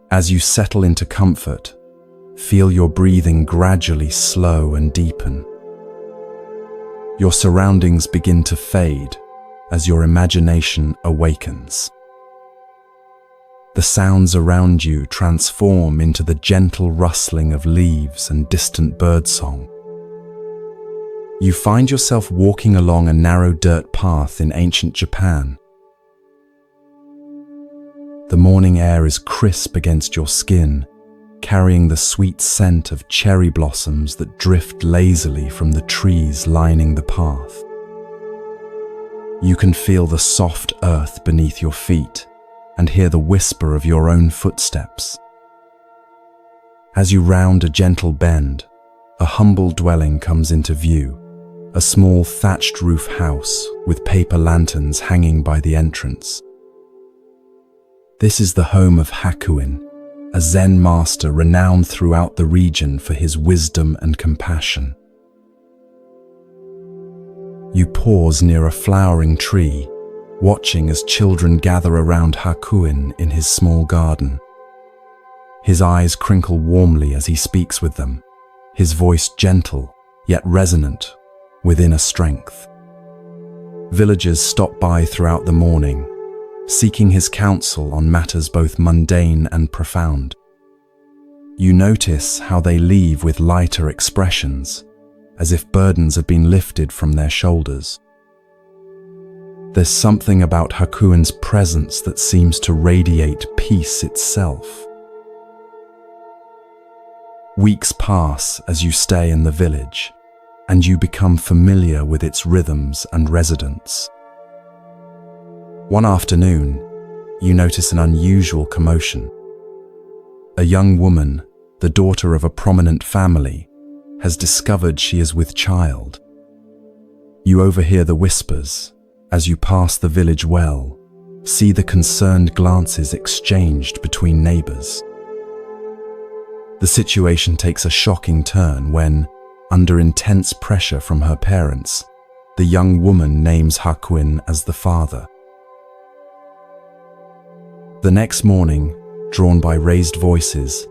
As you settle into comfort, feel your breathing gradually slow and deepen. Your surroundings begin to fade as your imagination awakens. The sounds around you transform into the gentle rustling of leaves and distant birdsong. You find yourself walking along a narrow dirt path in ancient Japan. The morning air is crisp against your skin, carrying the sweet scent of cherry blossoms that drift lazily from the trees lining the path. You can feel the soft earth beneath your feet and hear the whisper of your own footsteps. As you round a gentle bend, a humble dwelling comes into view, a small thatched roof house with paper lanterns hanging by the entrance. This is the home of Hakuin, a Zen master renowned throughout the region for his wisdom and compassion. You pause near a flowering tree, watching as children gather around Hakuin in his small garden. His eyes crinkle warmly as he speaks with them, his voice gentle yet resonant with inner strength. Villagers stop by throughout the morning, seeking his counsel on matters both mundane and profound. You notice how they leave with lighter expressions, as if burdens have been lifted from their shoulders. There's something about Hakuin's presence that seems to radiate peace itself. Weeks pass as you stay in the village, and you become familiar with its rhythms and residents. One afternoon, you notice an unusual commotion. A young woman, the daughter of a prominent family, has discovered she is with child. You overhear the whispers as you pass the village well, see the concerned glances exchanged between neighbors. The situation takes a shocking turn when, under intense pressure from her parents, the young woman names Hakuin as the father. The next morning, drawn by raised voices,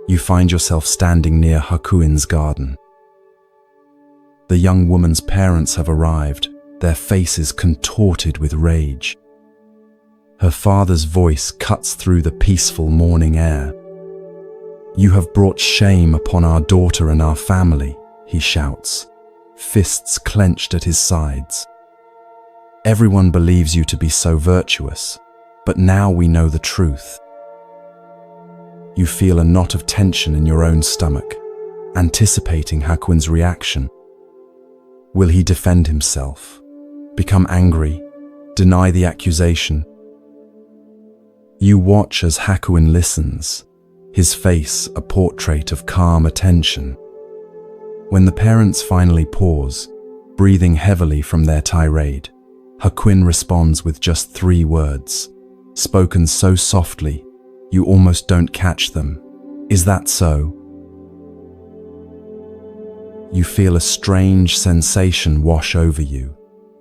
you find yourself standing near Hakuin's garden. The young woman's parents have arrived, their faces contorted with rage. Her father's voice cuts through the peaceful morning air. "You have brought shame upon our daughter and our family," he shouts, fists clenched at his sides. "Everyone believes you to be so virtuous, but now we know the truth." You feel a knot of tension in your own stomach, anticipating Hakuin's reaction. Will he defend himself, become angry, deny the accusation? You watch as Hakuin listens, his face a portrait of calm attention. When the parents finally pause, breathing heavily from their tirade, Hakuin responds with just 3 words, spoken so softly you almost don't catch them. "Is that so?" You feel a strange sensation wash over you,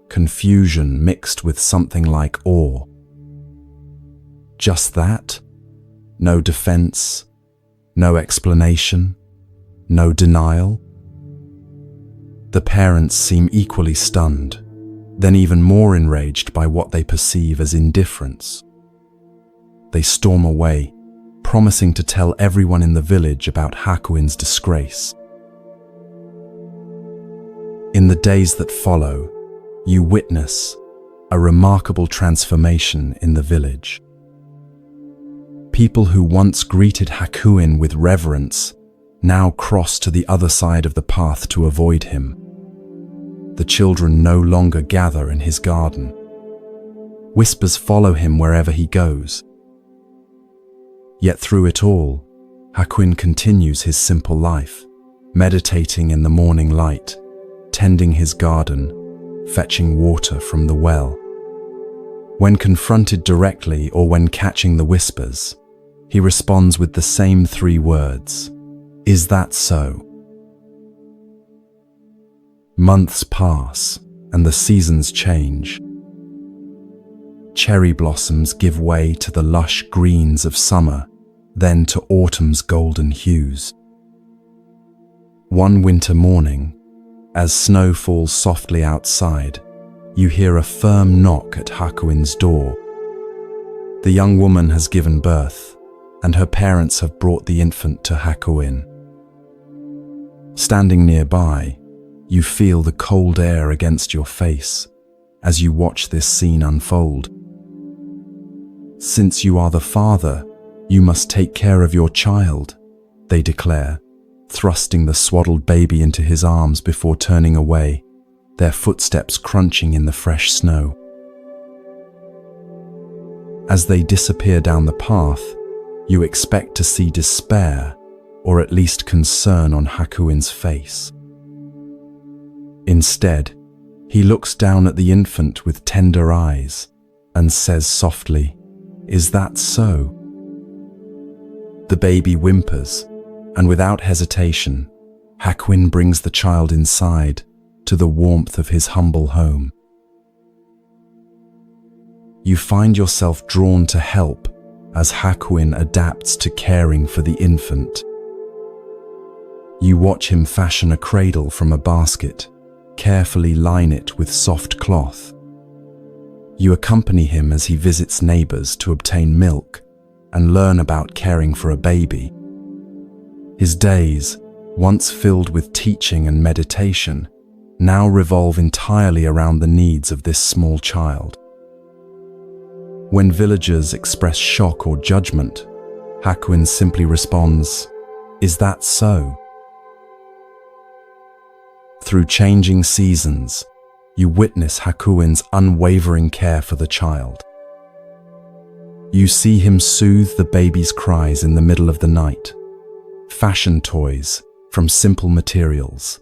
confusion mixed with something like awe. Just that? No defense, no explanation, no denial? The parents seem equally stunned, then even more enraged by what they perceive as indifference. They storm away, promising to tell everyone in the village about Hakuin's disgrace. In the days that follow, you witness a remarkable transformation in the village. People who once greeted Hakuin with reverence now cross to the other side of the path to avoid him. The children no longer gather in his garden. Whispers follow him wherever he goes. Yet through it all, Hakuin continues his simple life, meditating in the morning light, tending his garden, fetching water from the well. When confronted directly or when catching the whispers, he responds with the same 3 words, "Is that so?" Months pass and the seasons change. Cherry blossoms give way to the lush greens of summer, then to autumn's golden hues. One winter morning, as snow falls softly outside, you hear a firm knock at Hakuin's door. The young woman has given birth, and her parents have brought the infant to Hakuin. Standing nearby, you feel the cold air against your face as you watch this scene unfold. "Since you are the father, you must take care of your child," they declare, thrusting the swaddled baby into his arms before turning away, their footsteps crunching in the fresh snow. As they disappear down the path, you expect to see despair, or at least concern, on Hakuin's face. Instead, he looks down at the infant with tender eyes and says softly, "Is that so?" The baby whimpers, and without hesitation, Hakuin brings the child inside to the warmth of his humble home. You find yourself drawn to help as Hakuin adapts to caring for the infant. You watch him fashion a cradle from a basket, carefully line it with soft cloth. You accompany him as he visits neighbors to obtain milk and learn about caring for a baby. His days, once filled with teaching and meditation, now revolve entirely around the needs of this small child. When villagers express shock or judgment, Hakuin simply responds, "Is that so?" Through changing seasons, you witness Hakuin's unwavering care for the child. You see him soothe the baby's cries in the middle of the night, fashion toys from simple materials,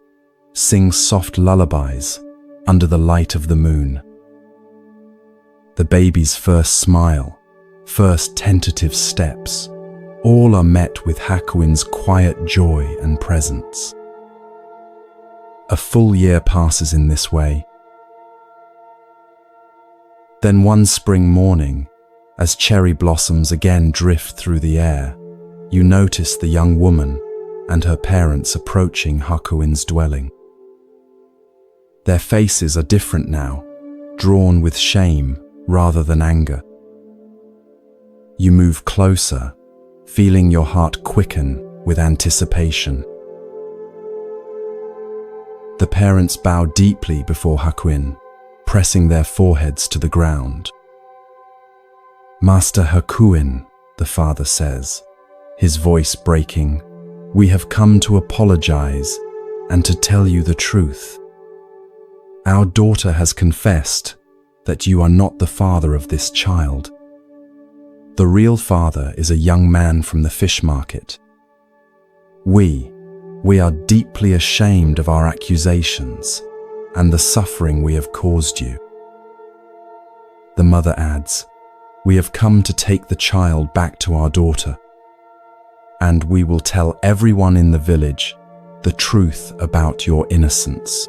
sing soft lullabies under the light of the moon. The baby's first smile, first tentative steps, all are met with Hakuin's quiet joy and presence. A full year passes in this way. Then one spring morning, as cherry blossoms again drift through the air, you notice the young woman and her parents approaching Hakuin's dwelling. Their faces are different now, drawn with shame rather than anger. You move closer, feeling your heart quicken with anticipation. The parents bow deeply before Hakuin, pressing their foreheads to the ground. "Master Hakuin," the father says, his voice breaking, "we have come to apologize and to tell you the truth. Our daughter has confessed that you are not the father of this child. The real father is a young man from the fish market. We are deeply ashamed of our accusations and the suffering we have caused you." The mother adds, "We have come to take the child back to our daughter, and we will tell everyone in the village the truth about your innocence."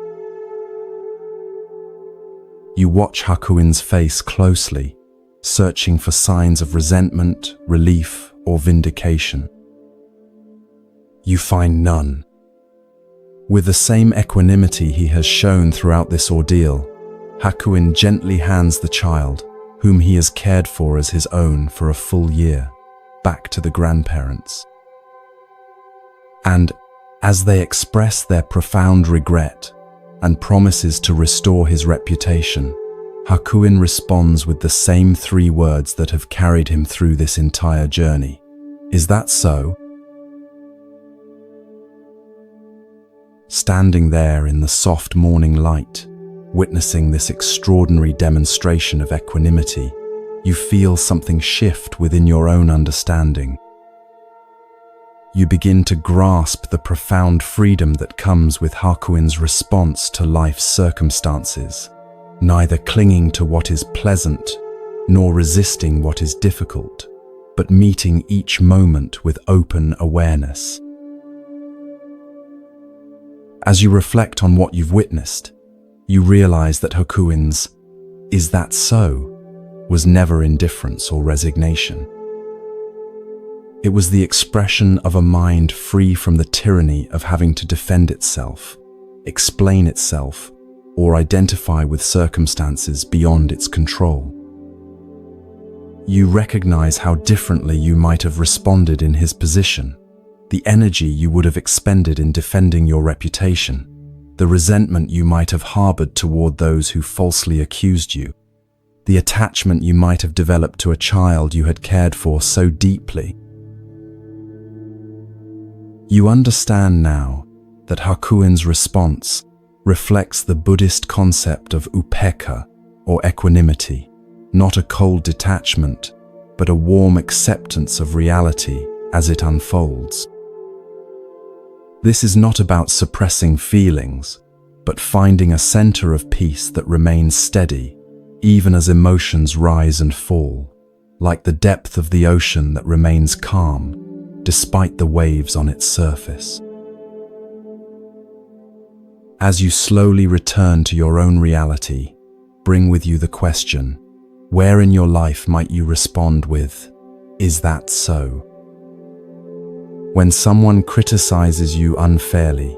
You watch Hakuin's face closely, searching for signs of resentment, relief, or vindication. You find none. With the same equanimity he has shown throughout this ordeal, Hakuin gently hands the child, whom he has cared for as his own for a full year, back to the grandparents. And as they express their profound regret and promises to restore his reputation, Hakuin responds with the same 3 words that have carried him through this entire journey. "Is that so?" Standing there in the soft morning light, witnessing this extraordinary demonstration of equanimity, you feel something shift within your own understanding. You begin to grasp the profound freedom that comes with Hakuin's response to life's circumstances, neither clinging to what is pleasant nor resisting what is difficult, but meeting each moment with open awareness. As you reflect on what you've witnessed, you realize that Hakuin's "Is that so?" was never indifference or resignation. It was the expression of a mind free from the tyranny of having to defend itself, explain itself, or identify with circumstances beyond its control. You recognize how differently you might have responded in his position, the energy you would have expended in defending your reputation, the resentment you might have harbored toward those who falsely accused you, the attachment you might have developed to a child you had cared for so deeply. You understand now that Hakuin's response reflects the Buddhist concept of upekkha, or equanimity, not a cold detachment, but a warm acceptance of reality as it unfolds. This is not about suppressing feelings, but finding a center of peace that remains steady, even as emotions rise and fall, like the depth of the ocean that remains calm, despite the waves on its surface. As you slowly return to your own reality, bring with you the question, where in your life might you respond with, "Is that so?" When someone criticizes you unfairly,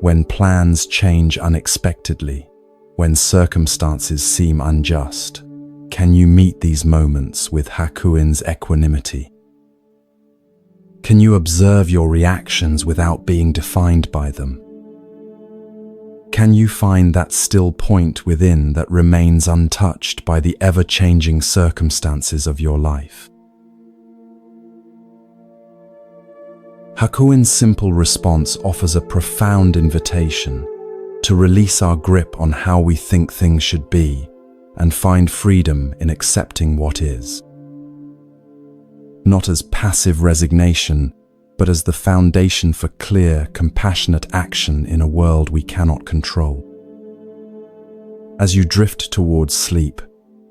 when plans change unexpectedly, when circumstances seem unjust, can you meet these moments with Hakuin's equanimity? Can you observe your reactions without being defined by them? Can you find that still point within that remains untouched by the ever-changing circumstances of your life? Hakuin's simple response offers a profound invitation to release our grip on how we think things should be and find freedom in accepting what is. Not as passive resignation, but as the foundation for clear, compassionate action in a world we cannot control. As you drift towards sleep,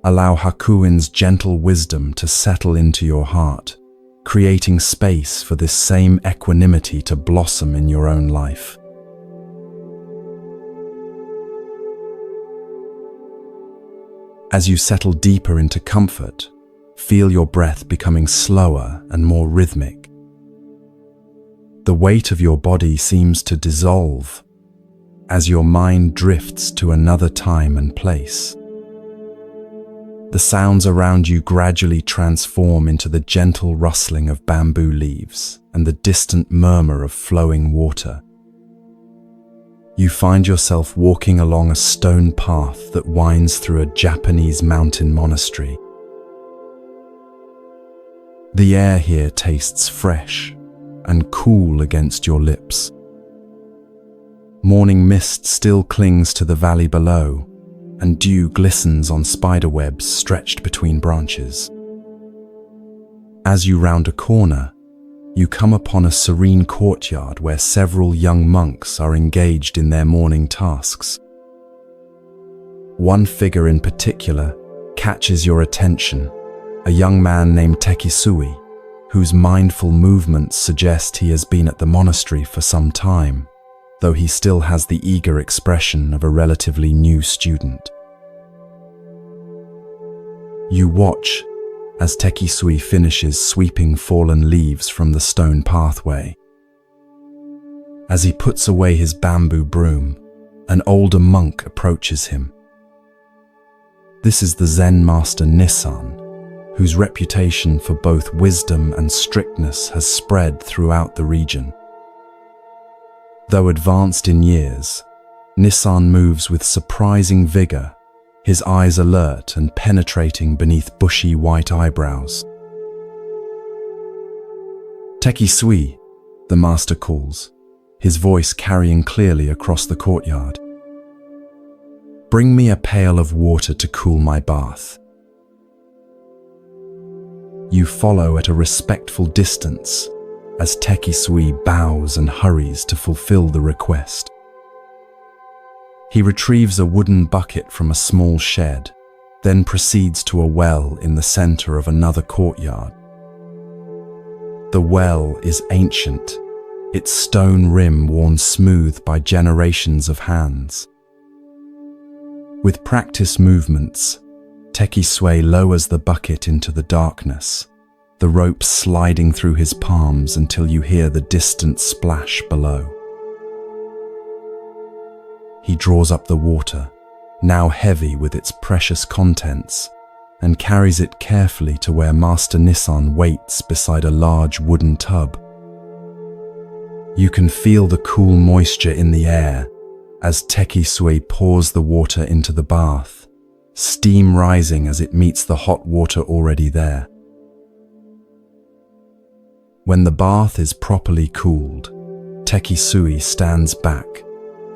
allow Hakuin's gentle wisdom to settle into your heart, creating space for this same equanimity to blossom in your own life. As you settle deeper into comfort, feel your breath becoming slower and more rhythmic. The weight of your body seems to dissolve as your mind drifts to another time and place. The sounds around you gradually transform into the gentle rustling of bamboo leaves and the distant murmur of flowing water. You find yourself walking along a stone path that winds through a Japanese mountain monastery. The air here tastes fresh and cool against your lips. Morning mist still clings to the valley below, and dew glistens on spiderwebs stretched between branches. As you round a corner, you come upon a serene courtyard where several young monks are engaged in their morning tasks. One figure in particular catches your attention, a young man named Tekisui, whose mindful movements suggest he has been at the monastery for some time, though he still has the eager expression of a relatively new student. You watch as Tekisui finishes sweeping fallen leaves from the stone pathway. As he puts away his bamboo broom, an older monk approaches him. This is the Zen master Nissan, whose reputation for both wisdom and strictness has spread throughout the region. Though advanced in years, Nissan moves with surprising vigor, his eyes alert and penetrating beneath bushy white eyebrows. "Tekisui," the master calls, his voice carrying clearly across the courtyard. "Bring me a pail of water to cool my bath." You follow at a respectful distance as Tekisui bows and hurries to fulfill the request. He retrieves a wooden bucket from a small shed, then proceeds to a well in the center of another courtyard. The well is ancient, its stone rim worn smooth by generations of hands. With practiced movements, Tekisui lowers the bucket into the darkness, the rope sliding through his palms until you hear the distant splash below. He draws up the water, now heavy with its precious contents, and carries it carefully to where Master Nissan waits beside a large wooden tub. You can feel the cool moisture in the air as Tekisue pours the water into the bath, steam rising as it meets the hot water already there. When the bath is properly cooled, Tekisue stands back,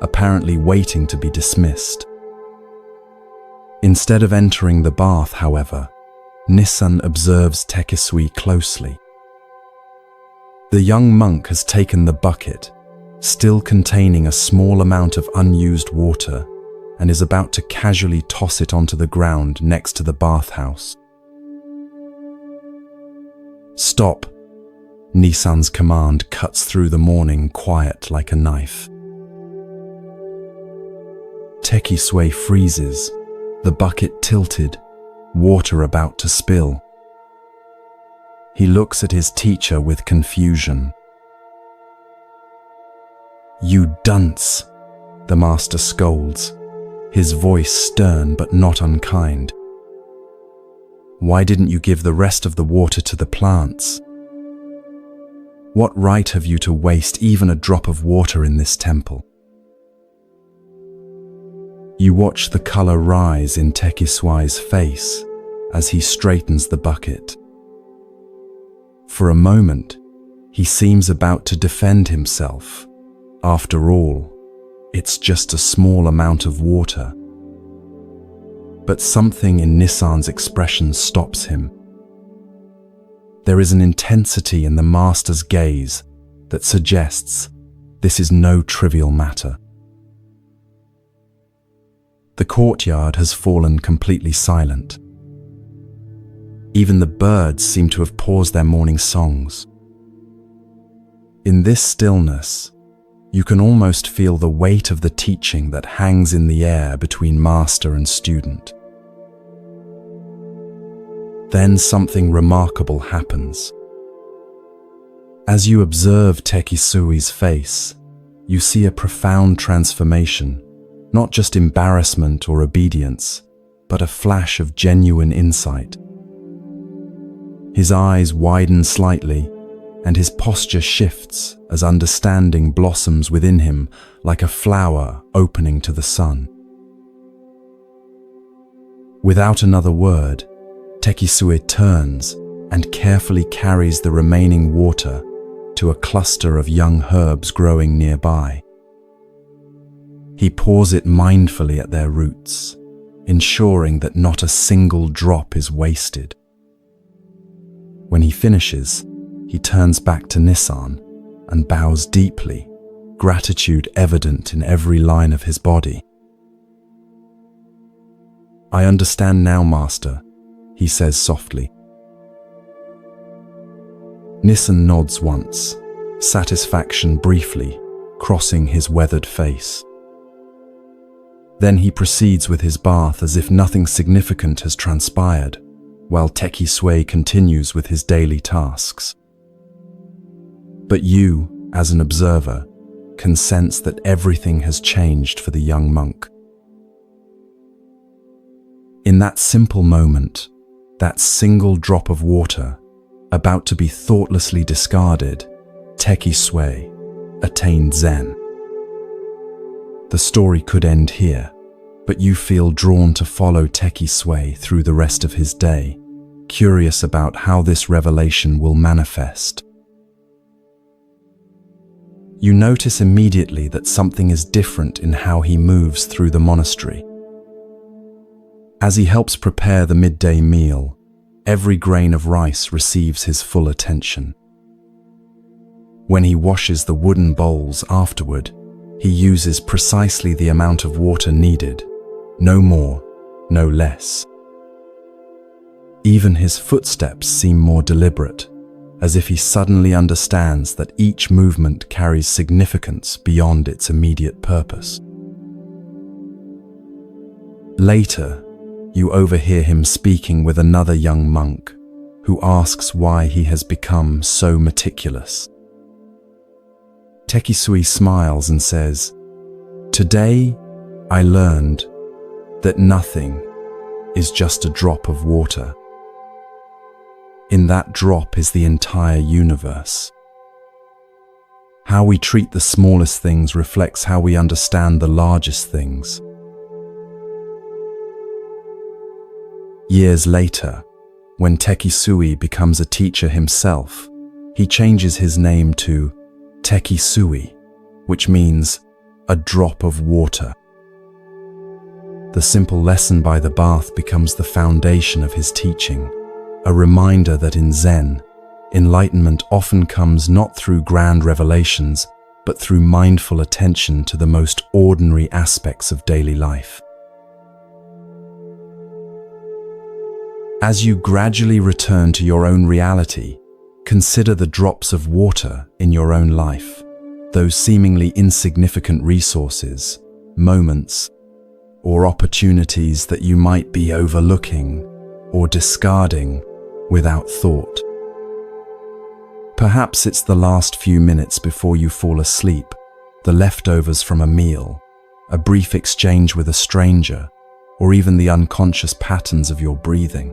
apparently waiting to be dismissed. Instead of entering the bath, however, Nissan observes Tekisue closely. The young monk has taken the bucket, still containing a small amount of unused water, and is about to casually toss it onto the ground next to the bathhouse. "Stop!" Nissan's command cuts through the morning quiet like a knife. Tekisue freezes, the bucket tilted, water about to spill. He looks at his teacher with confusion. "You dunce!" the master scolds, his voice stern but not unkind. "Why didn't you give the rest of the water to the plants? What right have you to waste even a drop of water in this temple?" You watch the color rise in Tekisue's face as he straightens the bucket. For a moment, he seems about to defend himself. After all, it's just a small amount of water. But something in Nissan's expression stops him. There is an intensity in the master's gaze that suggests this is no trivial matter. The courtyard has fallen completely silent. Even the birds seem to have paused their morning songs. In this stillness, you can almost feel the weight of the teaching that hangs in the air between master and student. Then something remarkable happens. As you observe Tekisue's face, you see a profound transformation, not just embarrassment or obedience, but a flash of genuine insight. His eyes widen slightly, and his posture shifts as understanding blossoms within him like a flower opening to the sun. Without another word, Tekisue turns and carefully carries the remaining water to a cluster of young herbs growing nearby. He pours it mindfully at their roots, ensuring that not a single drop is wasted. When he finishes, he turns back to Nissan and bows deeply, gratitude evident in every line of his body. "I understand now, Master," he says softly. Nissan nods once, satisfaction briefly crossing his weathered face. Then he proceeds with his bath as if nothing significant has transpired, while Tekisue continues with his daily tasks. But you, as an observer, can sense that everything has changed for the young monk. In that simple moment, that single drop of water, about to be thoughtlessly discarded, Tekisue attained Zen. The story could end here, but you feel drawn to follow Tekisue through the rest of his day, curious about how this revelation will manifest. You notice immediately that something is different in how he moves through the monastery. As he helps prepare the midday meal, every grain of rice receives his full attention. When he washes the wooden bowls afterward, he uses precisely the amount of water needed, no more, no less. Even his footsteps seem more deliberate, as if he suddenly understands that each movement carries significance beyond its immediate purpose. Later, you overhear him speaking with another young monk, who asks why he has become so meticulous. Tekisui smiles and says, "Today, I learned that nothing is just a drop of water. In that drop is the entire universe." How we treat the smallest things reflects how we understand the largest things. Years later, when Tekisui becomes a teacher himself, he changes his name to Tekisui, which means a drop of water. The simple lesson by the bath becomes the foundation of his teaching, a reminder that in Zen, enlightenment often comes not through grand revelations, but through mindful attention to the most ordinary aspects of daily life. As you gradually return to your own reality, consider the drops of water in your own life, those seemingly insignificant resources, moments, or opportunities that you might be overlooking or discarding without thought. Perhaps it's the last few minutes before you fall asleep, the leftovers from a meal, a brief exchange with a stranger, or even the unconscious patterns of your breathing.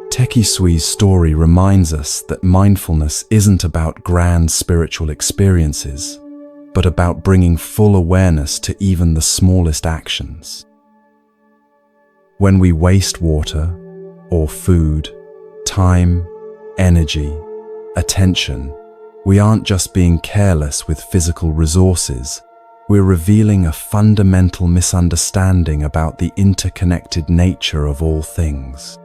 Tekisui's story reminds us that mindfulness isn't about grand spiritual experiences, but about bringing full awareness to even the smallest actions. When we waste water, or food, time, energy, attention, we aren't just being careless with physical resources, we're revealing a fundamental misunderstanding about the interconnected nature of all things.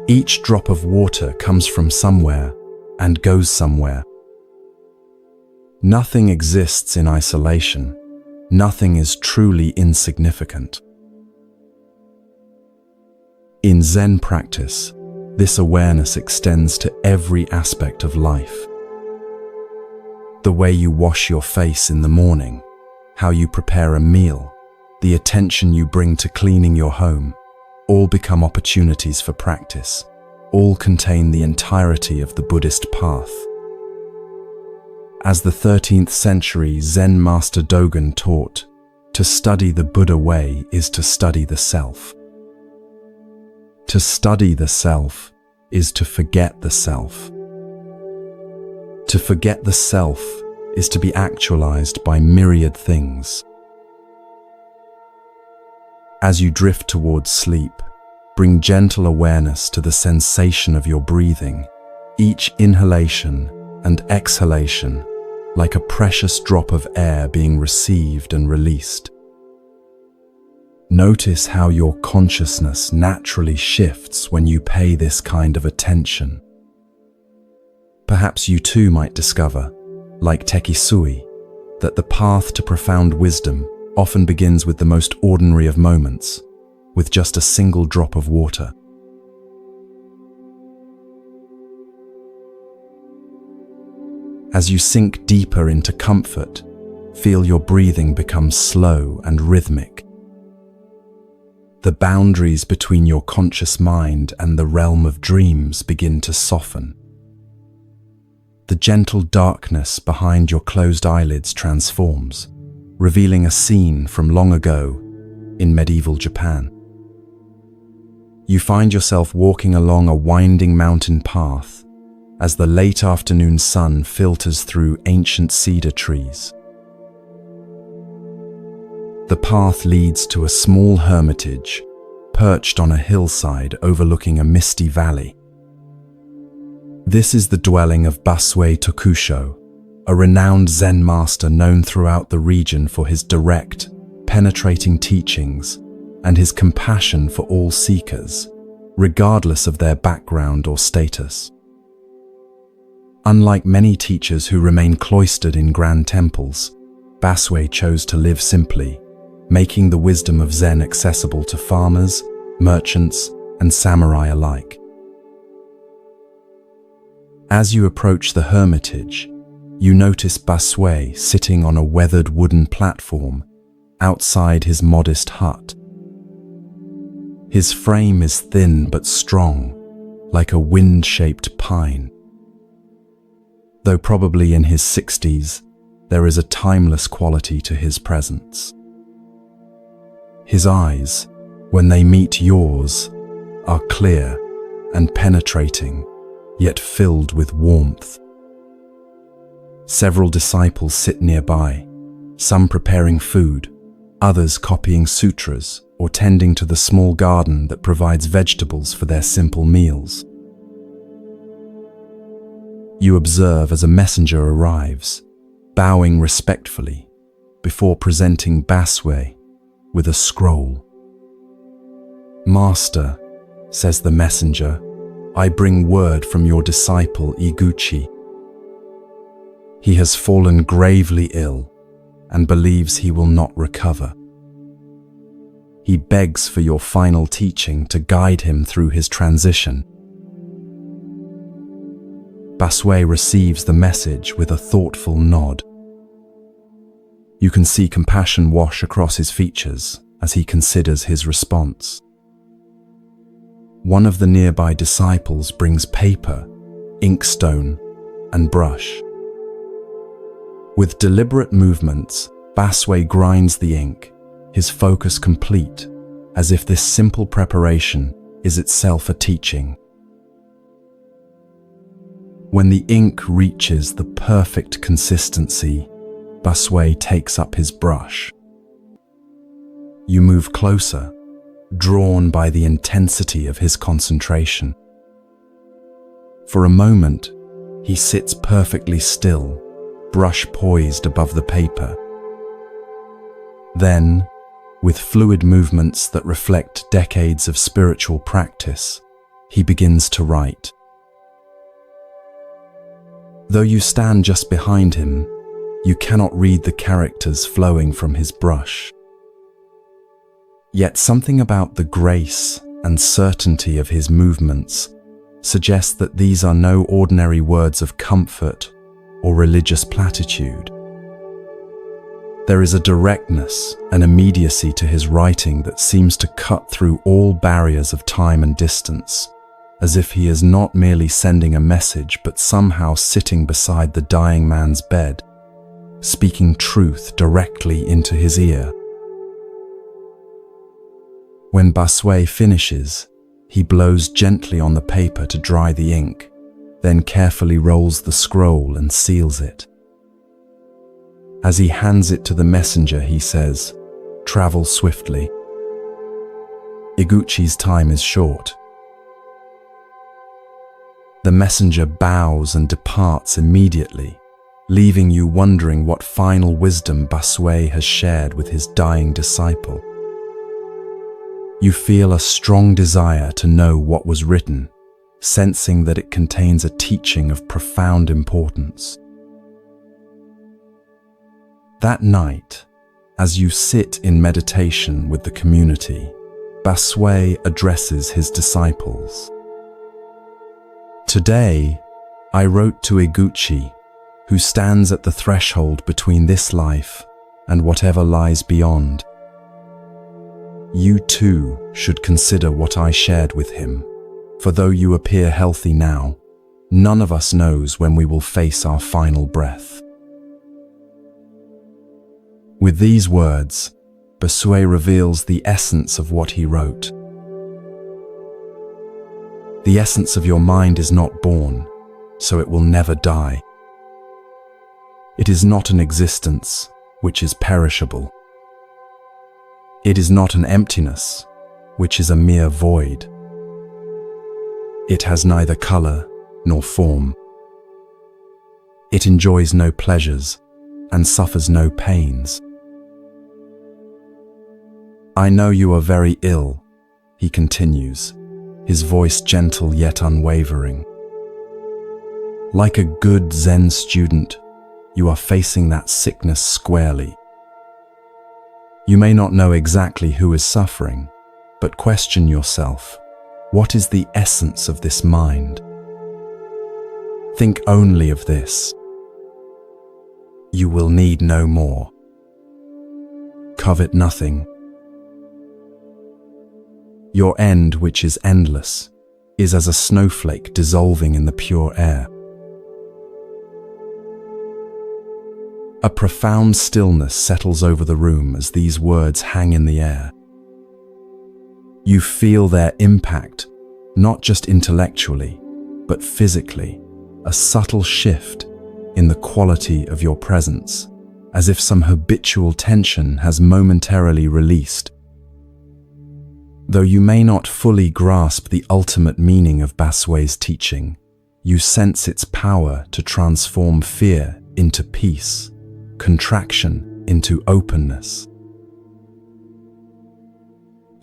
Each drop of water comes from somewhere and goes somewhere. Nothing exists in isolation. Nothing is truly insignificant. In Zen practice, this awareness extends to every aspect of life. The way you wash your face in the morning, how you prepare a meal, the attention you bring to cleaning your home, all become opportunities for practice. All contain the entirety of the Buddhist path. As the 13th century Zen master Dogen taught, to study the Buddha way is to study the self. To study the self is to forget the self. To forget the self is to be actualized by myriad things. As you drift towards sleep, bring gentle awareness to the sensation of your breathing, each inhalation and exhalation like a precious drop of air being received and released. Notice how your consciousness naturally shifts when you pay this kind of attention. Perhaps you too might discover, like Tekisui, that the path to profound wisdom often begins with the most ordinary of moments, with just a single drop of water. As you sink deeper into comfort, feel your breathing become slow and rhythmic. The boundaries between your conscious mind and the realm of dreams begin to soften. The gentle darkness behind your closed eyelids transforms, revealing a scene from long ago in medieval Japan. You find yourself walking along a winding mountain path as the late afternoon sun filters through ancient cedar trees. The path leads to a small hermitage perched on a hillside overlooking a misty valley. This is the dwelling of Basue Tokusho, a renowned Zen master known throughout the region for his direct, penetrating teachings and his compassion for all seekers, regardless of their background or status. Unlike many teachers who remain cloistered in grand temples, Basue chose to live simply, making the wisdom of Zen accessible to farmers, merchants, and samurai alike. As you approach the hermitage, you notice Basue sitting on a weathered wooden platform outside his modest hut. His frame is thin but strong, like a wind-shaped pine. Though probably in his 60s, there is a timeless quality to his presence. His eyes, when they meet yours, are clear and penetrating, yet filled with warmth. Several disciples sit nearby, some preparing food, others copying sutras or tending to the small garden that provides vegetables for their simple meals. You observe as a messenger arrives, bowing respectfully, before presenting Baswe with a scroll. "Master," says the messenger, "I bring word from your disciple Iguchi. He has fallen gravely ill and believes he will not recover. He begs for your final teaching to guide him through his transition." Baswe receives the message with a thoughtful nod. You can see compassion wash across his features as he considers his response. One of the nearby disciples brings paper, inkstone, and brush. With deliberate movements, Baswe grinds the ink, his focus complete, as if this simple preparation is itself a teaching. When the ink reaches the perfect consistency, Baswe takes up his brush. You move closer, drawn by the intensity of his concentration. For a moment, he sits perfectly still, brush poised above the paper. Then, with fluid movements that reflect decades of spiritual practice, he begins to write. Though you stand just behind him, you cannot read the characters flowing from his brush. Yet something about the grace and certainty of his movements suggests that these are no ordinary words of comfort or religious platitude. There is a directness and immediacy to his writing that seems to cut through all barriers of time and distance, as if he is not merely sending a message but somehow sitting beside the dying man's bed, speaking truth directly into his ear. When Baswe finishes, he blows gently on the paper to dry the ink, then carefully rolls the scroll and seals it. As he hands it to the messenger, he says, "Travel swiftly. Iguchi's time is short." The messenger bows and departs immediately, leaving you wondering what final wisdom Baswe has shared with his dying disciple. You feel a strong desire to know what was written, sensing that it contains a teaching of profound importance. That night, as you sit in meditation with the community, Baswe addresses his disciples. "Today, I wrote to Iguchi, who stands at the threshold between this life and whatever lies beyond. You too should consider what I shared with him, for though you appear healthy now, none of us knows when we will face our final breath." With these words, Baswe reveals the essence of what he wrote. The essence of your mind is not born, so it will never die. It is not an existence which is perishable. It is not an emptiness, which is a mere void. It has neither color nor form. It enjoys no pleasures and suffers no pains. "I know you are very ill," he continues, his voice gentle yet unwavering. "Like a good Zen student, you are facing that sickness squarely. You may not know exactly who is suffering, but question yourself, what is the essence of this mind? Think only of this. You will need no more. Covet nothing. Your end, which is endless, is as a snowflake dissolving in the pure air. A profound stillness settles over the room as these words hang in the air. You feel their impact, not just intellectually, but physically, a subtle shift in the quality of your presence, as if some habitual tension has momentarily released. Though you may not fully grasp the ultimate meaning of Baswe's teaching, you sense its power to transform fear into peace, contraction into openness.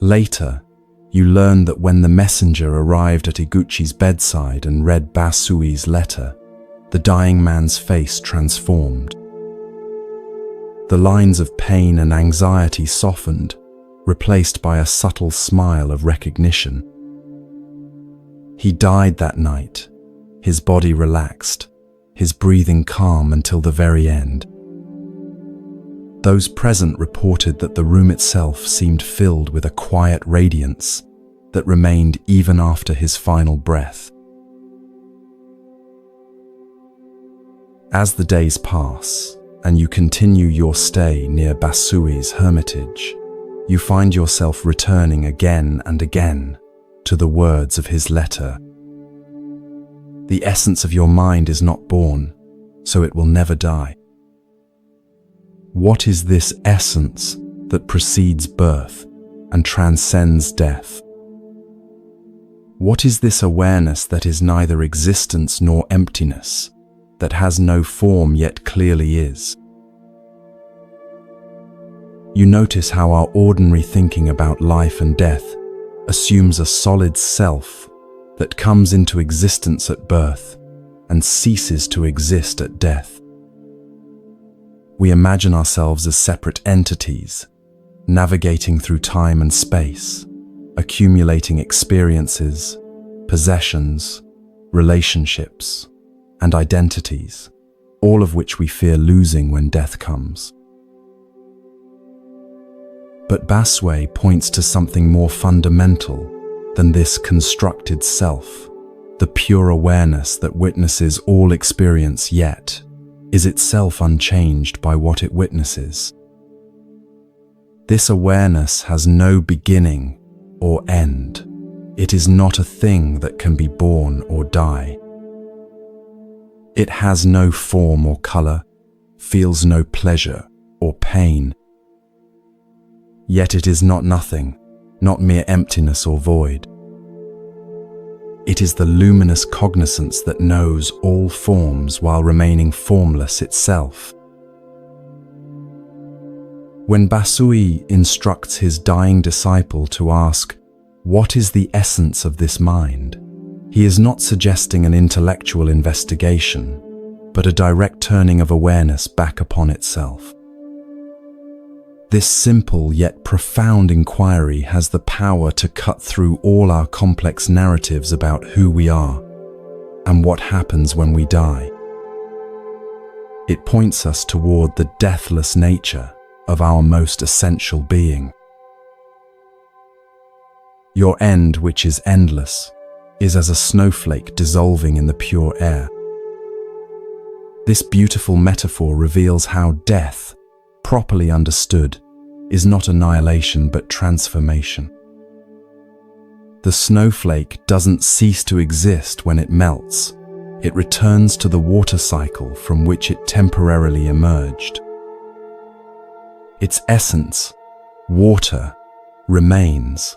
Later, you learn that when the messenger arrived at Iguchi's bedside and read Basui's letter, the dying man's face transformed. The lines of pain and anxiety softened, replaced by a subtle smile of recognition. He died that night, his body relaxed, his breathing calm until the very end. Those present reported that the room itself seemed filled with a quiet radiance that remained even after his final breath. As the days pass, and you continue your stay near Basui's hermitage, you find yourself returning again and again to the words of his letter. The essence of your mind is not born, so it will never die. What is this essence that precedes birth and transcends death? What is this awareness that is neither existence nor emptiness, that has no form yet clearly is? You notice how our ordinary thinking about life and death assumes a solid self that comes into existence at birth and ceases to exist at death. We imagine ourselves as separate entities, navigating through time and space, accumulating experiences, possessions, relationships, and identities, all of which we fear losing when death comes. But Baswe points to something more fundamental than this constructed self. The pure awareness that witnesses all experience yet is itself unchanged by what it witnesses. This awareness has no beginning or end. It is not a thing that can be born or die. It has no form or color, feels no pleasure or pain. Yet it is not nothing, not mere emptiness or void. It is the luminous cognizance that knows all forms while remaining formless itself. When Basui instructs his dying disciple to ask, "What is the essence of this mind?" he is not suggesting an intellectual investigation, but a direct turning of awareness back upon itself. This simple yet profound inquiry has the power to cut through all our complex narratives about who we are and what happens when we die. It points us toward the deathless nature of our most essential being. Your end, which is endless, is as a snowflake dissolving in the pure air. This beautiful metaphor reveals how death, properly understood, is not annihilation but transformation. The snowflake doesn't cease to exist when it melts. It returns to the water cycle from which it temporarily emerged. Its essence, water, remains,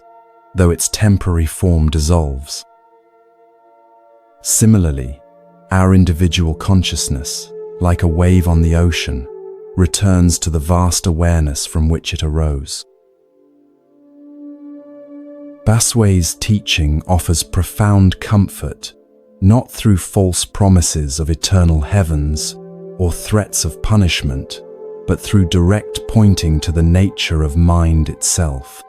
though its temporary form dissolves. Similarly, our individual consciousness, like a wave on the ocean, returns to the vast awareness from which it arose. Baswe's teaching offers profound comfort, not through false promises of eternal heavens or threats of punishment, but through direct pointing to the nature of mind itself.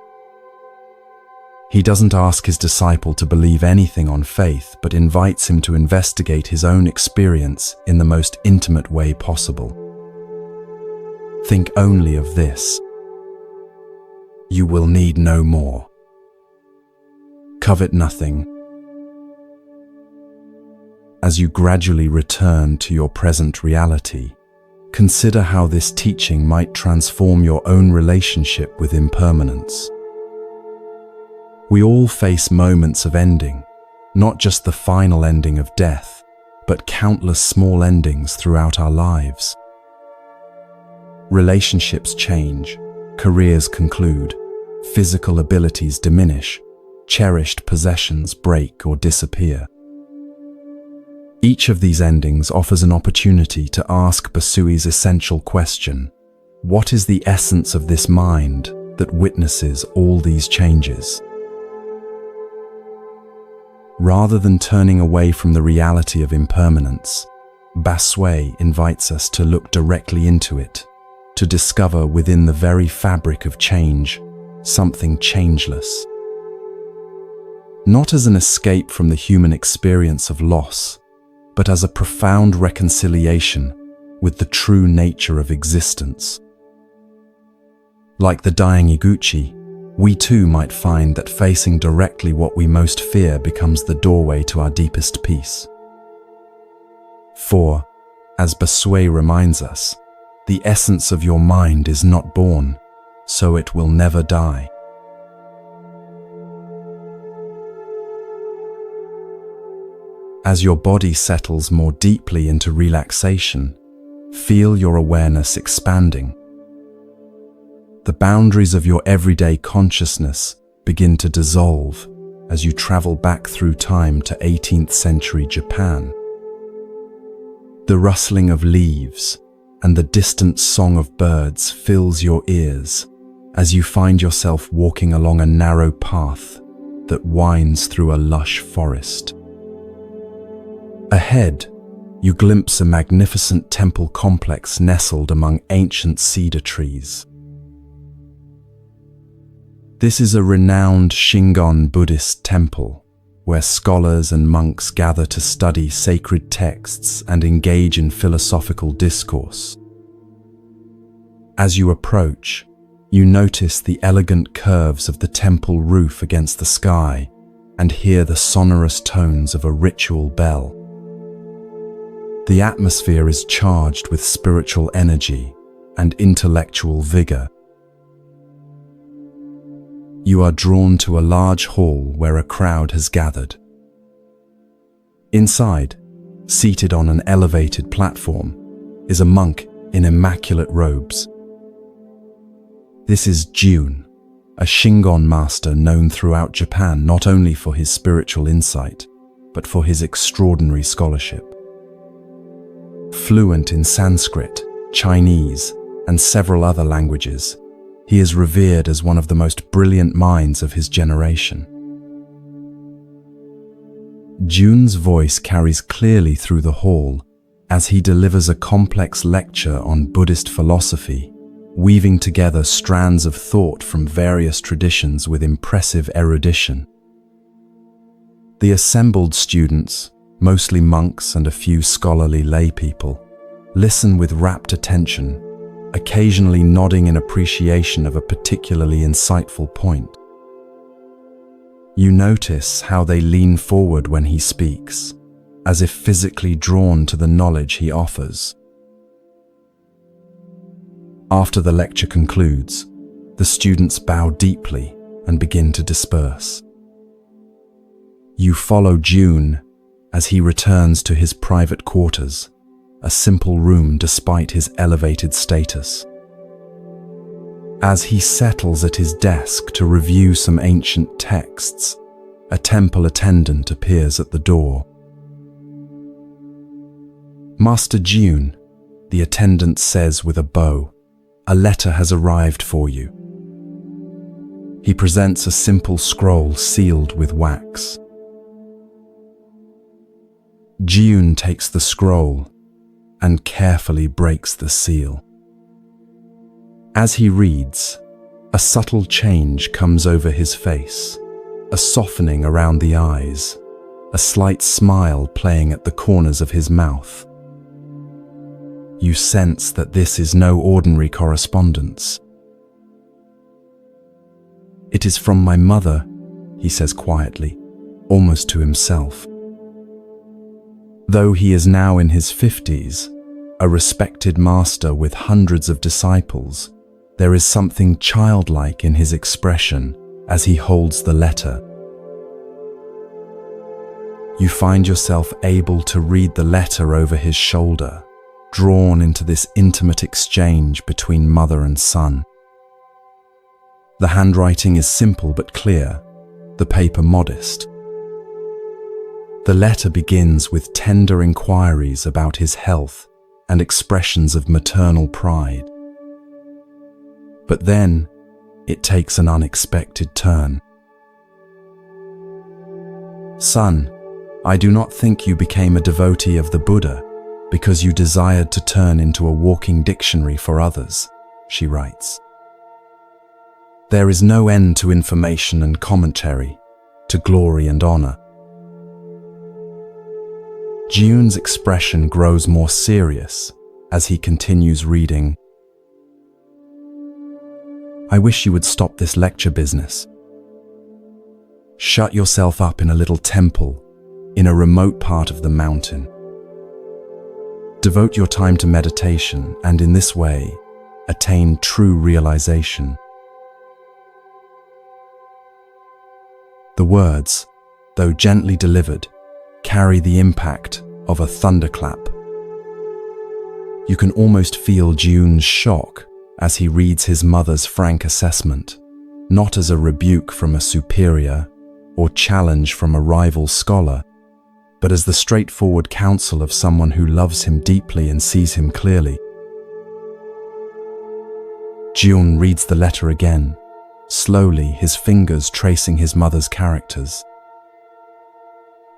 He doesn't ask his disciple to believe anything on faith, but invites him to investigate his own experience in the most intimate way possible. Think only of this: you will need no more. covet nothing. As you gradually return to your present reality, consider how this teaching might transform your own relationship with impermanence. We all face moments of ending, not just the final ending of death, but countless small endings throughout our lives. Relationships change, careers conclude, physical abilities diminish, cherished possessions break or disappear. Each of these endings offers an opportunity to ask Basui's essential question: what is the essence of this mind that witnesses all these changes? Rather than turning away from the reality of impermanence, Basui invites us to look directly into it, to discover within the very fabric of change something changeless. Not as an escape from the human experience of loss, but as a profound reconciliation with the true nature of existence. Like the dying Iguchi, we too might find that facing directly what we most fear becomes the doorway to our deepest peace. For, as Basui reminds us, the essence of your mind is not born, so it will never die. As your body settles more deeply into relaxation, feel your awareness expanding. The boundaries of your everyday consciousness begin to dissolve as you travel back through time to 18th century Japan. The rustling of leaves and the distant song of birds fills your ears as you find yourself walking along a narrow path that winds through a lush forest. Ahead, you glimpse a magnificent temple complex nestled among ancient cedar trees. This is a renowned Shingon Buddhist temple, where scholars and monks gather to study sacred texts and engage in philosophical discourse. As you approach, you notice the elegant curves of the temple roof against the sky and hear the sonorous tones of a ritual bell. The atmosphere is charged with spiritual energy and intellectual vigor. You are drawn to a large hall where a crowd has gathered. Inside, seated on an elevated platform, is a monk in immaculate robes. This is Jun, a Shingon master known throughout Japan not only for his spiritual insight, but for his extraordinary scholarship. Fluent in Sanskrit, Chinese, and several other languages, he is revered as one of the most brilliant minds of his generation. Jun's voice carries clearly through the hall as he delivers a complex lecture on Buddhist philosophy, weaving together strands of thought from various traditions with impressive erudition. The assembled students, mostly monks and a few scholarly lay people, listen with rapt attention, occasionally nodding in appreciation of a particularly insightful point. You notice how they lean forward when he speaks, as if physically drawn to the knowledge he offers. After the lecture concludes, the students bow deeply and begin to disperse. You follow Jun as he returns to his private quarters, a simple room despite his elevated status. As he settles at his desk to review some ancient texts, a temple attendant appears at the door. "Master Jun," the attendant says with a bow, "a letter has arrived for you." He presents a simple scroll sealed with wax. Jun takes the scroll and carefully breaks the seal. As he reads, a subtle change comes over his face, a softening around the eyes, a slight smile playing at the corners of his mouth. You sense that this is no ordinary correspondence. "It is from my mother," he says quietly. almost to himself. Though he is now in his 50s, a respected master with hundreds of disciples, there is something childlike in his expression as he holds the letter. You find yourself able to read the letter over his shoulder, drawn into this intimate exchange between mother and son. The handwriting is simple but clear, the paper modest. The letter begins with tender inquiries about his health and expressions of maternal pride. But then, it takes an unexpected turn. Son, I do not think you became a devotee of the Buddha because you desired to turn into a walking dictionary for others, she writes. There is no end to information and commentary, to glory and honor. Jiun's expression grows more serious as he continues reading. I wish you would stop this lecture business. Shut yourself up in a little temple in a remote part of the mountain. Devote your time to meditation and in this way, attain true realization. The words, though gently delivered, carry the impact of a thunderclap. You can almost feel Jiun's shock as he reads his mother's frank assessment, not as a rebuke from a superior or challenge from a rival scholar, but as the straightforward counsel of someone who loves him deeply and sees him clearly. Jiun reads the letter again, slowly, his fingers tracing his mother's characters.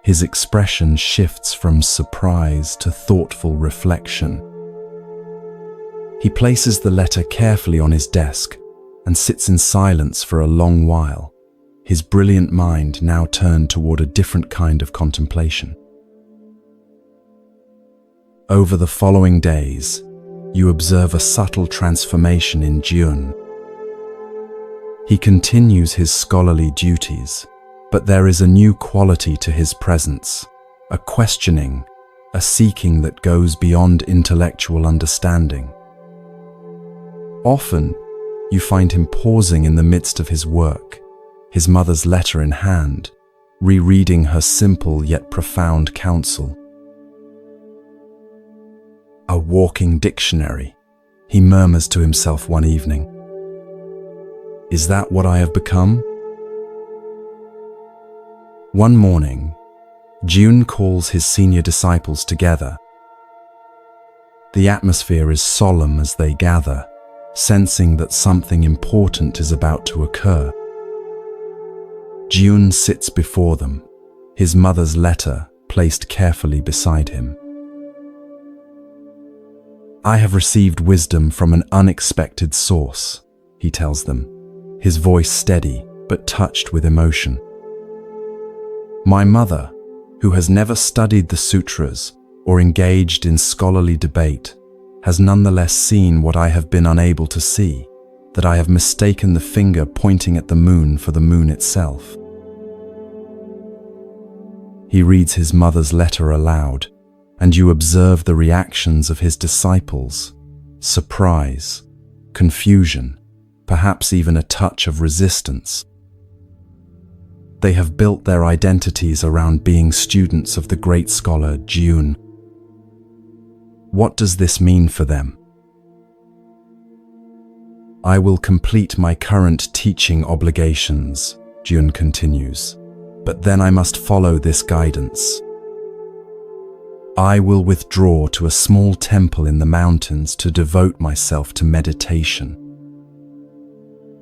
His expression shifts from surprise to thoughtful reflection. He places the letter carefully on his desk and sits in silence for a long while, his brilliant mind now turned toward a different kind of contemplation. Over the following days, you observe a subtle transformation in Jiun. He continues his scholarly duties, but there is a new quality to his presence, a questioning, a seeking that goes beyond intellectual understanding. Often, you find him pausing in the midst of his work, his mother's letter in hand, rereading her simple yet profound counsel. A walking dictionary, he murmurs to himself one evening. Is that what I have become? One morning, Jiun calls his senior disciples together. The atmosphere is solemn as they gather, sensing that something important is about to occur. Jiun sits before them, his mother's letter placed carefully beside him. I have received wisdom from an unexpected source, he tells them, his voice steady but touched with emotion. My mother, who has never studied the sutras or engaged in scholarly debate, has nonetheless seen what I have been unable to see, that I have mistaken the finger pointing at the moon for the moon itself. He reads his mother's letter aloud, and you observe the reactions of his disciples: surprise, confusion, perhaps even a touch of resistance. They have built their identities around being students of the great scholar Jiun. What does this mean for them? I will complete my current teaching obligations, Jiun continues, but then I must follow this guidance. I will withdraw to a small temple in the mountains to devote myself to meditation.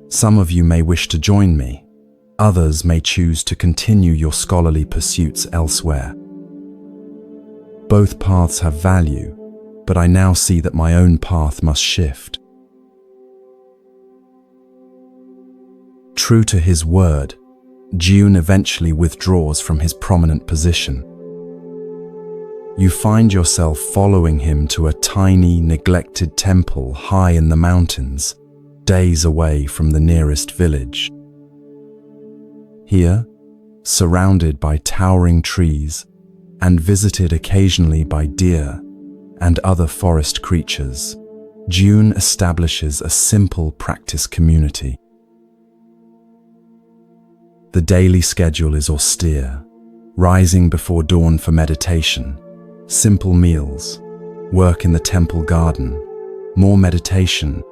Some of you may wish to join me. Others may choose to continue your scholarly pursuits elsewhere. Both paths have value, but I now see that my own path must shift. True to his word, Jiun eventually withdraws from his prominent position. You find yourself following him to a tiny, neglected temple high in the mountains, days away from the nearest village. Here, surrounded by towering trees and visited occasionally by deer and other forest creatures, June establishes a simple practice community. The daily schedule is austere, rising before dawn for meditation, simple meals, work in the temple garden, more meditation.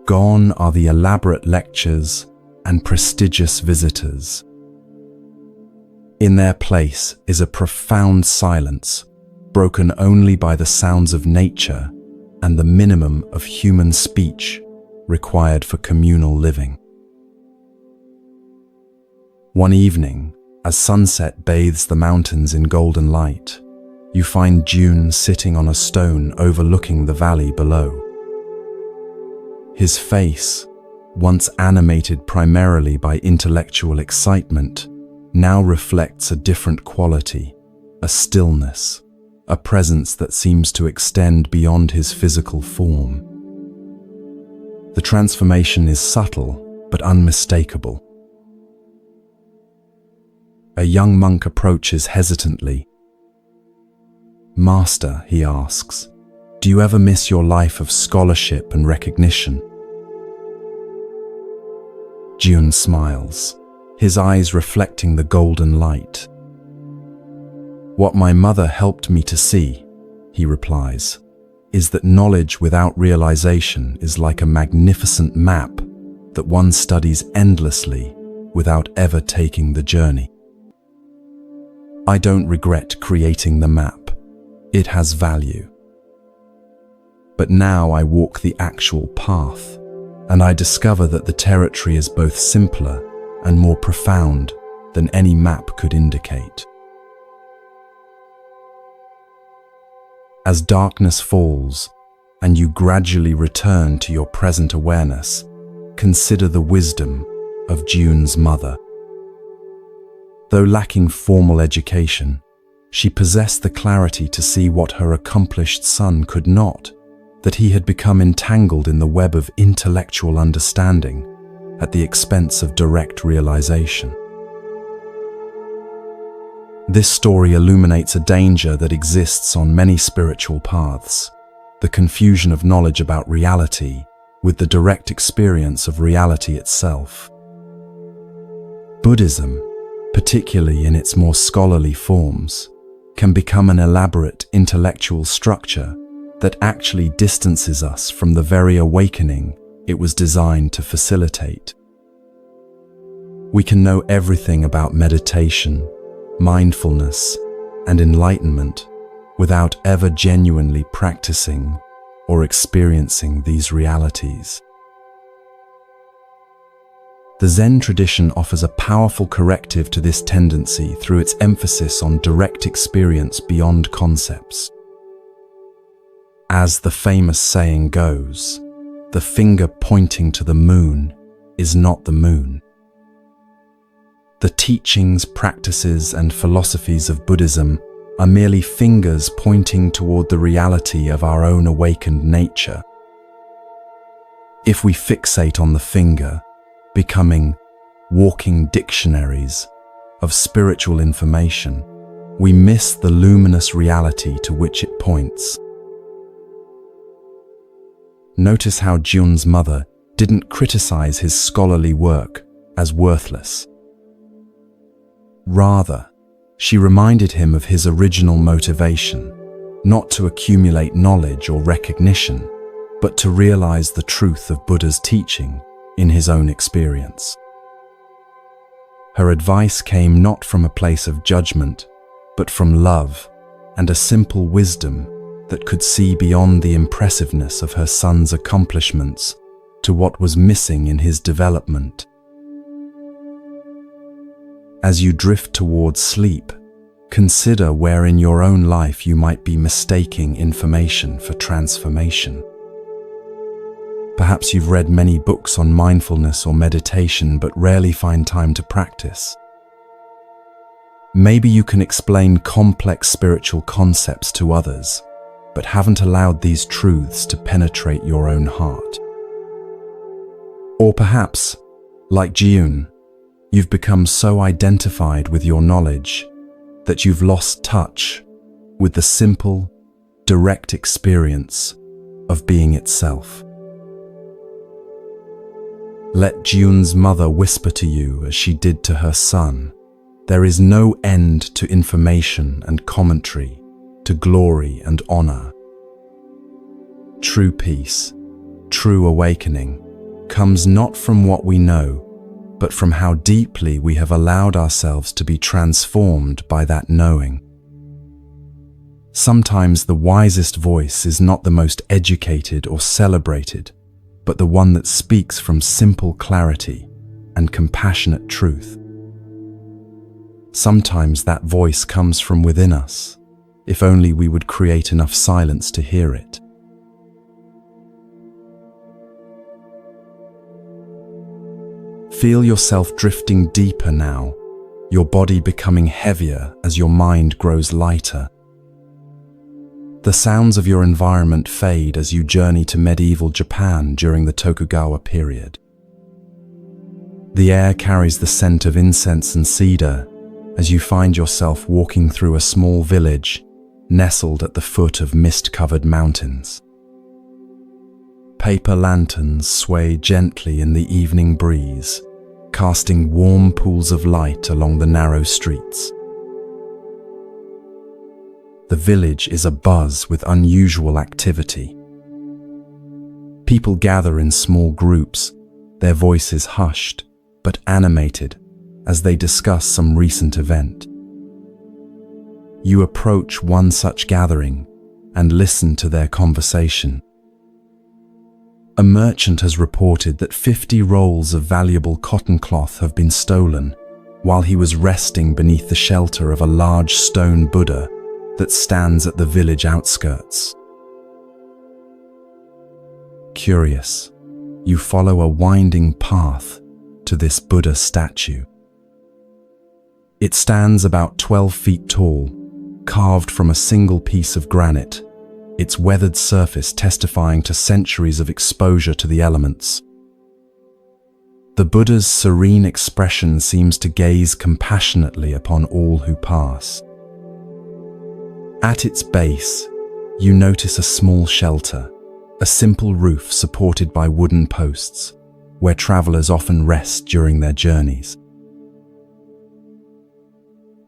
Gone are the elaborate lectures and prestigious visitors. In their place is a profound silence, broken only by the sounds of nature and the minimum of human speech required for communal living. One evening, as sunset bathes the mountains in golden light, you find June sitting on a stone overlooking the valley below. His face, once animated primarily by intellectual excitement, now reflects a different quality, a stillness, a presence that seems to extend beyond his physical form. The transformation is subtle but unmistakable. A young monk approaches hesitantly. "Master," he asks, "do you ever miss your life of scholarship and recognition?" June smiles, his eyes reflecting the golden light. "What my mother helped me to see," he replies, "is that knowledge without realization is like a magnificent map that one studies endlessly without ever taking the journey. I don't regret creating the map. It has value. But now I walk the actual path, and I discover that the territory is both simpler and more profound than any map could indicate." As darkness falls and you gradually return to your present awareness, consider the wisdom of June's mother. Though lacking formal education, she possessed the clarity to see what her accomplished son could not, that he had become entangled in the web of intellectual understanding at the expense of direct realization. This story illuminates a danger that exists on many spiritual paths, the confusion of knowledge about reality with the direct experience of reality itself. Buddhism, particularly in its more scholarly forms, can become an elaborate intellectual structure that actually distances us from the very awakening it was designed to facilitate. We can know everything about meditation, mindfulness, and enlightenment without ever genuinely practicing or experiencing these realities. The Zen tradition offers a powerful corrective to this tendency through its emphasis on direct experience beyond concepts. As the famous saying goes, the finger pointing to the moon is not the moon. The teachings, practices, and philosophies of Buddhism are merely fingers pointing toward the reality of our own awakened nature. If we fixate on the finger, becoming walking dictionaries of spiritual information, we miss the luminous reality to which it points. Notice how June's mother didn't criticize his scholarly work as worthless. Rather, she reminded him of his original motivation, not to accumulate knowledge or recognition, but to realize the truth of Buddha's teaching in his own experience. Her advice came not from a place of judgment, but from love and a simple wisdom that could see beyond the impressiveness of her son's accomplishments to what was missing in his development. As you drift towards sleep, consider where in your own life you might be mistaking information for transformation. Perhaps you've read many books on mindfulness or meditation but rarely find time to practice. Maybe you can explain complex spiritual concepts to others, but haven't allowed these truths to penetrate your own heart. Or perhaps, like June, You've become so identified with your knowledge that you've lost touch with the simple, direct experience of being itself. Let Jun's mother whisper to you as she did to her son, there is no end to information and commentary, to glory and honor. True peace, true awakening, comes not from what we know, but from how deeply we have allowed ourselves to be transformed by that knowing. Sometimes the wisest voice is not the most educated or celebrated, but the one that speaks from simple clarity and compassionate truth. Sometimes that voice comes from within us, if only we would create enough silence to hear it. Feel yourself drifting deeper now, your body becoming heavier as your mind grows lighter. The sounds of your environment fade as you journey to medieval Japan during the Tokugawa period. The air carries the scent of incense and cedar as you find yourself walking through a small village nestled at the foot of mist-covered mountains. Paper lanterns sway gently in the evening breeze, casting warm pools of light along the narrow streets. The village is abuzz with unusual activity. People gather in small groups, their voices hushed but animated as they discuss some recent event. You approach one such gathering and listen to their conversation. A merchant has reported that 50 rolls of valuable cotton cloth have been stolen while he was resting beneath the shelter of a large stone Buddha that stands at the village outskirts. Curious, you follow a winding path to this Buddha statue. It stands about 12 feet tall, carved from a single piece of granite, its weathered surface testifying to centuries of exposure to the elements. The Buddha's serene expression seems to gaze compassionately upon all who pass. At its base, you notice a small shelter, a simple roof supported by wooden posts, where travelers often rest during their journeys.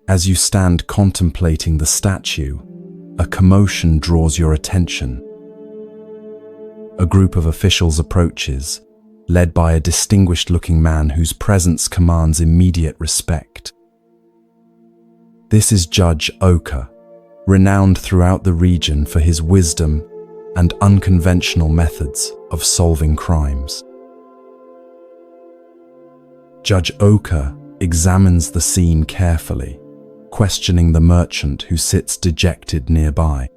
As you stand contemplating the statue, a commotion draws your attention. A group of officials approaches, led by a distinguished-looking man whose presence commands immediate respect. This is Judge Oka, renowned throughout the region for his wisdom and unconventional methods of solving crimes. Judge Oka examines the scene carefully, questioning the merchant who sits dejected nearby.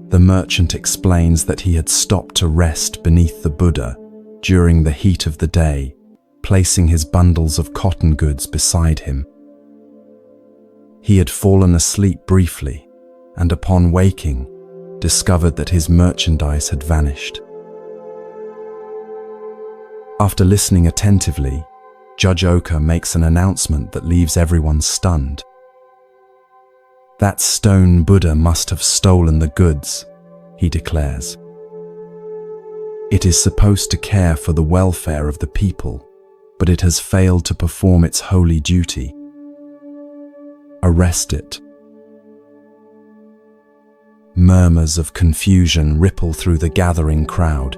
The merchant explains that he had stopped to rest beneath the Buddha during the heat of the day, placing his bundles of cotton goods beside him. He had fallen asleep briefly, and upon waking, discovered that his merchandise had vanished. After listening attentively, Judge Oka makes an announcement that leaves everyone stunned. That stone Buddha must have stolen the goods, he declares. It is supposed to care for the welfare of the people, but it has failed to perform its holy duty. Arrest it. Murmurs of confusion ripple through the gathering crowd.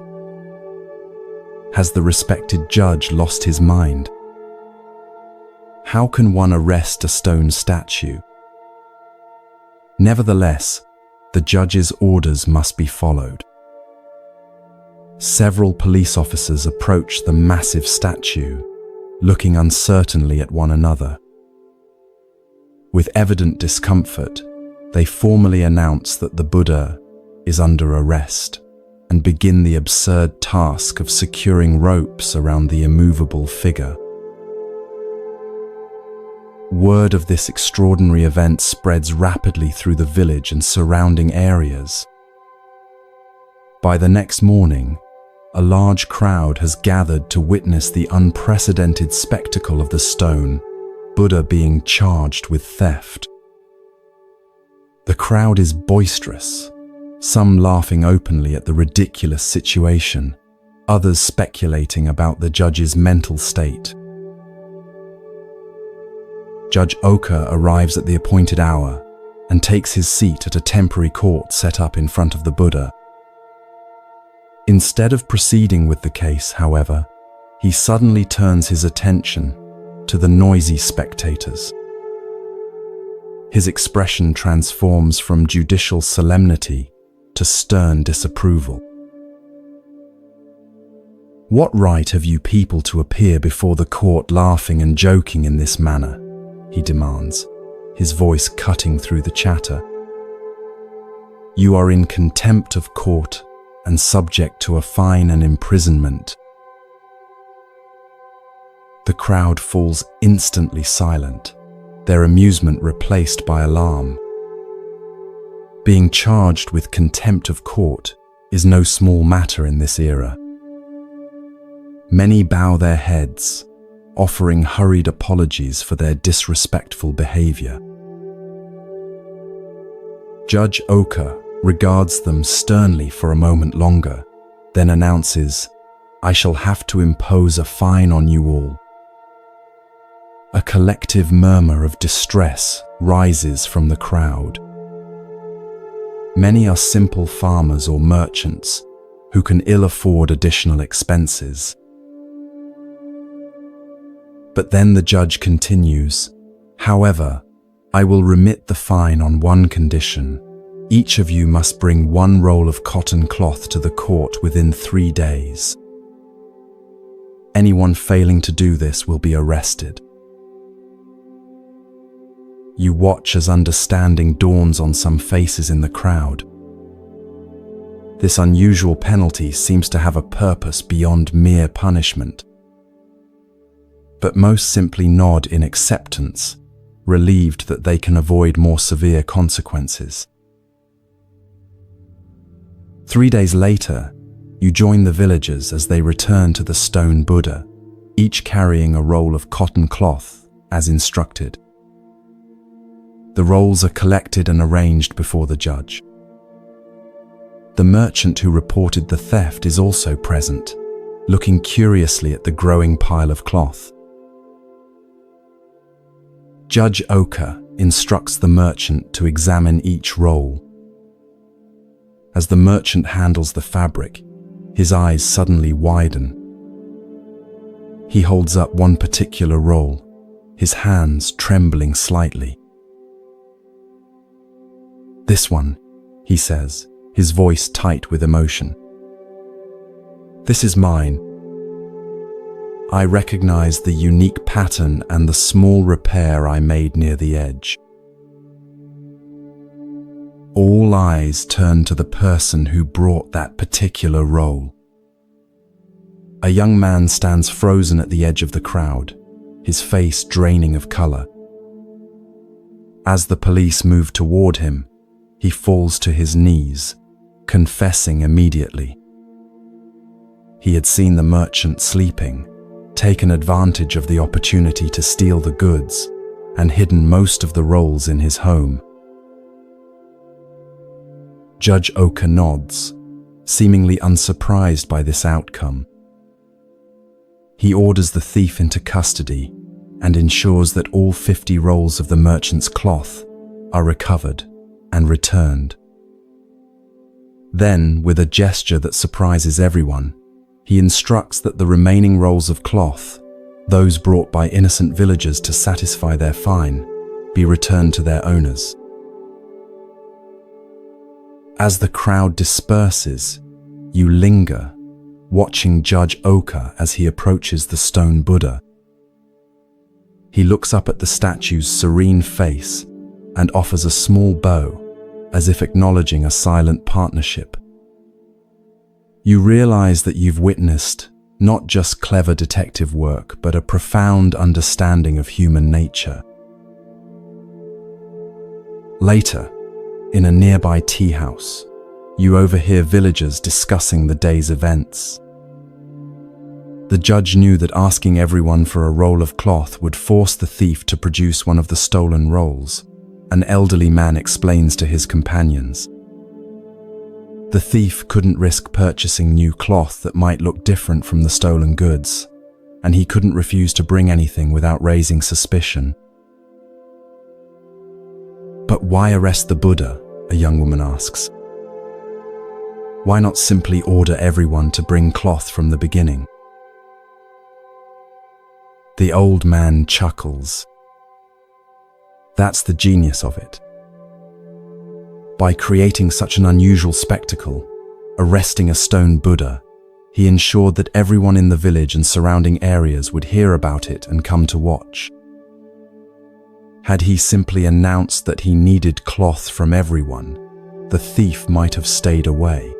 Has the respected judge lost his mind? How can one arrest a stone statue? Nevertheless, the judge's orders must be followed. Several police officers approach the massive statue, looking uncertainly at one another. With evident discomfort, they formally announce that the Buddha is under arrest and begin the absurd task of securing ropes around the immovable figure. Word of this extraordinary event spreads rapidly through the village and surrounding areas. By the next morning, a large crowd has gathered to witness the unprecedented spectacle of the stone Buddha being charged with theft. The crowd is boisterous, some laughing openly at the ridiculous situation, others speculating about the judge's mental state. Judge Oka arrives at the appointed hour and takes his seat at a temporary court set up in front of the Buddha. Instead of proceeding with the case, however, he suddenly turns his attention to the noisy spectators. His expression transforms from judicial solemnity to stern disapproval. "What right have you people to appear before the court laughing and joking in this manner?" he demands, his voice cutting through the chatter. "You are in contempt of court and subject to a fine and imprisonment." The crowd falls instantly silent, their amusement replaced by alarm. Being charged with contempt of court is no small matter in this era. Many bow their heads, offering hurried apologies for their disrespectful behavior. Judge Oka regards them sternly for a moment longer, then announces, "I shall have to impose a fine on you all." A collective murmur of distress rises from the crowd. Many are simple farmers or merchants who can ill afford additional expenses. But then the judge continues, "However, I will remit the fine on one condition. Each of you must bring one roll of cotton cloth to the court within 3 days. Anyone failing to do this will be arrested." You watch as understanding dawns on some faces in the crowd. This unusual penalty seems to have a purpose beyond mere punishment. But most simply nod in acceptance, relieved that they can avoid more severe consequences. 3 days later, you join the villagers as they return to the stone Buddha, each carrying a roll of cotton cloth as instructed. The rolls are collected and arranged before the judge. The merchant who reported the theft is also present, looking curiously at the growing pile of cloth. Judge Oka instructs the merchant to examine each roll. As the merchant handles the fabric, his eyes suddenly widen. He holds up one particular roll, his hands trembling slightly. "This one," he says, his voice tight with emotion. "This is mine. I recognize the unique pattern and the small repair I made near the edge." All eyes turn to the person who brought that particular roll. A young man stands frozen at the edge of the crowd, his face draining of color. As the police move toward him, he falls to his knees, confessing immediately. He had seen the merchant sleeping, taken advantage of the opportunity to steal the goods, and hidden most of the rolls in his home. Judge Oka nods, seemingly unsurprised by this outcome. He orders the thief into custody and ensures that all 50 rolls of the merchant's cloth are recovered and returned. Then, with a gesture that surprises everyone, he instructs that the remaining rolls of cloth, those brought by innocent villagers to satisfy their fine, be returned to their owners. As the crowd disperses, you linger, watching Judge Oka as he approaches the stone Buddha. He looks up at the statue's serene face and offers a small bow, as if acknowledging a silent partnership. You realize that you've witnessed not just clever detective work, but a profound understanding of human nature. Later, in a nearby tea house, you overhear villagers discussing the day's events. The judge knew that asking everyone for a roll of cloth would force the thief to produce one of the stolen rolls. An elderly man explains to his companions. The thief couldn't risk purchasing new cloth that might look different from the stolen goods, and he couldn't refuse to bring anything without raising suspicion. But why arrest the Buddha? A young woman asks. Why not simply order everyone to bring cloth from the beginning? The old man chuckles. That's the genius of it. By creating such an unusual spectacle, arresting a stone Buddha, he ensured that everyone in the village and surrounding areas would hear about it and come to watch. Had he simply announced that he needed cloth from everyone, the thief might have stayed away.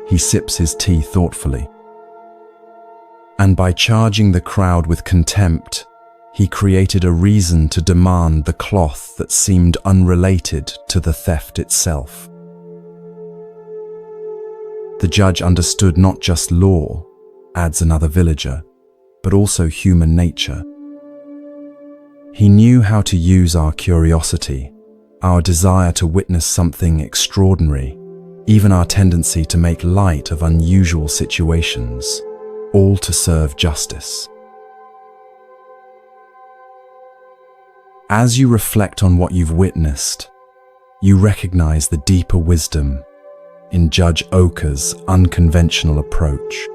He sips his tea thoughtfully. And by charging the crowd with contempt, he created a reason to demand the cloth that seemed unrelated to the theft itself. The judge understood not just law, adds another villager, but also human nature. He knew how to use our curiosity, our desire to witness something extraordinary, even our tendency to make light of unusual situations, all to serve justice. As you reflect on what you've witnessed, you recognize the deeper wisdom in Judge Oka's unconventional approach.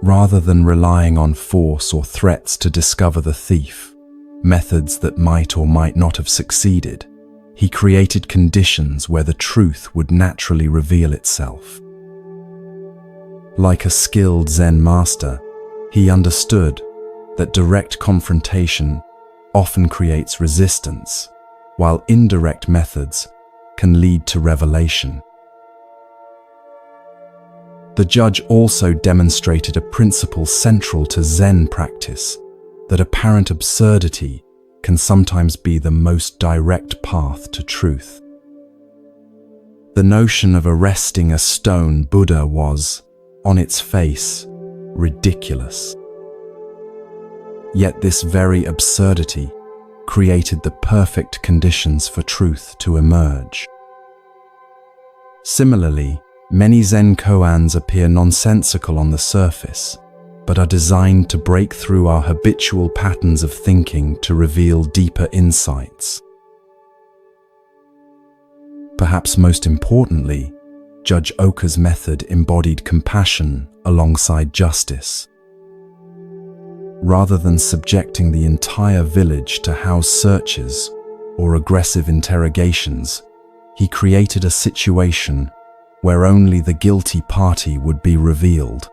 Rather than relying on force or threats to discover the thief, methods that might or might not have succeeded, he created conditions where the truth would naturally reveal itself. Like a skilled Zen master, he understood that direct confrontation often creates resistance, while indirect methods can lead to revelation. The judge also demonstrated a principle central to Zen practice, that apparent absurdity can sometimes be the most direct path to truth. The notion of arresting a stone Buddha was, on its face, ridiculous. Yet this very absurdity created the perfect conditions for truth to emerge. Similarly, many Zen koans appear nonsensical on the surface, but are designed to break through our habitual patterns of thinking to reveal deeper insights. Perhaps most importantly, Judge Oka's method embodied compassion alongside justice. Rather than subjecting the entire village to house searches or aggressive interrogations, he created a situation where only the guilty party would be revealed.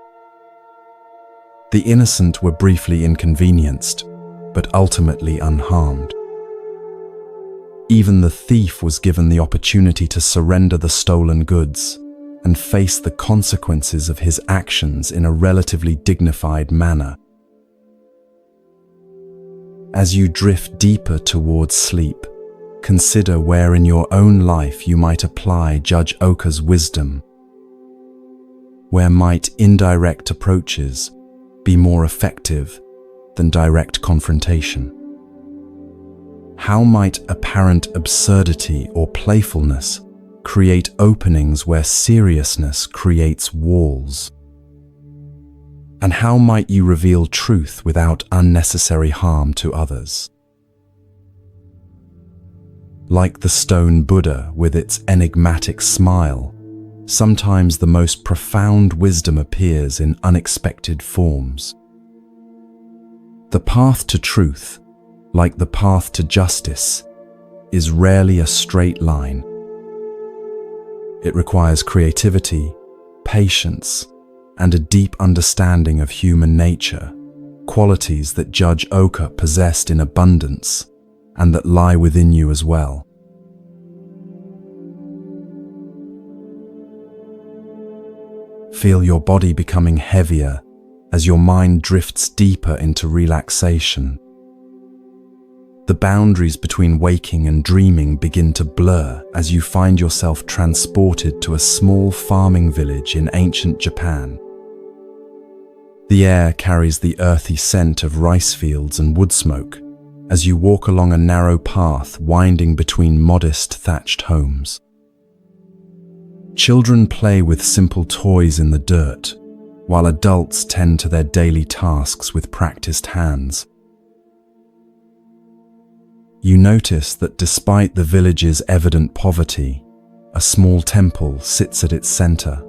The innocent were briefly inconvenienced, but ultimately unharmed. Even the thief was given the opportunity to surrender the stolen goods and face the consequences of his actions in a relatively dignified manner. As you drift deeper towards sleep, consider where in your own life you might apply Judge Oka's wisdom. Where might indirect approaches be more effective than direct confrontation? How might apparent absurdity or playfulness create openings where seriousness creates walls? And how might you reveal truth without unnecessary harm to others? Like the stone Buddha with its enigmatic smile, sometimes the most profound wisdom appears in unexpected forms. The path to truth, like the path to justice, is rarely a straight line. It requires creativity, patience, and a deep understanding of human nature, qualities that Judge Oka possessed in abundance and that lie within you as well. Feel your body becoming heavier as your mind drifts deeper into relaxation. The boundaries between waking and dreaming begin to blur as you find yourself transported to a small farming village in ancient Japan. The air carries the earthy scent of rice fields and wood smoke as you walk along a narrow path winding between modest thatched homes. Children play with simple toys in the dirt, while adults tend to their daily tasks with practiced hands. You notice that despite the village's evident poverty, a small temple sits at its center,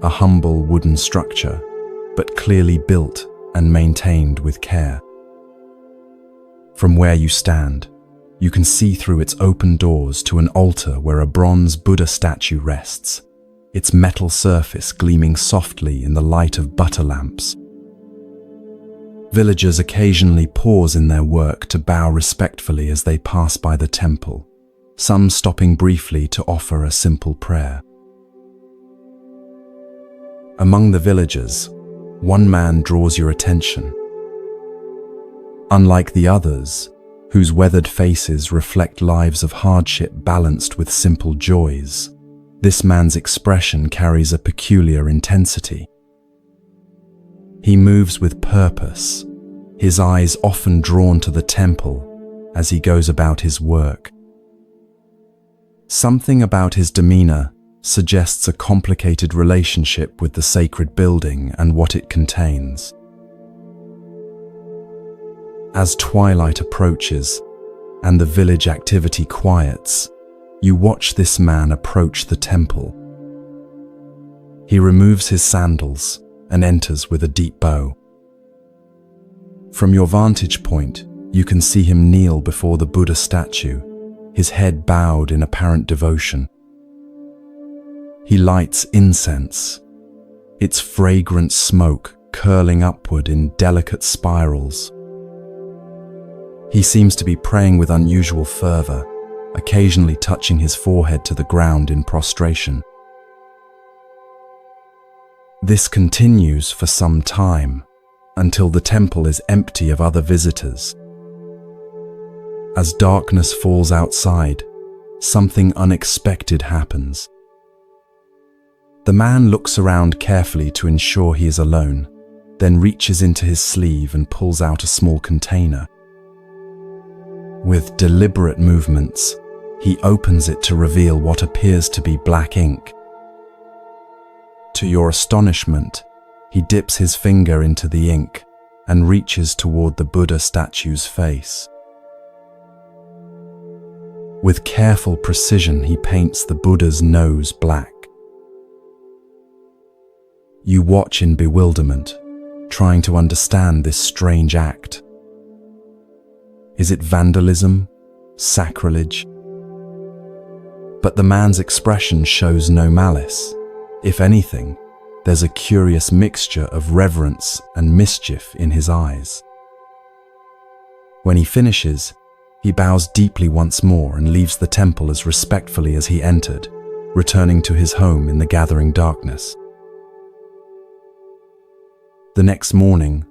a humble wooden structure, but clearly built and maintained with care. From where you stand, you can see through its open doors to an altar where a bronze Buddha statue rests, its metal surface gleaming softly in the light of butter lamps. Villagers occasionally pause in their work to bow respectfully as they pass by the temple, some stopping briefly to offer a simple prayer. Among the villagers, one man draws your attention. Unlike the others, whose weathered faces reflect lives of hardship balanced with simple joys, this man's expression carries a peculiar intensity. He moves with purpose, his eyes often drawn to the temple as he goes about his work. Something about his demeanor suggests a complicated relationship with the sacred building and what it contains. As twilight approaches and the village activity quiets, you watch this man approach the temple. He removes his sandals and enters with a deep bow. From your vantage point, you can see him kneel before the Buddha statue, his head bowed in apparent devotion. He lights incense, its fragrant smoke curling upward in delicate spirals. He seems to be praying with unusual fervor, occasionally touching his forehead to the ground in prostration. This continues for some time, until the temple is empty of other visitors. As darkness falls outside, something unexpected happens. The man looks around carefully to ensure he is alone, then reaches into his sleeve and pulls out a small container. With deliberate movements, he opens it to reveal what appears to be black ink. To your astonishment, he dips his finger into the ink and reaches toward the Buddha statue's face. With careful precision, he paints the Buddha's nose black. You watch in bewilderment, trying to understand this strange act. Is it vandalism? Sacrilege? But the man's expression shows no malice. If anything, there's a curious mixture of reverence and mischief in his eyes. When he finishes, he bows deeply once more and leaves the temple as respectfully as he entered, returning to his home in the gathering darkness. The next morning,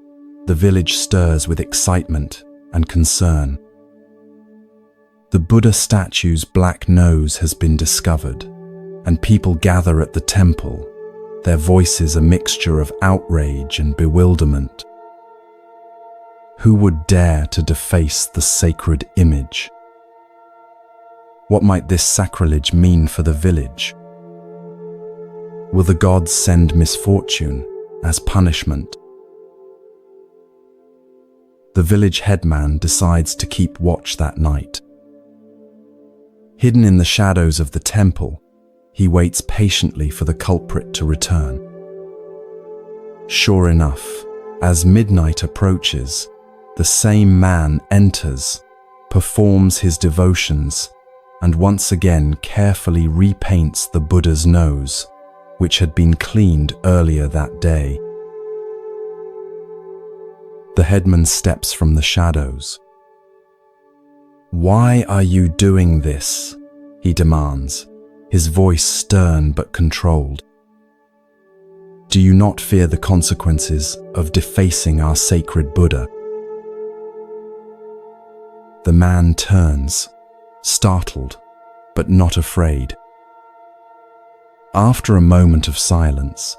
the village stirs with excitement and concern. The Buddha statue's black nose has been discovered, and people gather at the temple, their voices a mixture of outrage and bewilderment. Who would dare to deface the sacred image? What might this sacrilege mean for the village? Will the gods send misfortune as punishment? The village headman decides to keep watch that night. Hidden in the shadows of the temple, he waits patiently for the culprit to return. Sure enough, as midnight approaches, the same man enters, performs his devotions, and once again carefully repaints the Buddha's nose, which had been cleaned earlier that day. The headman steps from the shadows. "Why are you doing this?" he demands, his voice stern but controlled. "Do you not fear the consequences of defacing our sacred Buddha?" The man turns, startled but not afraid. After a moment of silence,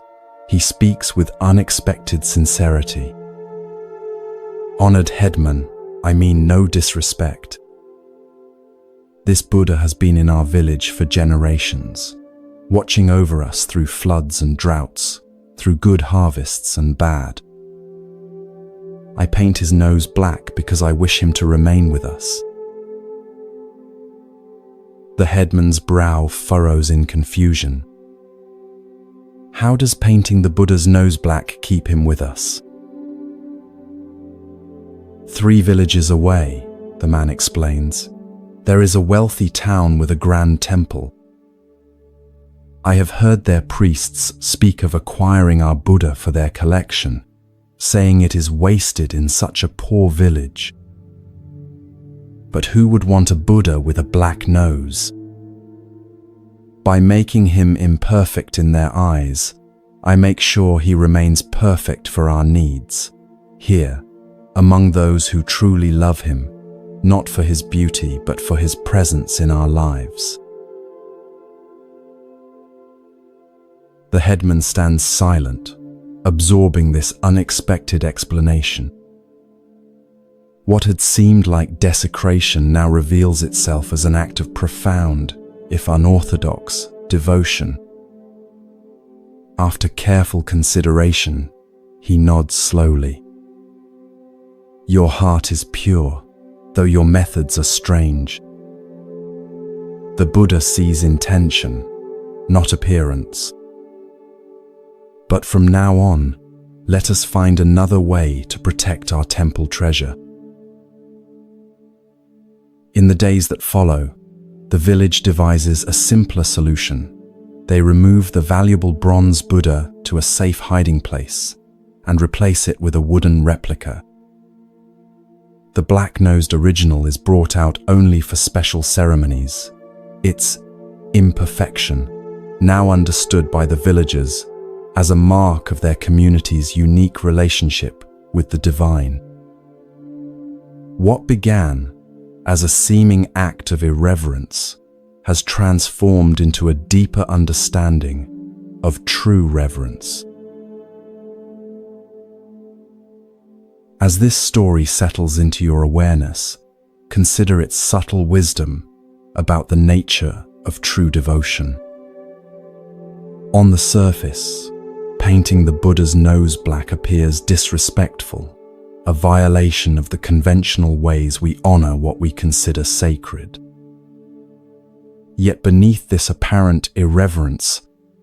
He speaks with unexpected sincerity. Honored headman, I mean no disrespect. This Buddha has been in our village for generations, watching over us through floods and droughts, through good harvests and bad. I paint his nose black because I wish him to remain with us. The headman's brow furrows in confusion. How does painting the Buddha's nose black keep him with us? 3 villages away, the man explains, there is a wealthy town with a grand temple. I have heard their priests speak of acquiring our Buddha for their collection, saying it is wasted in such a poor village. But who would want a Buddha with a black nose? By making him imperfect in their eyes, I make sure he remains perfect for our needs, here, among those who truly love him, not for his beauty but for his presence in our lives. The headman stands silent, absorbing this unexpected explanation. What had seemed like desecration now reveals itself as an act of profound, if unorthodox, devotion. After careful consideration, he nods slowly. Your heart is pure, though your methods are strange. The Buddha sees intention, not appearance. But from now on, let us find another way to protect our temple treasure. In the days that follow, the village devises a simpler solution. They remove the valuable bronze Buddha to a safe hiding place and replace it with a wooden replica. The black-nosed original is brought out only for special ceremonies. Its imperfection, now understood by the villagers as a mark of their community's unique relationship with the divine. What began as a seeming act of irreverence has transformed into a deeper understanding of true reverence. As this story settles into your awareness, consider its subtle wisdom about the nature of true devotion. On the surface, painting the Buddha's nose black appears disrespectful, a violation of the conventional ways we honor what we consider sacred. Yet beneath this apparent irreverence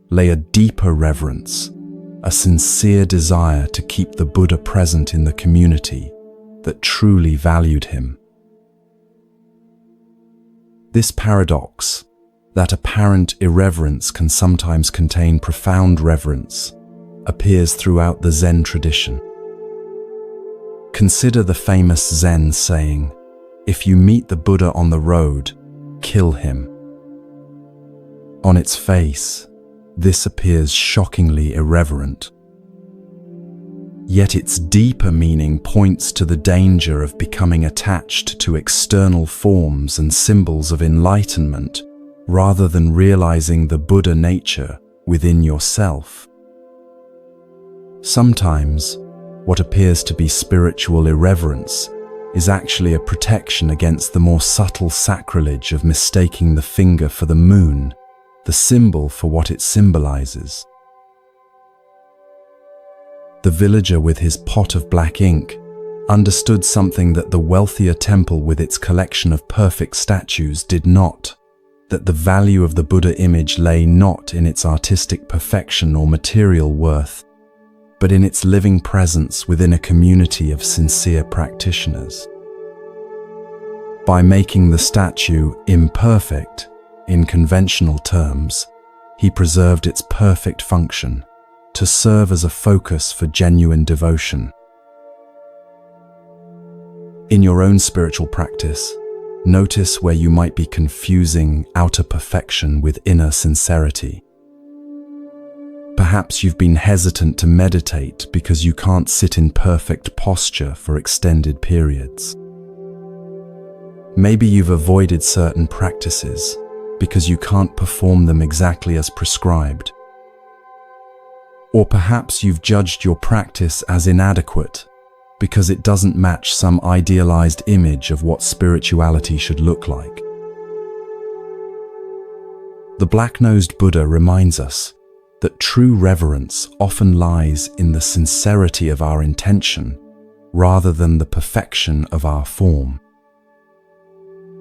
lay a deeper reverence, a sincere desire to keep the Buddha present in the community that truly valued him. This paradox, that apparent irreverence can sometimes contain profound reverence, appears throughout the Zen tradition. Consider the famous Zen saying, "If you meet the Buddha on the road, kill him." On its face, this appears shockingly irreverent. Yet its deeper meaning points to the danger of becoming attached to external forms and symbols of enlightenment rather than realizing the Buddha nature within yourself. Sometimes, what appears to be spiritual irreverence is actually a protection against the more subtle sacrilege of mistaking the finger for the moon, the symbol for what it symbolizes. The villager with his pot of black ink understood something that the wealthier temple with its collection of perfect statues did not, that the value of the Buddha image lay not in its artistic perfection or material worth, but in its living presence within a community of sincere practitioners. By making the statue imperfect, in conventional terms, he preserved its perfect function to serve as a focus for genuine devotion. In your own spiritual practice, notice where you might be confusing outer perfection with inner sincerity. Perhaps you've been hesitant to meditate because you can't sit in perfect posture for extended periods. Maybe you've avoided certain practices because you can't perform them exactly as prescribed. Or perhaps you've judged your practice as inadequate because it doesn't match some idealized image of what spirituality should look like. The black-nosed Buddha reminds us that true reverence often lies in the sincerity of our intention rather than the perfection of our form.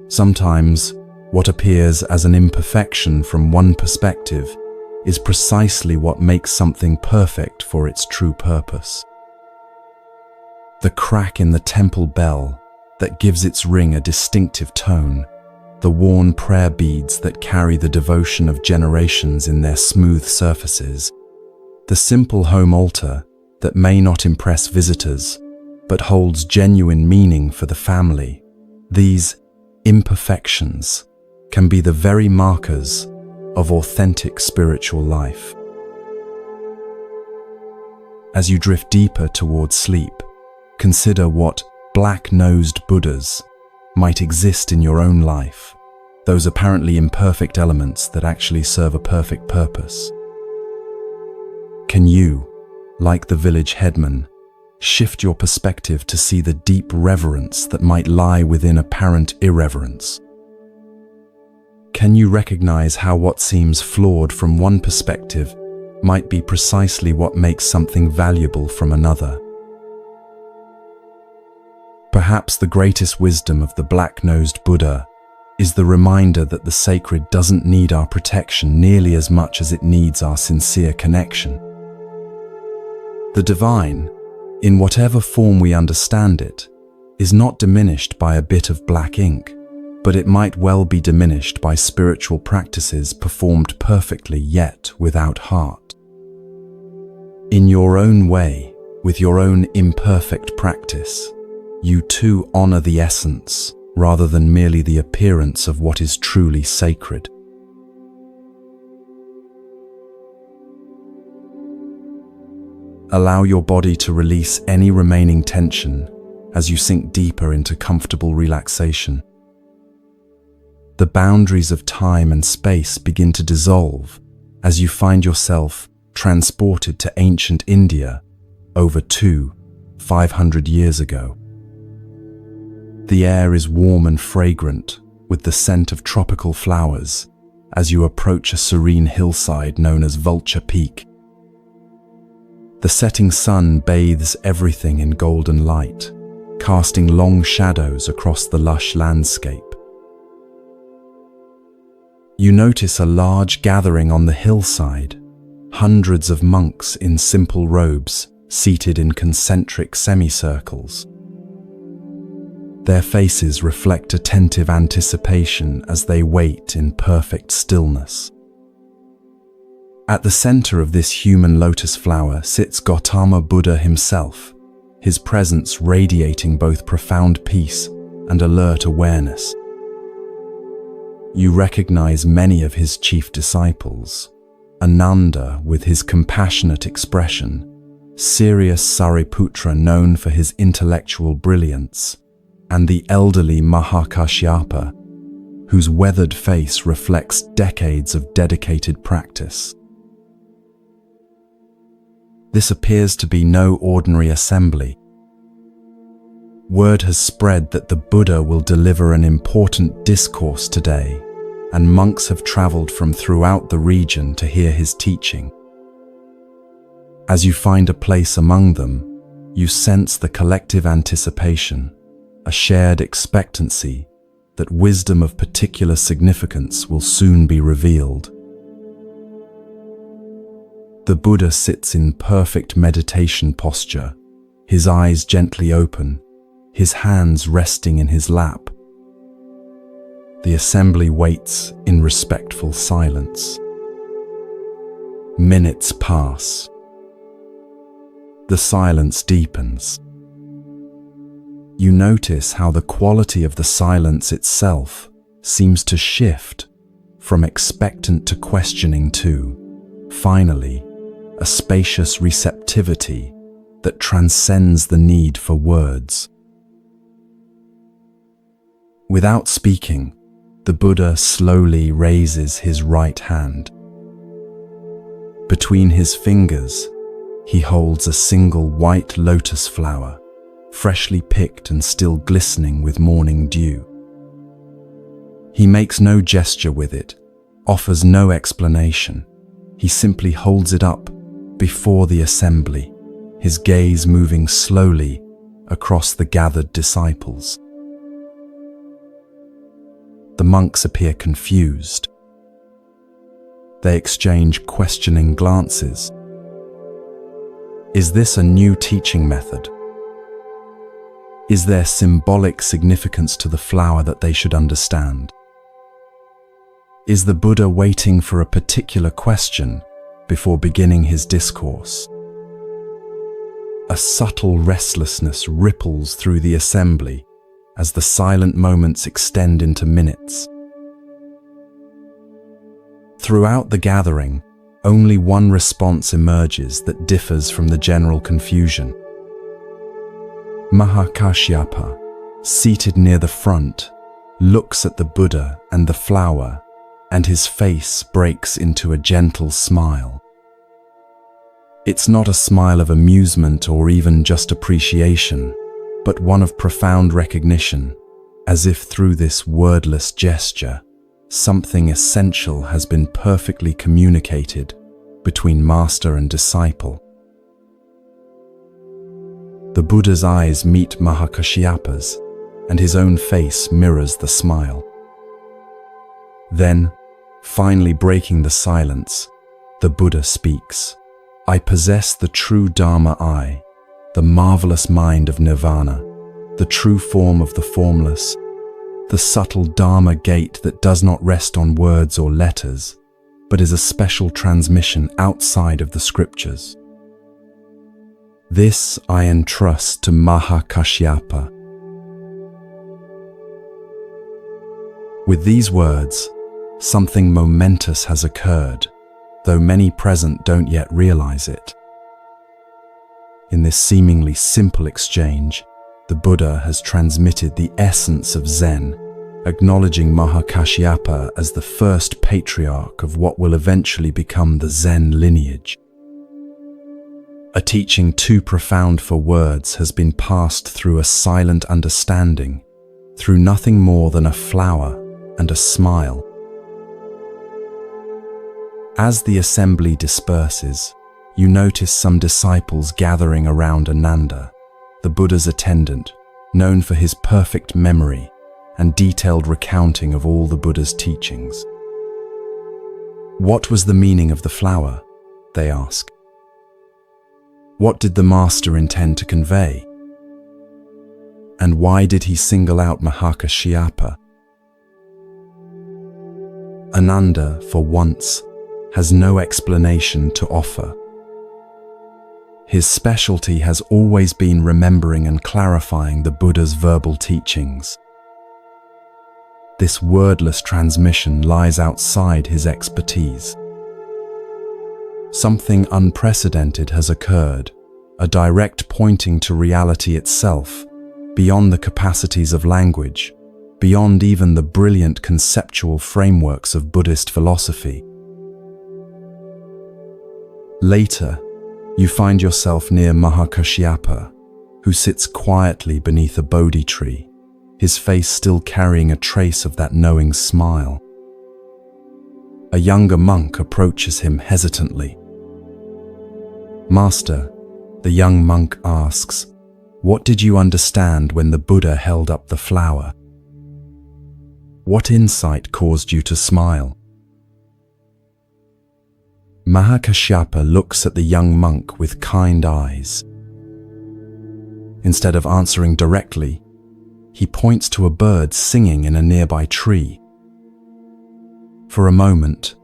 Sometimes, what appears as an imperfection from one perspective is precisely what makes something perfect for its true purpose. The crack in the temple bell that gives its ring a distinctive tone, the worn prayer beads that carry the devotion of generations in their smooth surfaces, the simple home altar that may not impress visitors but holds genuine meaning for the family. These imperfections can be the very markers of authentic spiritual life. As you drift deeper towards sleep, consider what black-nosed Buddhas might exist in your own life, those apparently imperfect elements that actually serve a perfect purpose. Can you, like the village headman, shift your perspective to see the deep reverence that might lie within apparent irreverence? Can you recognize how what seems flawed from one perspective might be precisely what makes something valuable from another? Perhaps the greatest wisdom of the black-nosed Buddha is the reminder that the sacred doesn't need our protection nearly as much as it needs our sincere connection. The divine, in whatever form we understand it, is not diminished by a bit of black ink, but it might well be diminished by spiritual practices performed perfectly yet without heart. In your own way, with your own imperfect practice, you too honor the essence rather than merely the appearance of what is truly sacred. Allow your body to release any remaining tension as you sink deeper into comfortable relaxation. The boundaries of time and space begin to dissolve as you find yourself transported to ancient India over 500 years ago. The air is warm and fragrant with the scent of tropical flowers as you approach a serene hillside known as Vulture Peak. The setting sun bathes everything in golden light, casting long shadows across the lush landscape. You notice a large gathering on the hillside, hundreds of monks in simple robes seated in concentric semicircles. Their faces reflect attentive anticipation as they wait in perfect stillness. At the center of this human lotus flower sits Gautama Buddha himself, his presence radiating both profound peace and alert awareness. You recognize many of his chief disciples: Ananda with his compassionate expression, serious Sariputra known for his intellectual brilliance, and the elderly Mahakashyapa, whose weathered face reflects decades of dedicated practice. This appears to be no ordinary assembly. Word has spread that the Buddha will deliver an important discourse today, and monks have traveled from throughout the region to hear his teaching. As you find a place among them, you sense the collective anticipation, a shared expectancy that wisdom of particular significance will soon be revealed. The Buddha sits in perfect meditation posture, his eyes gently open, his hands resting in his lap. The assembly waits in respectful silence. Minutes pass. The silence deepens. You notice how the quality of the silence itself seems to shift from expectant to questioning to, finally, a spacious receptivity that transcends the need for words. Without speaking, the Buddha slowly raises his right hand. Between his fingers, he holds a single white lotus flower, freshly picked and still glistening with morning dew. He makes no gesture with it, offers no explanation. He simply holds it up before the assembly, his gaze moving slowly across the gathered disciples. The monks appear confused. They exchange questioning glances. Is this a new teaching method? Is there symbolic significance to the flower that they should understand? Is the Buddha waiting for a particular question before beginning his discourse? A subtle restlessness ripples through the assembly as the silent moments extend into minutes. Throughout the gathering, only one response emerges that differs from the general confusion. Mahakashyapa, seated near the front, looks at the Buddha and the flower, and his face breaks into a gentle smile. It's not a smile of amusement or even just appreciation, but one of profound recognition, as if through this wordless gesture, something essential has been perfectly communicated between master and disciple. The Buddha's eyes meet Mahakashyapa's, and his own face mirrors the smile. Then, finally breaking the silence, the Buddha speaks. I possess the true Dharma I, the marvelous mind of nirvana, the true form of the formless, the subtle Dharma gate that does not rest on words or letters, but is a special transmission outside of the scriptures. This I entrust to Mahakashyapa. With these words, something momentous has occurred, though many present don't yet realize it. In this seemingly simple exchange, the Buddha has transmitted the essence of Zen, acknowledging Mahakashyapa as the first patriarch of what will eventually become the Zen lineage. A teaching too profound for words has been passed through a silent understanding, through nothing more than a flower and a smile. As the assembly disperses, you notice some disciples gathering around Ananda, the Buddha's attendant, known for his perfect memory and detailed recounting of all the Buddha's teachings. What was the meaning of the flower? They ask. What did the master intend to convey? And why did he single out Mahakashyapa? Ananda, for once, has no explanation to offer. His specialty has always been remembering and clarifying the Buddha's verbal teachings. This wordless transmission lies outside his expertise. Something unprecedented has occurred, a direct pointing to reality itself, beyond the capacities of language, beyond even the brilliant conceptual frameworks of Buddhist philosophy. Later, you find yourself near Mahakashyapa, who sits quietly beneath a Bodhi tree, his face still carrying a trace of that knowing smile. A younger monk approaches him hesitantly. Master, the young monk asks, what did you understand when the Buddha held up the flower? What insight caused you to smile? Mahakashyapa looks at the young monk with kind eyes. Instead of answering directly, he points to a bird singing in a nearby tree. For a moment,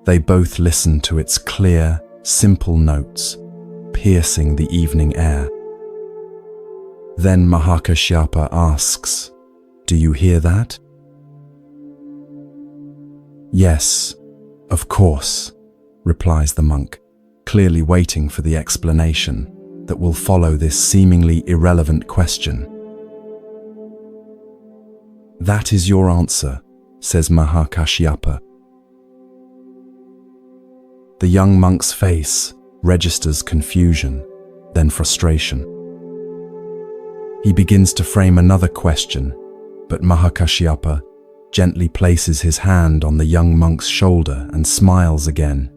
they both listen to its clear, simple notes, piercing the evening air. Then Mahakashyapa asks, "Do you hear that?" "Yes, of course," replies the monk, clearly waiting for the explanation that will follow this seemingly irrelevant question. "That is your answer," says Mahakashyapa. The young monk's face, registers confusion, then frustration. He begins to frame another question, but Mahakashyapa gently places his hand on the young monk's shoulder and smiles again,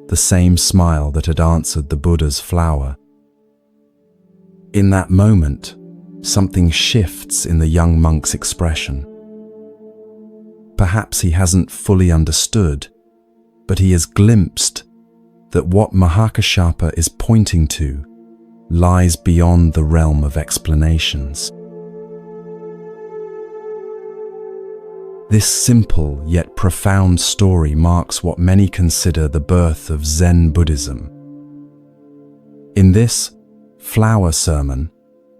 the same smile that had answered the Buddha's flower. In that moment, something shifts in the young monk's expression. Perhaps he hasn't fully understood, but he has glimpsed that what Mahakashyapa is pointing to lies beyond the realm of explanations. This simple yet profound story marks what many consider the birth of Zen Buddhism. In this flower sermon,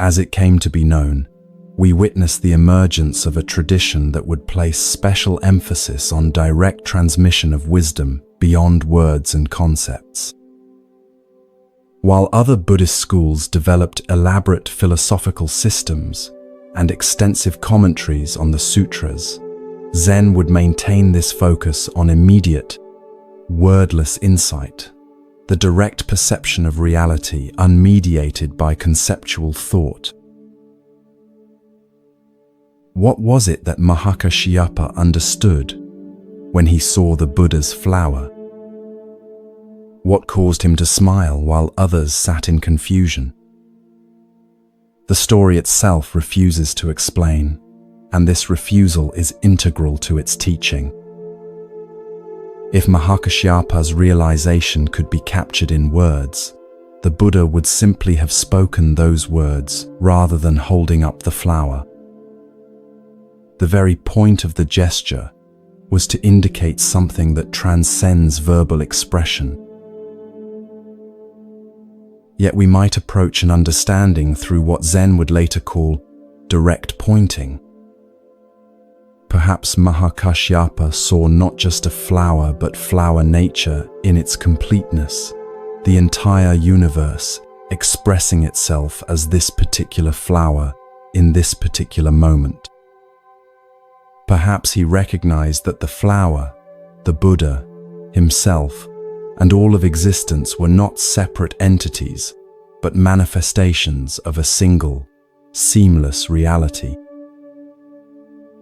as it came to be known, we witness the emergence of a tradition that would place special emphasis on direct transmission of wisdom beyond words and concepts. While other Buddhist schools developed elaborate philosophical systems and extensive commentaries on the sutras, Zen would maintain this focus on immediate, wordless insight, the direct perception of reality unmediated by conceptual thought. What was it that Mahakashyapa understood when he saw the Buddha's flower? What caused him to smile while others sat in confusion? The story itself refuses to explain, and this refusal is integral to its teaching. If Mahakashyapa's realization could be captured in words, the Buddha would simply have spoken those words rather than holding up the flower. The very point of the gesture was to indicate something that transcends verbal expression. Yet we might approach an understanding through what Zen would later call direct pointing. Perhaps Mahakashyapa saw not just a flower but flower nature in its completeness, the entire universe expressing itself as this particular flower in this particular moment. Perhaps he recognized that the flower, the Buddha, himself, and all of existence were not separate entities, but manifestations of a single, seamless reality.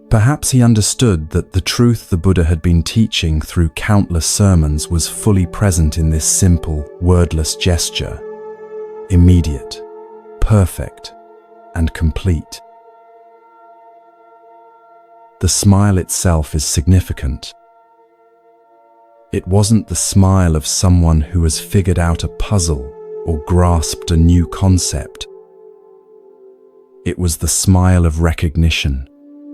Perhaps he understood that the truth the Buddha had been teaching through countless sermons was fully present in this simple, wordless gesture, immediate, perfect, and complete. The smile itself is significant. It wasn't the smile of someone who has figured out a puzzle or grasped a new concept. It was the smile of recognition,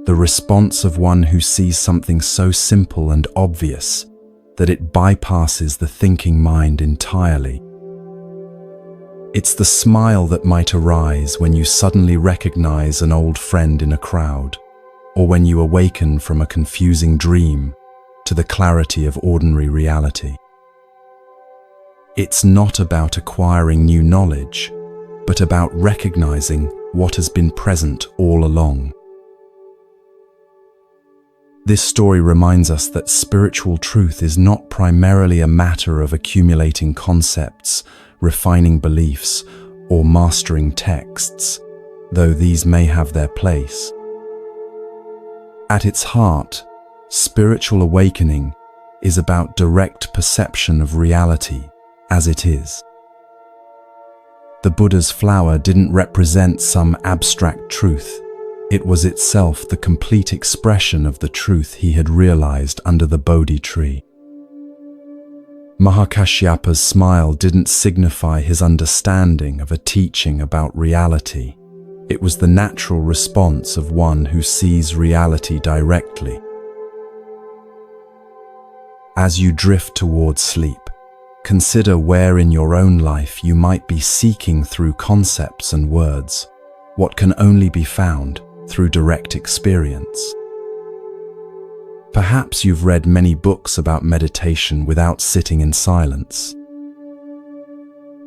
the response of one who sees something so simple and obvious that it bypasses the thinking mind entirely. It's the smile that might arise when you suddenly recognize an old friend in a crowd, or when you awaken from a confusing dream to the clarity of ordinary reality. It's not about acquiring new knowledge, but about recognizing what has been present all along. This story reminds us that spiritual truth is not primarily a matter of accumulating concepts, refining beliefs, or mastering texts, though these may have their place. At its heart, spiritual awakening is about direct perception of reality as it is. The Buddha's flower didn't represent some abstract truth. It was itself the complete expression of the truth he had realized under the Bodhi tree. Mahakashyapa's smile didn't signify his understanding of a teaching about reality. It was the natural response of one who sees reality directly. As you drift towards sleep, consider where in your own life you might be seeking through concepts and words what can only be found through direct experience. Perhaps you've read many books about meditation without sitting in silence.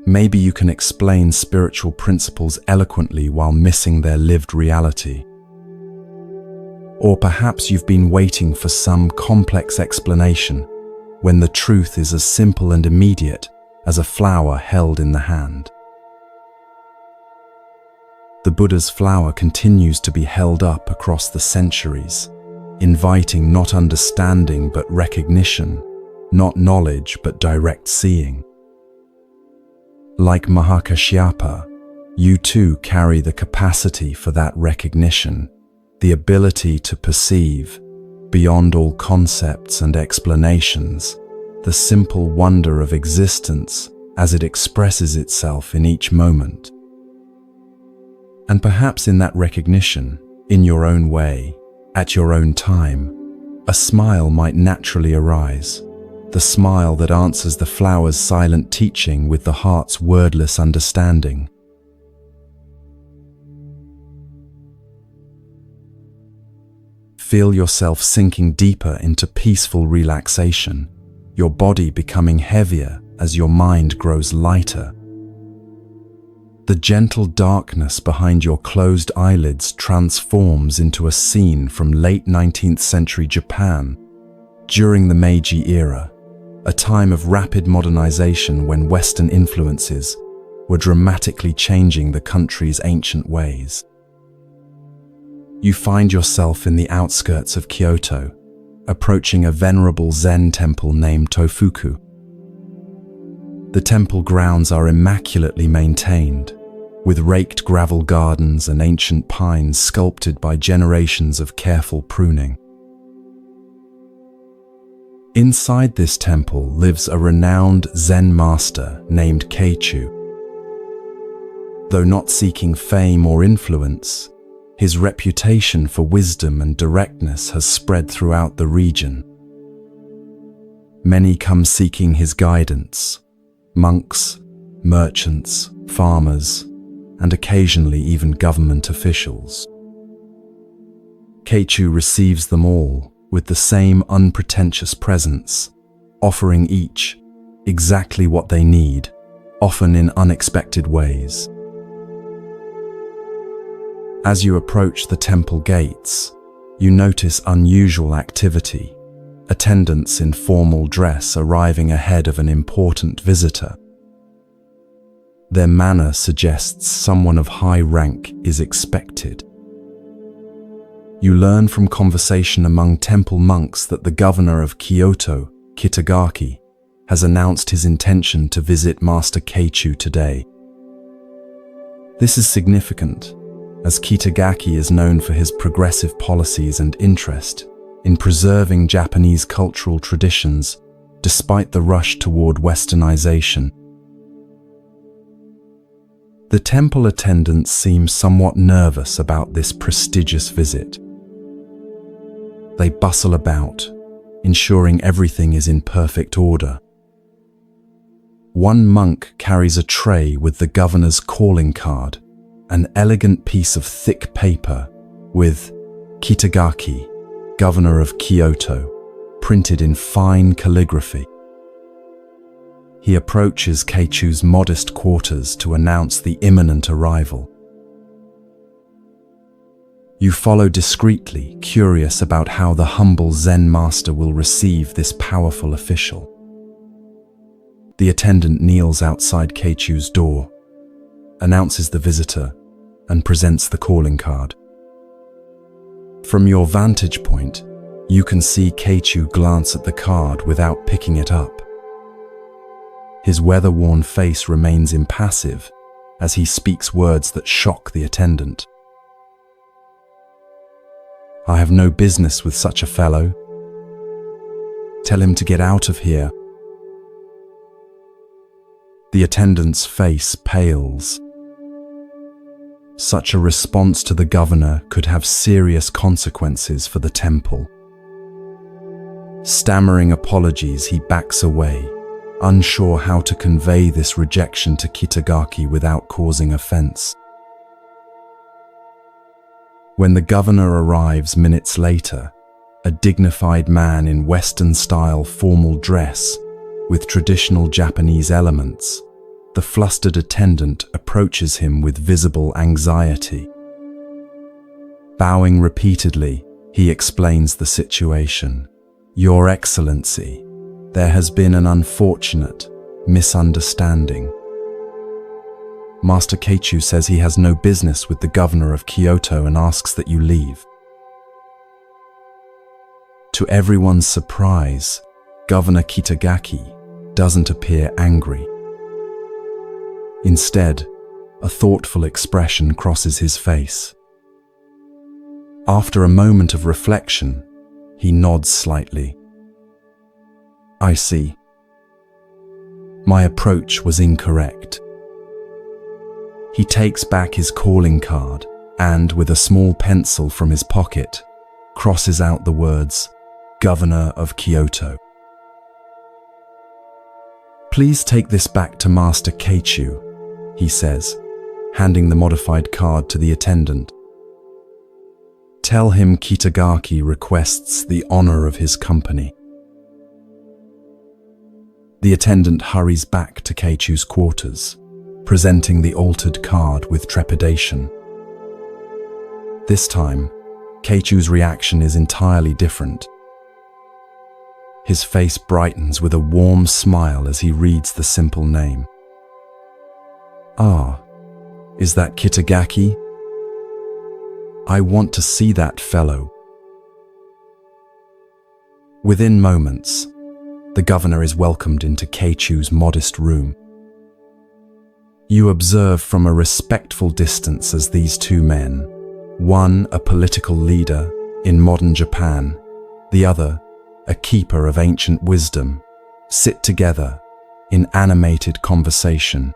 Maybe you can explain spiritual principles eloquently while missing their lived reality. Or perhaps you've been waiting for some complex explanation when the truth is as simple and immediate as a flower held in the hand. The Buddha's flower continues to be held up across the centuries, inviting not understanding but recognition, not knowledge but direct seeing. Like Mahakashyapa, you too carry the capacity for that recognition, the ability to perceive, beyond all concepts and explanations, the simple wonder of existence as it expresses itself in each moment. And perhaps in that recognition, in your own way, at your own time, a smile might naturally arise, the smile that answers the flower's silent teaching with the heart's wordless understanding. Feel yourself sinking deeper into peaceful relaxation, your body becoming heavier as your mind grows lighter. The gentle darkness behind your closed eyelids transforms into a scene from late 19th century Japan during the Meiji era, a time of rapid modernization when Western influences were dramatically changing the country's ancient ways. You find yourself in the outskirts of Kyoto, approaching a venerable Zen temple named Tofuku. The temple grounds are immaculately maintained, with raked gravel gardens and ancient pines sculpted by generations of careful pruning. Inside this temple lives a renowned Zen master named Keichu. Though not seeking fame or influence, his reputation for wisdom and directness has spread throughout the region. Many come seeking his guidance: monks, merchants, farmers, and occasionally even government officials. Keichu receives them all with the same unpretentious presence, offering each exactly what they need, often in unexpected ways. As you approach the temple gates, you notice unusual activity, attendants in formal dress arriving ahead of an important visitor. Their manner suggests someone of high rank is expected. You learn from conversation among temple monks that the governor of Kyoto, Kitagaki, has announced his intention to visit Master Keichu today. This is significant, as Kitagaki is known for his progressive policies and interest in preserving Japanese cultural traditions despite the rush toward westernization. The temple attendants seem somewhat nervous about this prestigious visit. They bustle about, ensuring everything is in perfect order. One monk carries a tray with the governor's calling card, an elegant piece of thick paper with Kitagaki, Governor of Kyoto, printed in fine calligraphy. He approaches Keichu's modest quarters to announce the imminent arrival. You follow discreetly, curious about how the humble Zen master will receive this powerful official. The attendant kneels outside Keichu's door, announces the visitor, and presents the calling card. From your vantage point, you can see Keichu glance at the card without picking it up. His weather-worn face remains impassive as he speaks words that shock the attendant. "I have no business with such a fellow. Tell him to get out of here." The attendant's face pales. Such a response to the governor could have serious consequences for the temple. Stammering apologies, he backs away, unsure how to convey this rejection to Kitagaki without causing offense. When the governor arrives minutes later, a dignified man in Western-style formal dress with traditional Japanese elements, the flustered attendant approaches him with visible anxiety. Bowing repeatedly, he explains the situation. "Your Excellency, there has been an unfortunate, misunderstanding. Master Keichu says he has no business with the governor of Kyoto and asks that you leave. To everyone's surprise, Governor Kitagaki doesn't appear angry. Instead, a thoughtful expression crosses his face. After a moment of reflection, he nods slightly. I see. My approach was incorrect. He takes back his calling card and, with a small pencil from his pocket, crosses out the words, Governor of Kyoto. Please take this back to Master Keichu, he says, handing the modified card to the attendant. Tell him Kitagaki requests the honor of his company. The attendant hurries back to Keichu's quarters, presenting the altered card with trepidation. This time, Keichu's reaction is entirely different. His face brightens with a warm smile as he reads the simple name. Ah, is that Kitagaki? I want to see that fellow. Within moments, the governor is welcomed into Keichu's modest room. You observe from a respectful distance as these two men, one a political leader in modern Japan, the other a keeper of ancient wisdom, sit together in animated conversation.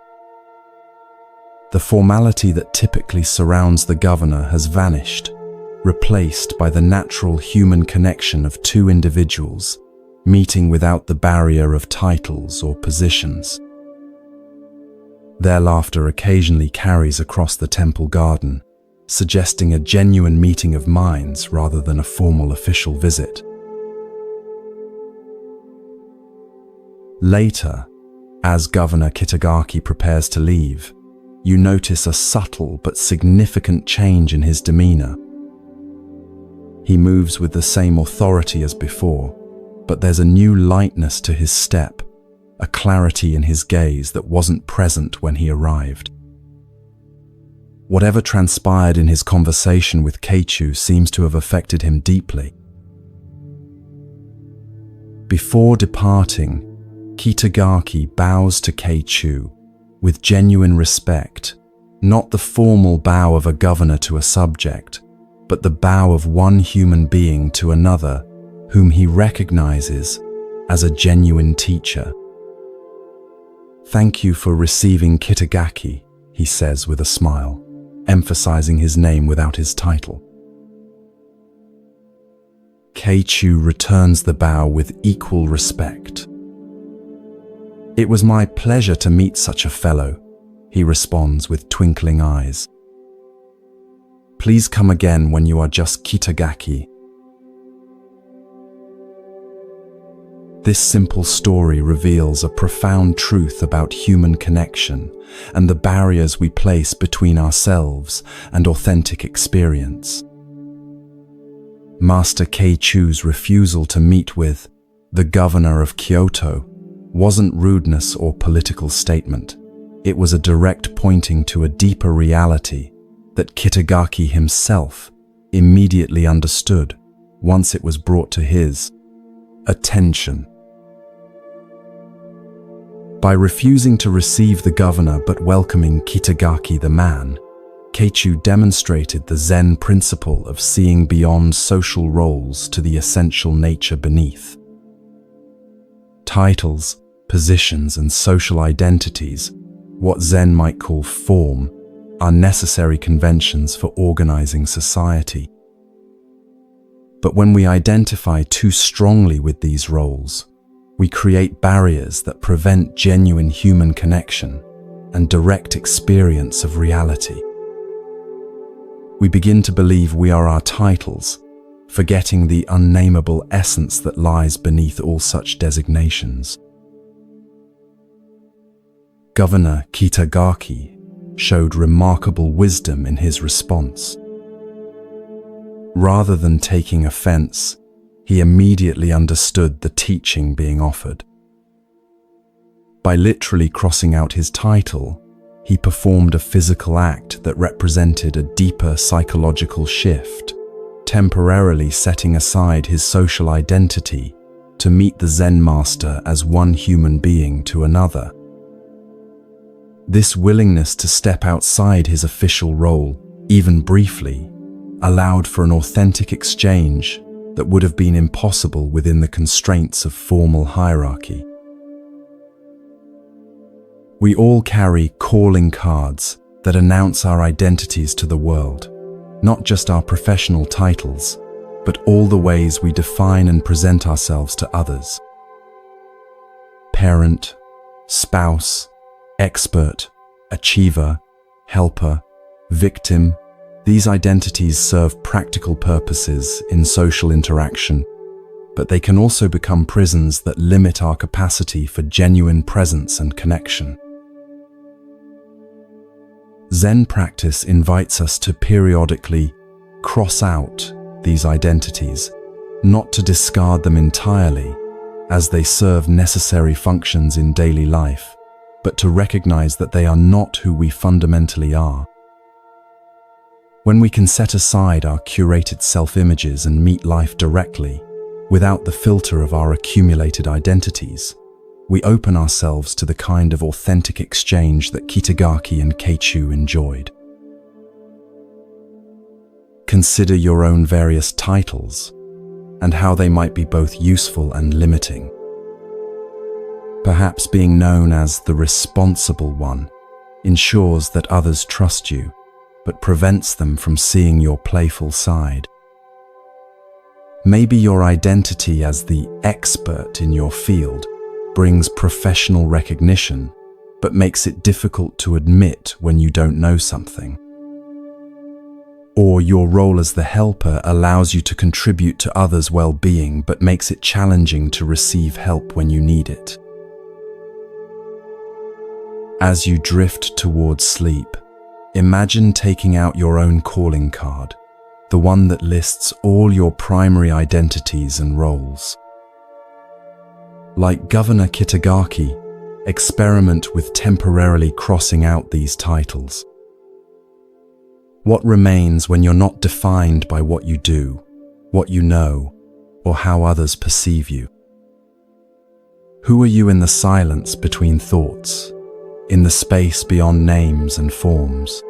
The formality that typically surrounds the governor has vanished, replaced by the natural human connection of two individuals meeting without the barrier of titles or positions. Their laughter occasionally carries across the temple garden, suggesting a genuine meeting of minds rather than a formal official visit. Later, as Governor Kitagaki prepares to leave, you notice a subtle but significant change in his demeanor. He moves with the same authority as before, but there's a new lightness to his step, a clarity in his gaze that wasn't present when he arrived. Whatever transpired in his conversation with Keichu seems to have affected him deeply. Before departing, Kitagaki bows to Keichu with genuine respect, not the formal bow of a governor to a subject, but the bow of one human being to another whom he recognizes as a genuine teacher. Thank you for receiving Kitagaki, he says with a smile, emphasizing his name without his title. Keichu returns the bow with equal respect. It was my pleasure to meet such a fellow, he responds with twinkling eyes. Please come again when you are just Kitagaki. This simple story reveals a profound truth about human connection and the barriers we place between ourselves and authentic experience. Master Keichu's refusal to meet with the governor of Kyoto wasn't rudeness or political statement. It was a direct pointing to a deeper reality that Kitagaki himself immediately understood once it was brought to his attention. By refusing to receive the governor but welcoming Kitagaki the man, Keichu demonstrated the Zen principle of seeing beyond social roles to the essential nature beneath. Titles, positions, and social identities, what Zen might call form, are necessary conventions for organizing society. But when we identify too strongly with these roles, we create barriers that prevent genuine human connection and direct experience of reality. We begin to believe we are our titles, forgetting the unnameable essence that lies beneath all such designations. Governor Kitagaki showed remarkable wisdom in his response. Rather than taking offense, he immediately understood the teaching being offered. By literally crossing out his title, he performed a physical act that represented a deeper psychological shift, temporarily setting aside his social identity to meet the Zen master as one human being to another. This willingness to step outside his official role, even briefly, allowed for an authentic exchange that would have been impossible within the constraints of formal hierarchy. We all carry calling cards that announce our identities to the world, not just our professional titles, but all the ways we define and present ourselves to others. Parent, spouse, expert, achiever, helper, victim. These identities serve practical purposes in social interaction, but they can also become prisons that limit our capacity for genuine presence and connection. Zen practice invites us to periodically cross out these identities, not to discard them entirely, as they serve necessary functions in daily life, but to recognize that they are not who we fundamentally are. When we can set aside our curated self-images and meet life directly, without the filter of our accumulated identities, we open ourselves to the kind of authentic exchange that Kitagaki and Keichu enjoyed. Consider your own various titles and how they might be both useful and limiting. Perhaps being known as the responsible one ensures that others trust you, but prevents them from seeing your playful side. Maybe your identity as the expert in your field brings professional recognition, but makes it difficult to admit when you don't know something. Or your role as the helper allows you to contribute to others' well-being, but makes it challenging to receive help when you need it. As you drift towards sleep, imagine taking out your own calling card, the one that lists all your primary identities and roles. Like Governor Kitagaki, experiment with temporarily crossing out these titles. What remains when you're not defined by what you do, what you know, or how others perceive you? Who are you in the silence between thoughts, in the space beyond names and forms?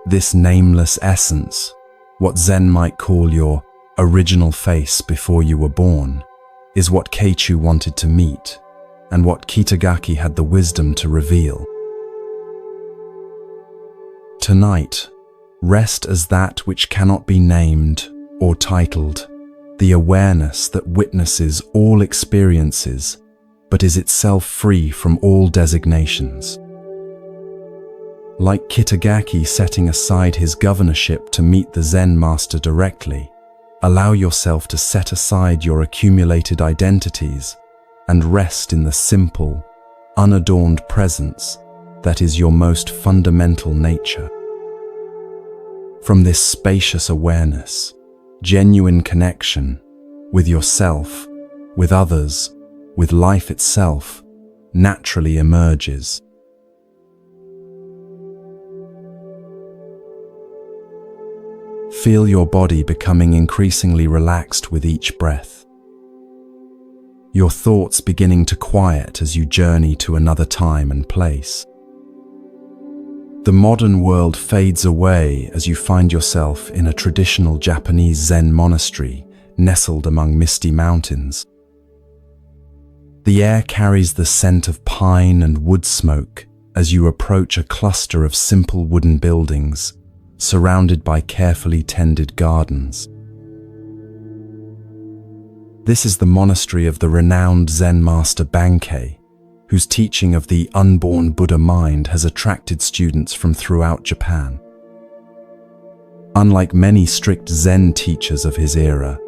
This nameless essence, what Zen might call your original face before you were born, is what Keichu wanted to meet, and what Kitagaki had the wisdom to reveal. Tonight, rest as that which cannot be named or titled, the awareness that witnesses all experiences, but is itself free from all designations. Like Kitagaki setting aside his governorship to meet the Zen master directly, allow yourself to set aside your accumulated identities and rest in the simple, unadorned presence that is your most fundamental nature. From this spacious awareness, genuine connection with yourself, with others, with life itself, naturally emerges. Feel your body becoming increasingly relaxed with each breath. Your thoughts beginning to quiet as you journey to another time and place. The modern world fades away as you find yourself in a traditional Japanese Zen monastery nestled among misty mountains. The air carries the scent of pine and wood smoke as you approach a cluster of simple wooden buildings surrounded by carefully tended gardens. This is the monastery of the renowned Zen master Bankei, whose teaching of the unborn Buddha mind has attracted students from throughout Japan. Unlike many strict Zen teachers of his era,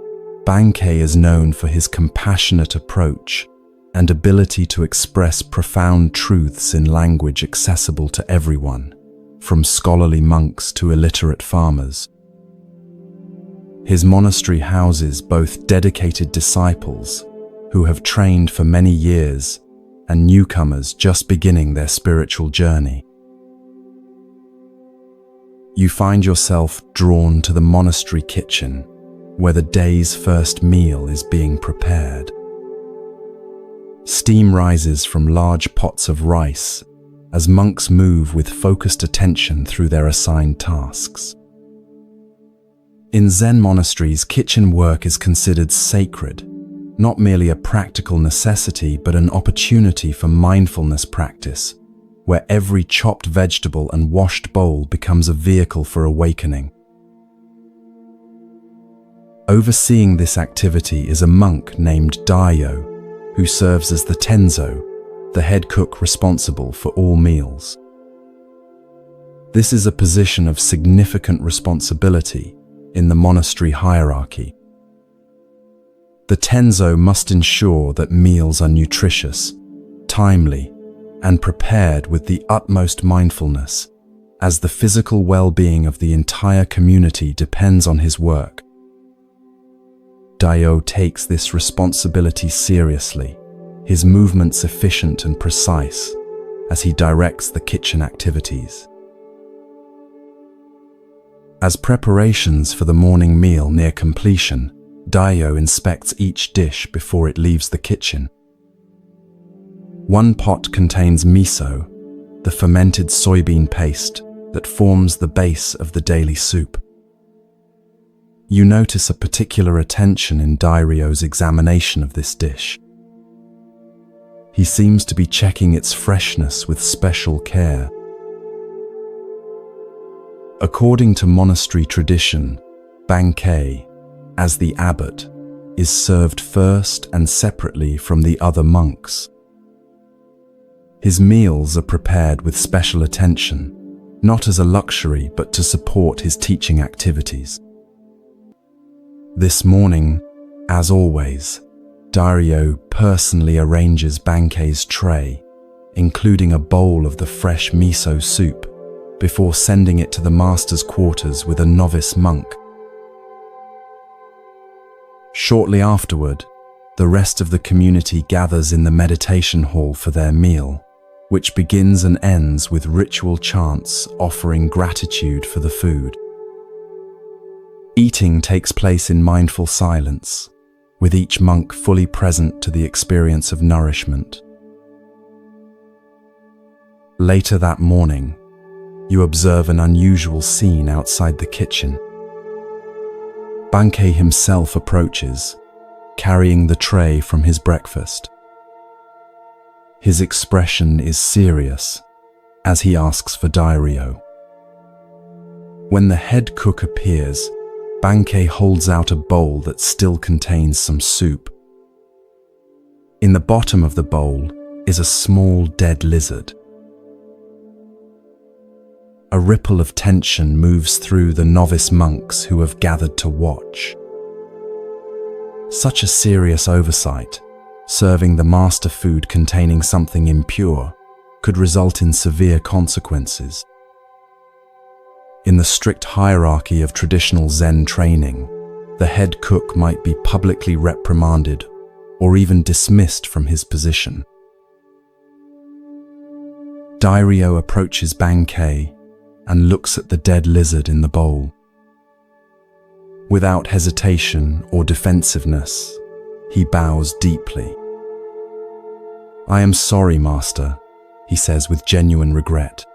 Bankei is known for his compassionate approach and ability to express profound truths in language accessible to everyone, from scholarly monks to illiterate farmers. His monastery houses both dedicated disciples who have trained for many years and newcomers just beginning their spiritual journey. You find yourself drawn to the monastery kitchen, where the day's first meal is being prepared. Steam rises from large pots of rice as monks move with focused attention through their assigned tasks. In Zen monasteries, kitchen work is considered sacred, not merely a practical necessity, but an opportunity for mindfulness practice, where every chopped vegetable and washed bowl becomes a vehicle for awakening. Overseeing this activity is a monk named Dayo, who serves as the tenzo, the head cook responsible for all meals. This is a position of significant responsibility in the monastery hierarchy. The tenzo must ensure that meals are nutritious, timely, and prepared with the utmost mindfulness, as the physical well-being of the entire community depends on his work. Dayo takes this responsibility seriously, his movements efficient and precise as he directs the kitchen activities. As preparations for the morning meal near completion, Dayo inspects each dish before it leaves the kitchen. One pot contains miso, the fermented soybean paste that forms the base of the daily soup. You notice a particular attention in Dairyo's examination of this dish. He seems to be checking its freshness with special care. According to monastery tradition, Bankei, as the abbot, is served first and separately from the other monks. His meals are prepared with special attention, not as a luxury but to support his teaching activities. This morning, as always, Dairyo personally arranges Bankei's tray, including a bowl of the fresh miso soup, before sending it to the master's quarters with a novice monk. Shortly afterward, the rest of the community gathers in the meditation hall for their meal, which begins and ends with ritual chants offering gratitude for the food. Eating takes place in mindful silence, with each monk fully present to the experience of nourishment. Later that morning, you observe an unusual scene outside the kitchen. Bankei himself approaches, carrying the tray from his breakfast. His expression is serious as he asks for Dairyo. When the head cook appears, Bankei holds out a bowl that still contains some soup. In the bottom of the bowl is a small dead lizard. A ripple of tension moves through the novice monks who have gathered to watch. Such a serious oversight, serving the master food containing something impure, could result in severe consequences. In the strict hierarchy of traditional Zen training, the head cook might be publicly reprimanded or even dismissed from his position. Dairyo approaches Bankei and looks at the dead lizard in the bowl. Without hesitation or defensiveness, he bows deeply. "I am sorry, Master," he says with genuine regret.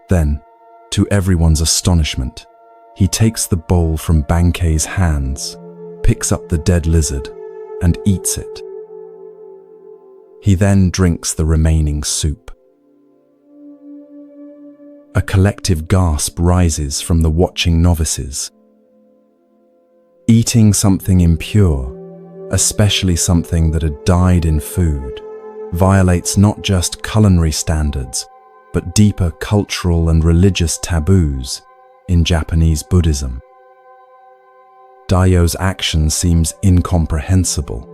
Then, to everyone's astonishment, he takes the bowl from Bankei's hands, picks up the dead lizard, and eats it. He then drinks the remaining soup. A collective gasp rises from the watching novices. Eating something impure, especially something that had died in food, violates not just culinary standards, but deeper cultural and religious taboos in Japanese Buddhism. Dairyo's action seems incomprehensible.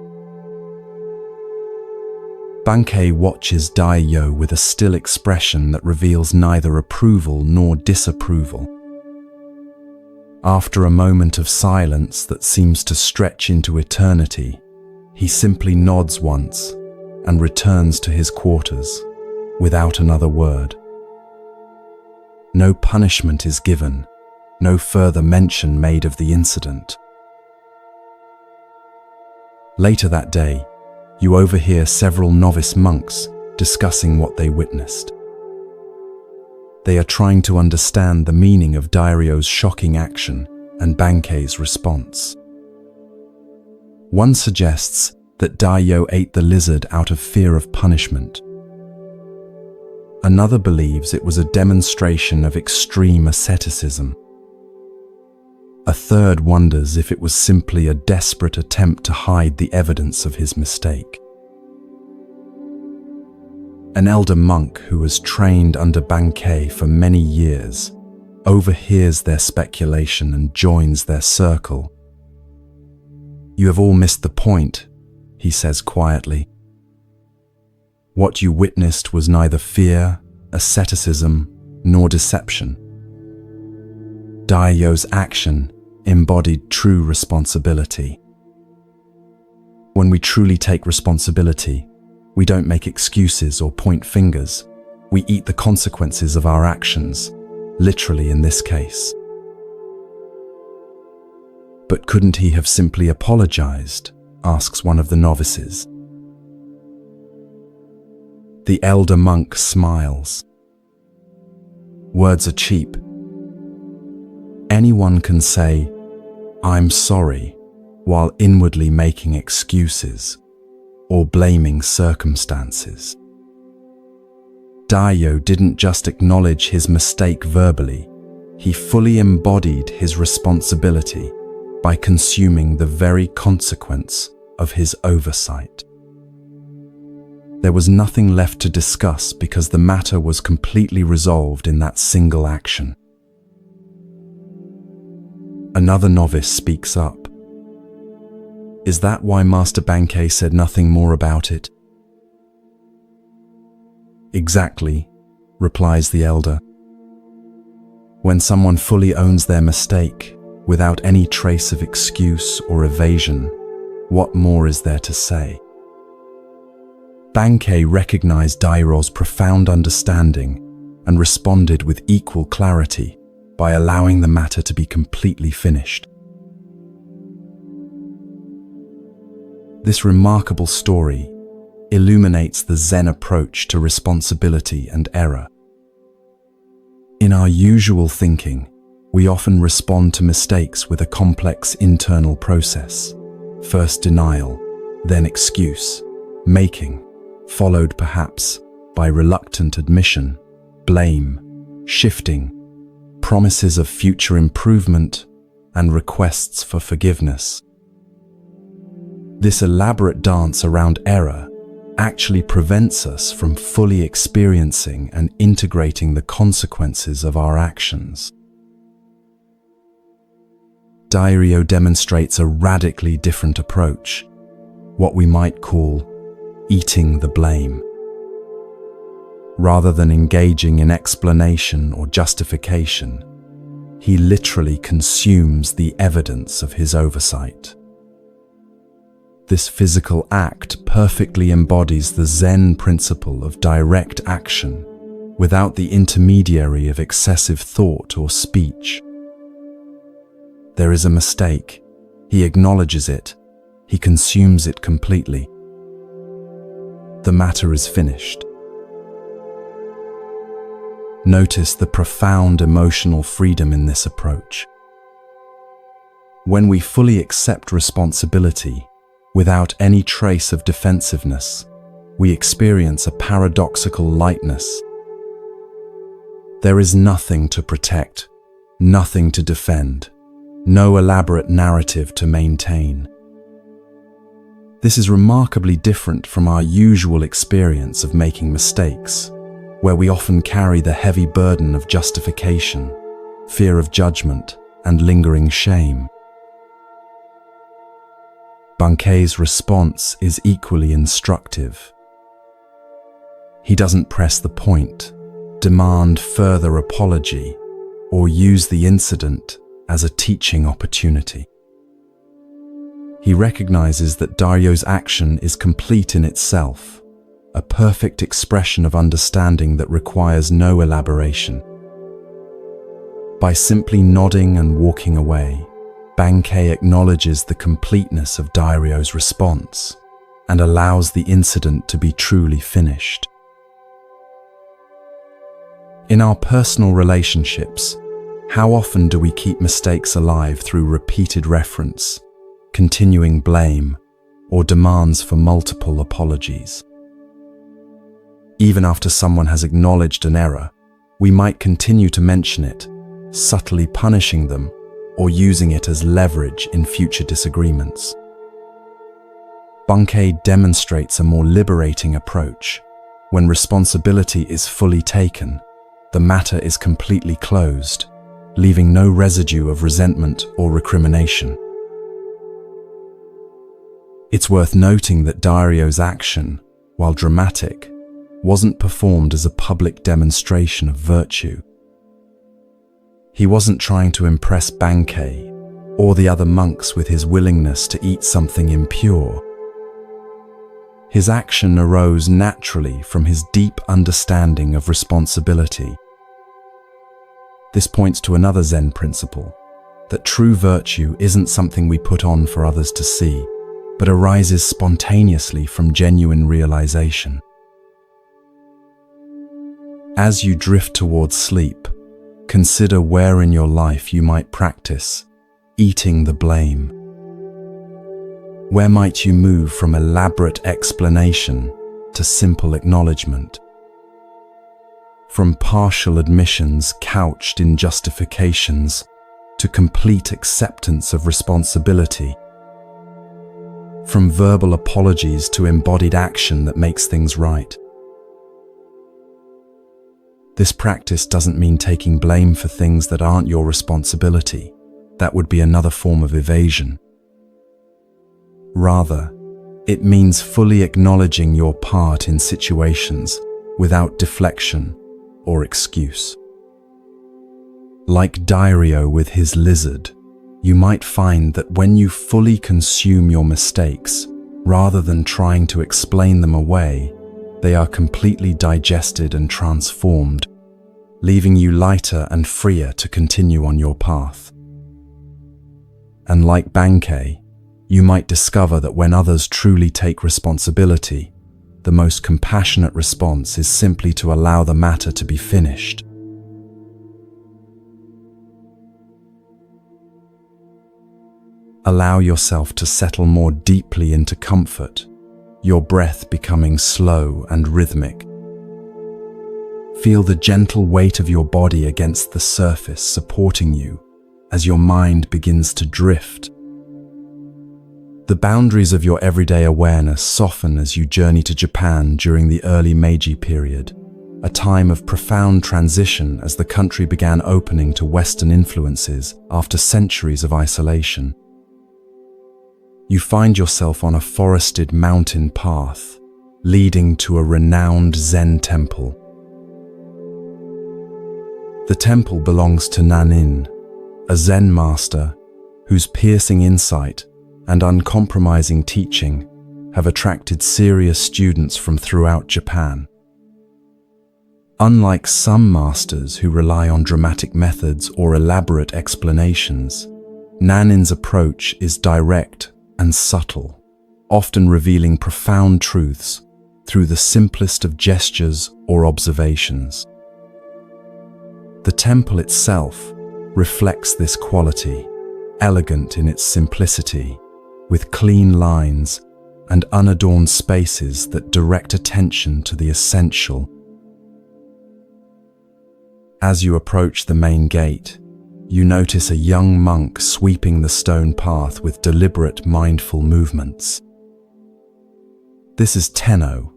Bankei watches Dairyo with a still expression that reveals neither approval nor disapproval. After a moment of silence that seems to stretch into eternity, he simply nods once, and returns to his quarters without another word. No punishment is given, no further mention made of the incident. Later that day, you overhear several novice monks discussing what they witnessed. They are trying to understand the meaning of Dairyo's shocking action and Bankei's response. One suggests that Dairyo ate the lizard out of fear of punishment. Another believes it was a demonstration of extreme asceticism. A third wonders if it was simply a desperate attempt to hide the evidence of his mistake. An elder monk who has trained under Bankei for many years overhears their speculation and joins their circle. "You have all missed the point," he says quietly. "What you witnessed was neither fear, asceticism, nor deception. Dairyo's action embodied true responsibility. When we truly take responsibility, we don't make excuses or point fingers. We eat the consequences of our actions, literally in this case." "But couldn't he have simply apologized?" asks one of the novices. The elder monk smiles. "Words are cheap. Anyone can say, 'I'm sorry,' while inwardly making excuses or blaming circumstances. Dairyo didn't just acknowledge his mistake verbally, he fully embodied his responsibility by consuming the very consequence of his oversight. There was nothing left to discuss because the matter was completely resolved in that single action." Another novice speaks up. "Is that why Master Bankei said nothing more about it?" "Exactly," replies the elder. "When someone fully owns their mistake, without any trace of excuse or evasion, what more is there to say?" Bankei recognized Dairyo's profound understanding and responded with equal clarity by allowing the matter to be completely finished. This remarkable story illuminates the Zen approach to responsibility and error. In our usual thinking, we often respond to mistakes with a complex internal process. First denial, then excuse, making, followed perhaps by reluctant admission, blame, shifting, promises of future improvement, and requests for forgiveness. This elaborate dance around error actually prevents us from fully experiencing and integrating the consequences of our actions. Dairyo demonstrates a radically different approach, what we might call eating the blame. Rather than engaging in explanation or justification, he literally consumes the evidence of his oversight. This physical act perfectly embodies the Zen principle of direct action, without the intermediary of excessive thought or speech. There is a mistake. He acknowledges it. He consumes it completely. The matter is finished. Notice the profound emotional freedom in this approach. When we fully accept responsibility, without any trace of defensiveness, we experience a paradoxical lightness. There is nothing to protect, nothing to defend, no elaborate narrative to maintain. This is remarkably different from our usual experience of making mistakes, where we often carry the heavy burden of justification, fear of judgment, and lingering shame. Bankei's response is equally instructive. He doesn't press the point, demand further apology, or use the incident as a teaching opportunity. He recognizes that Dairyo's action is complete in itself, a perfect expression of understanding that requires no elaboration. By simply nodding and walking away, Bankei acknowledges the completeness of Dairyo's response and allows the incident to be truly finished. In our personal relationships, how often do we keep mistakes alive through repeated reference, continuing blame, or demands for multiple apologies? Even after someone has acknowledged an error, we might continue to mention it, subtly punishing them or using it as leverage in future disagreements. Bankei demonstrates a more liberating approach. When responsibility is fully taken, the matter is completely closed, leaving no residue of resentment or recrimination. It's worth noting that Dairyo's action, while dramatic, wasn't performed as a public demonstration of virtue. He wasn't trying to impress Bankei or the other monks with his willingness to eat something impure. His action arose naturally from his deep understanding of responsibility. This points to another Zen principle, that true virtue isn't something we put on for others to see, but arises spontaneously from genuine realization. As you drift towards sleep, consider where in your life you might practice eating the blame. Where might you move from elaborate explanation to simple acknowledgement? From partial admissions couched in justifications to complete acceptance of responsibility? From verbal apologies to embodied action that makes things right? This practice doesn't mean taking blame for things that aren't your responsibility. That would be another form of evasion. Rather, it means fully acknowledging your part in situations without deflection or excuse. Like Dairyo with his lizard, you might find that when you fully consume your mistakes, rather than trying to explain them away, they are completely digested and transformed, leaving you lighter and freer to continue on your path. And like Bankei, you might discover that when others truly take responsibility, the most compassionate response is simply to allow the matter to be finished. Allow yourself to settle more deeply into comfort, your breath becoming slow and rhythmic. Feel the gentle weight of your body against the surface supporting you as your mind begins to drift. The boundaries of your everyday awareness soften as you journey to Japan during the early Meiji period, a time of profound transition as the country began opening to Western influences after centuries of isolation. You find yourself on a forested mountain path, leading to a renowned Zen temple. The temple belongs to Nanin, a Zen master whose piercing insight and uncompromising teaching have attracted serious students from throughout Japan. Unlike some masters who rely on dramatic methods or elaborate explanations, Nanin's approach is direct and subtle, often revealing profound truths through the simplest of gestures or observations. The temple itself reflects this quality, elegant in its simplicity, with clean lines and unadorned spaces that direct attention to the essential. As you approach the main gate, you notice a young monk sweeping the stone path with deliberate, mindful movements. This is Tenno,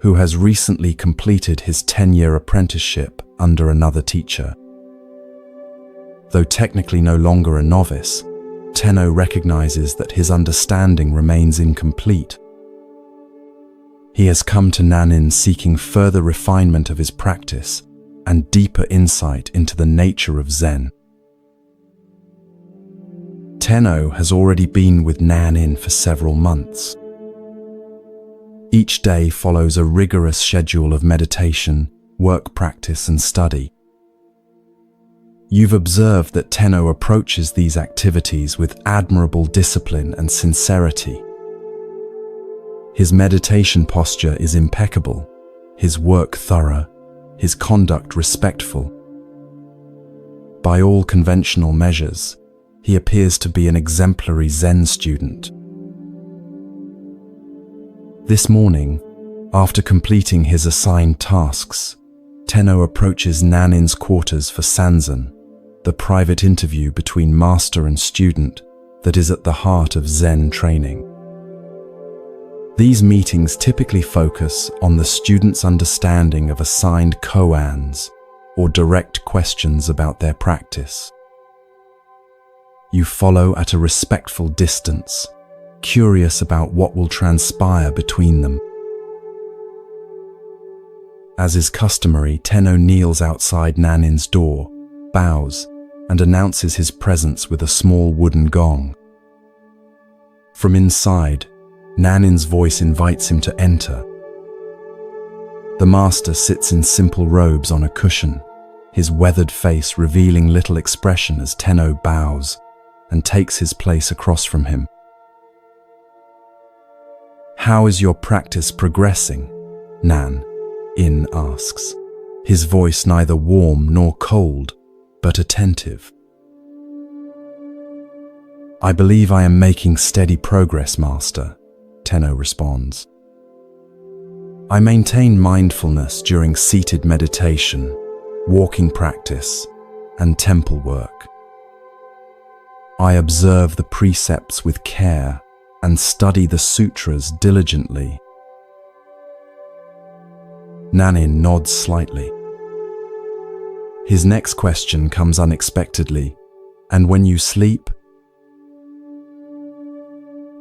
who has recently completed his 10-year apprenticeship under another teacher. Though technically no longer a novice, Tenno recognizes that his understanding remains incomplete. He has come to Nanin seeking further refinement of his practice and deeper insight into the nature of Zen. Tenno has already been with Nanin for several months. Each day follows a rigorous schedule of meditation, work practice, and study. You've observed that Tenno approaches these activities with admirable discipline and sincerity. His meditation posture is impeccable, his work thorough, his conduct respectful. By all conventional measures, he appears to be an exemplary Zen student. This morning, after completing his assigned tasks, Tenno approaches Nanin's quarters for Sanzen, the private interview between master and student that is at the heart of Zen training. These meetings typically focus on the student's understanding of assigned koans, or direct questions about their practice. You follow at a respectful distance, curious about what will transpire between them. As is customary, Tenno kneels outside Nanin's door, bows, and announces his presence with a small wooden gong. From inside, Nanin's voice invites him to enter. The master sits in simple robes on a cushion, his weathered face revealing little expression as Tenno bows and takes his place across from him. "How is your practice progressing?" Nan-in asks, his voice neither warm nor cold, but attentive. "I believe I am making steady progress, Master," Tenno responds. "I maintain mindfulness during seated meditation, walking practice, and temple work. I observe the precepts with care and study the sutras diligently." Nanin nods slightly. His next question comes unexpectedly. "And when you sleep?"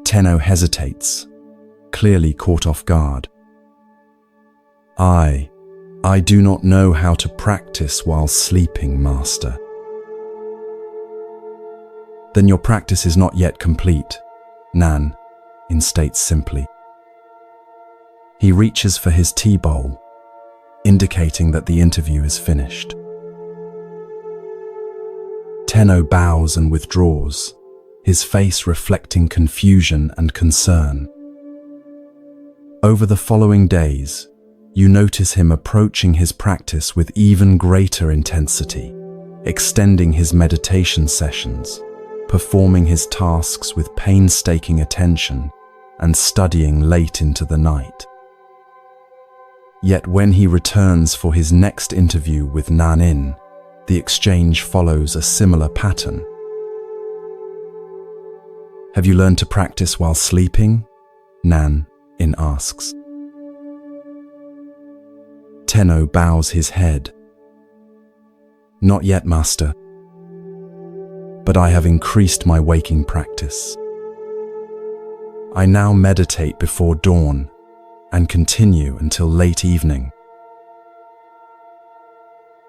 Tenno hesitates, clearly caught off guard. I do not know how to practice while sleeping, Master." "Then your practice is not yet complete," Nan-in states simply. He reaches for his tea bowl, indicating that the interview is finished. Tenno bows and withdraws, his face reflecting confusion and concern. Over the following days, you notice him approaching his practice with even greater intensity, extending his meditation sessions, performing his tasks with painstaking attention, and studying late into the night. Yet when he returns for his next interview with Nanin, the exchange follows a similar pattern. "Have you learned to practice while sleeping?" Nanin asks. Tenno bows his head. "Not yet, Master. But I have increased my waking practice. I now meditate before dawn and continue until late evening."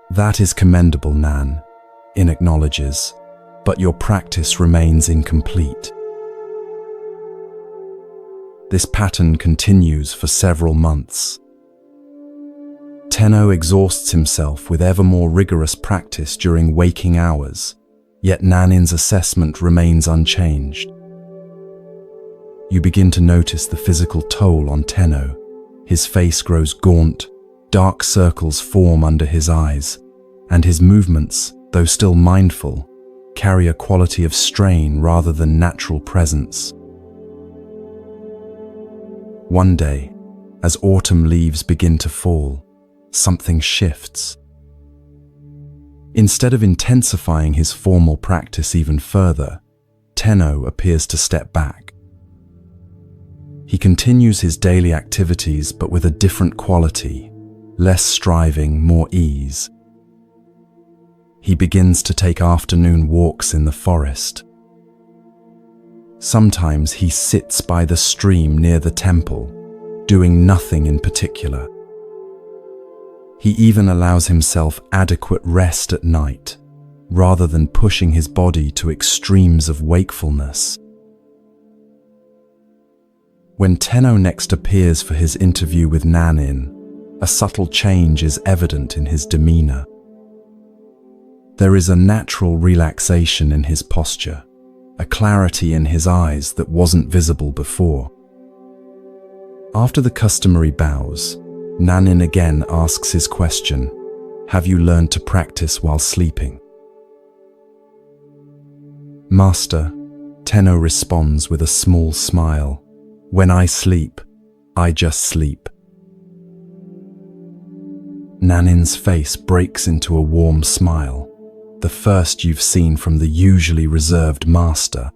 "That is commendable," Nanin acknowledges, "but your practice remains incomplete." This pattern continues for several months. Tenno exhausts himself with ever more rigorous practice during waking hours, yet Nanin's assessment remains unchanged. You begin to notice the physical toll on Tenno. His face grows gaunt, dark circles form under his eyes, and his movements, though still mindful, carry a quality of strain rather than natural presence. One day, as autumn leaves begin to fall, something shifts. Instead of intensifying his formal practice even further, Tenno appears to step back. He continues his daily activities but with a different quality, less striving, more ease. He begins to take afternoon walks in the forest. Sometimes he sits by the stream near the temple, doing nothing in particular. He even allows himself adequate rest at night, rather than pushing his body to extremes of wakefulness. When Tenno next appears for his interview with Nanin, a subtle change is evident in his demeanor. There is a natural relaxation in his posture, a clarity in his eyes that wasn't visible before. After the customary bows, Nanin again asks his question, "Have you learned to practice while sleeping?" "Master," Tenno responds with a small smile, "when I sleep, I just sleep." Nanin's face breaks into a warm smile, the first you've seen from the usually reserved master.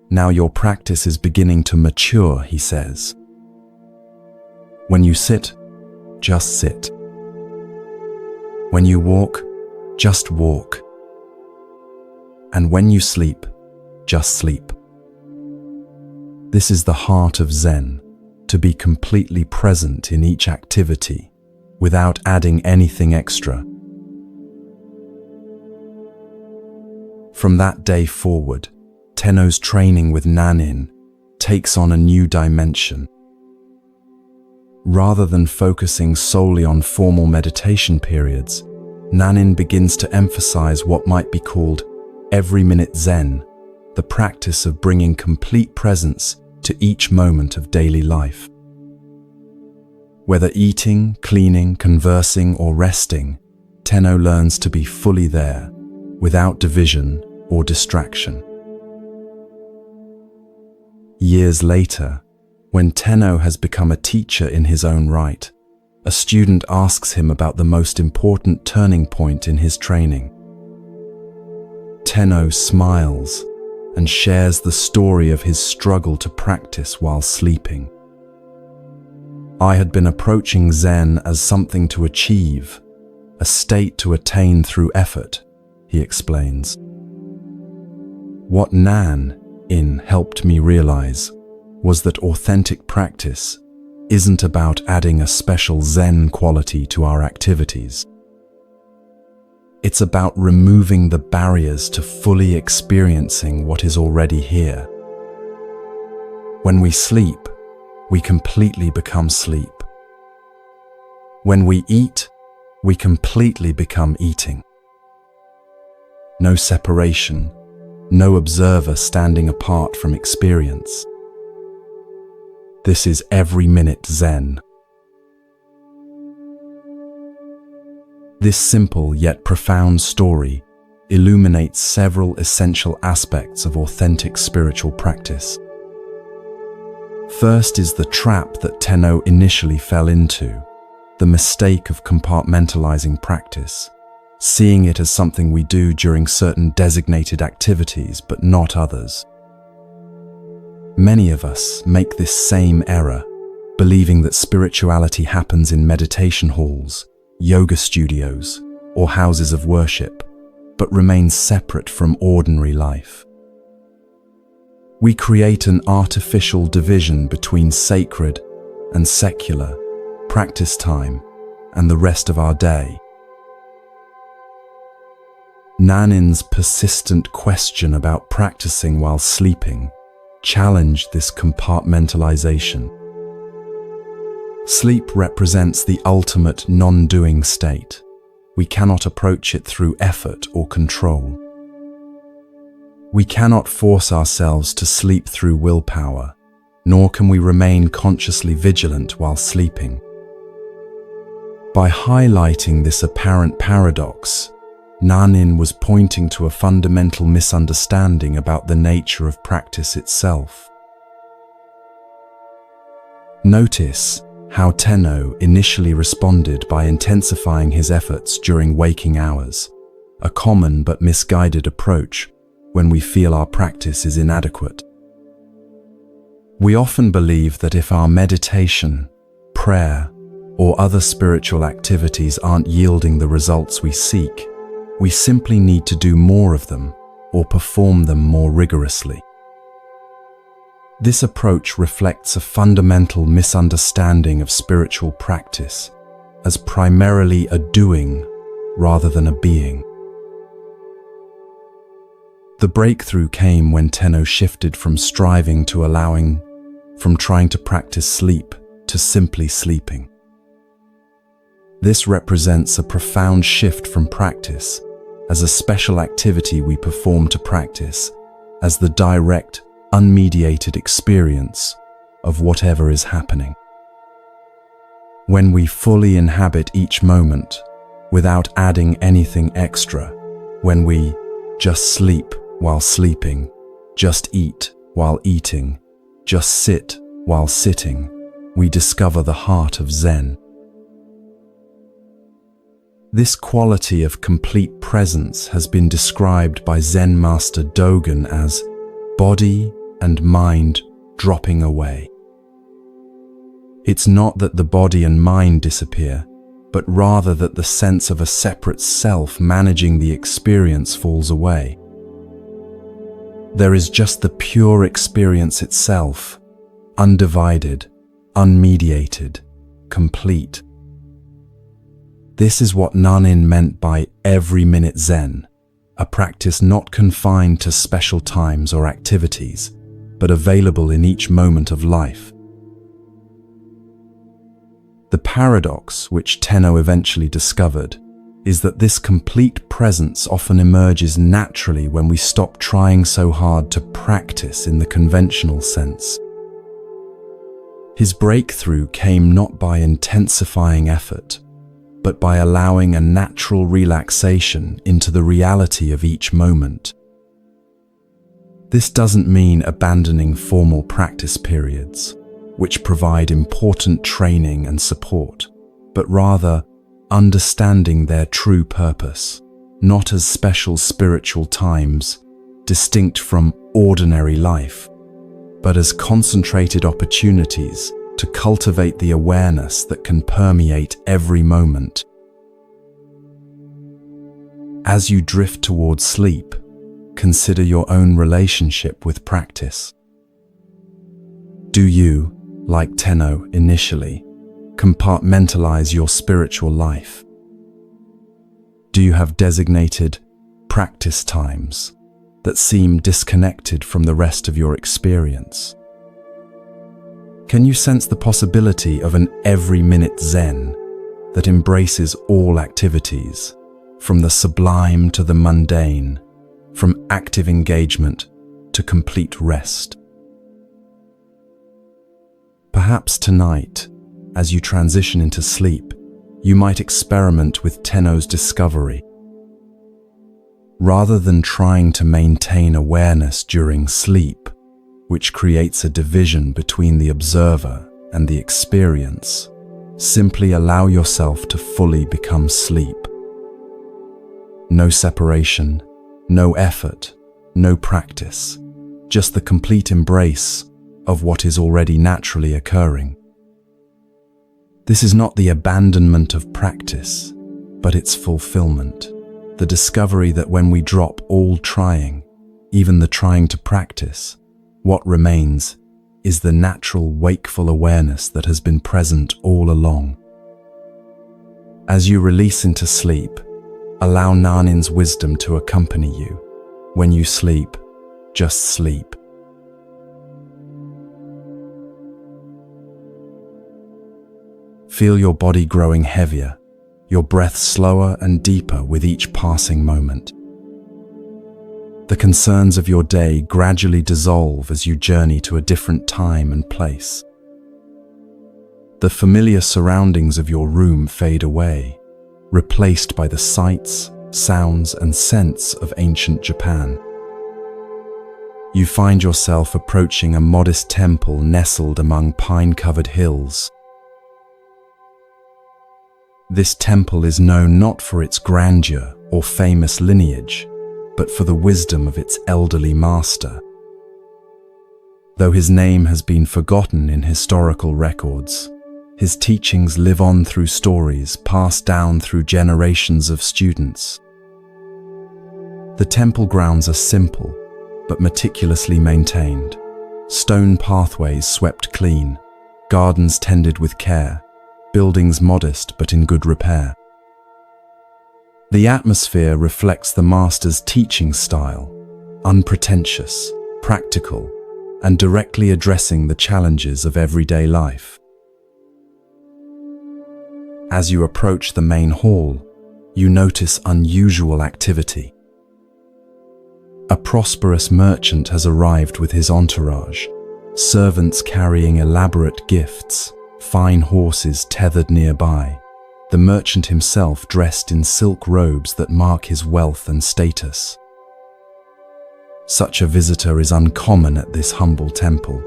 "Now your practice is beginning to mature," he says. "When you sit, just sit. When you walk, just walk. And when you sleep, just sleep." This is the heart of Zen, to be completely present in each activity, without adding anything extra. From that day forward, Tenno's training with Nanin takes on a new dimension. Rather than focusing solely on formal meditation periods, Nanin begins to emphasize what might be called every-minute Zen, the practice of bringing complete presence to each moment of daily life. Whether eating, cleaning, conversing, or resting, Tenno learns to be fully there, without division or distraction. Years later, when Tenno has become a teacher in his own right, a student asks him about the most important turning point in his training. Tenno smiles and shares the story of his struggle to practice while sleeping. "I had been approaching Zen as something to achieve, a state to attain through effort," he explains. "What Nan-in helped me realize was that authentic practice isn't about adding a special Zen quality to our activities. It's about removing the barriers to fully experiencing what is already here. When we sleep, we completely become sleep. When we eat, we completely become eating. No separation, no observer standing apart from experience. This is every-minute Zen." This simple yet profound story illuminates several essential aspects of authentic spiritual practice. First is the trap that Tenno initially fell into, the mistake of compartmentalizing practice, seeing it as something we do during certain designated activities but not others. Many of us make this same error, believing that spirituality happens in meditation halls, yoga studios, or houses of worship, but remains separate from ordinary life. We create an artificial division between sacred and secular, practice time, and the rest of our day. Nanin's persistent question about practicing while sleeping challenged this compartmentalization. Sleep represents the ultimate non-doing state. We cannot approach it through effort or control. We cannot force ourselves to sleep through willpower, nor can we remain consciously vigilant while sleeping. By highlighting this apparent paradox, Nanin was pointing to a fundamental misunderstanding about the nature of practice itself. Notice how Tenno initially responded by intensifying his efforts during waking hours, a common but misguided approach when we feel our practice is inadequate. We often believe that if our meditation, prayer, or other spiritual activities aren't yielding the results we seek, we simply need to do more of them or perform them more rigorously. This approach reflects a fundamental misunderstanding of spiritual practice as primarily a doing rather than a being. The breakthrough came when Tenno shifted from striving to allowing from trying to practice sleep to simply sleeping. This represents a profound shift from practice as a special activity we perform to practice as the direct, unmediated experience of whatever is happening. When we fully inhabit each moment without adding anything extra, when we just sleep while sleeping, just eat while eating, just sit while sitting, we discover the heart of Zen. This quality of complete presence has been described by Zen master Dogen as body and mind dropping away. It's not that the body and mind disappear, but rather that the sense of a separate self managing the experience falls away. There is just the pure experience itself, undivided, unmediated, complete. This is what Nanin meant by every minute Zen, a practice not confined to special times or activities, but available in each moment of life. The paradox, which Tenno eventually discovered, is that this complete presence often emerges naturally when we stop trying so hard to practice in the conventional sense. His breakthrough came not by intensifying effort, but by allowing a natural relaxation into the reality of each moment. This doesn't mean abandoning formal practice periods, which provide important training and support, but rather understanding their true purpose, not as special spiritual times, distinct from ordinary life, but as concentrated opportunities to cultivate the awareness that can permeate every moment. As you drift towards sleep, consider your own relationship with practice. Do you, like Tenno initially, compartmentalize your spiritual life? Do you have designated practice times that seem disconnected from the rest of your experience? Can you sense the possibility of an every-minute Zen that embraces all activities, from the sublime to the mundane, from active engagement to complete rest? Perhaps tonight, as you transition into sleep, you might experiment with Tenno's discovery. Rather than trying to maintain awareness during sleep, which creates a division between the observer and the experience, simply allow yourself to fully become sleep. No separation, no effort, no practice, just the complete embrace of what is already naturally occurring. This is not the abandonment of practice, but its fulfillment, the discovery that when we drop all trying, even the trying to practice, what remains is the natural wakeful awareness that has been present all along. As you release into sleep, allow Nanin's wisdom to accompany you. When you sleep, just sleep. Feel your body growing heavier, your breath slower and deeper with each passing moment. The concerns of your day gradually dissolve as you journey to a different time and place. The familiar surroundings of your room fade away, replaced by the sights, sounds, and scents of ancient Japan. You find yourself approaching a modest temple nestled among pine-covered hills. This temple is known not for its grandeur or famous lineage, but for the wisdom of its elderly master. Though his name has been forgotten in historical records, his teachings live on through stories passed down through generations of students. The temple grounds are simple, but meticulously maintained. Stone pathways swept clean, gardens tended with care, buildings modest but in good repair. The atmosphere reflects the master's teaching style, unpretentious, practical, and directly addressing the challenges of everyday life. As you approach the main hall, you notice unusual activity. A prosperous merchant has arrived with his entourage, servants carrying elaborate gifts, fine horses tethered nearby, the merchant himself dressed in silk robes that mark his wealth and status. Such a visitor is uncommon at this humble temple,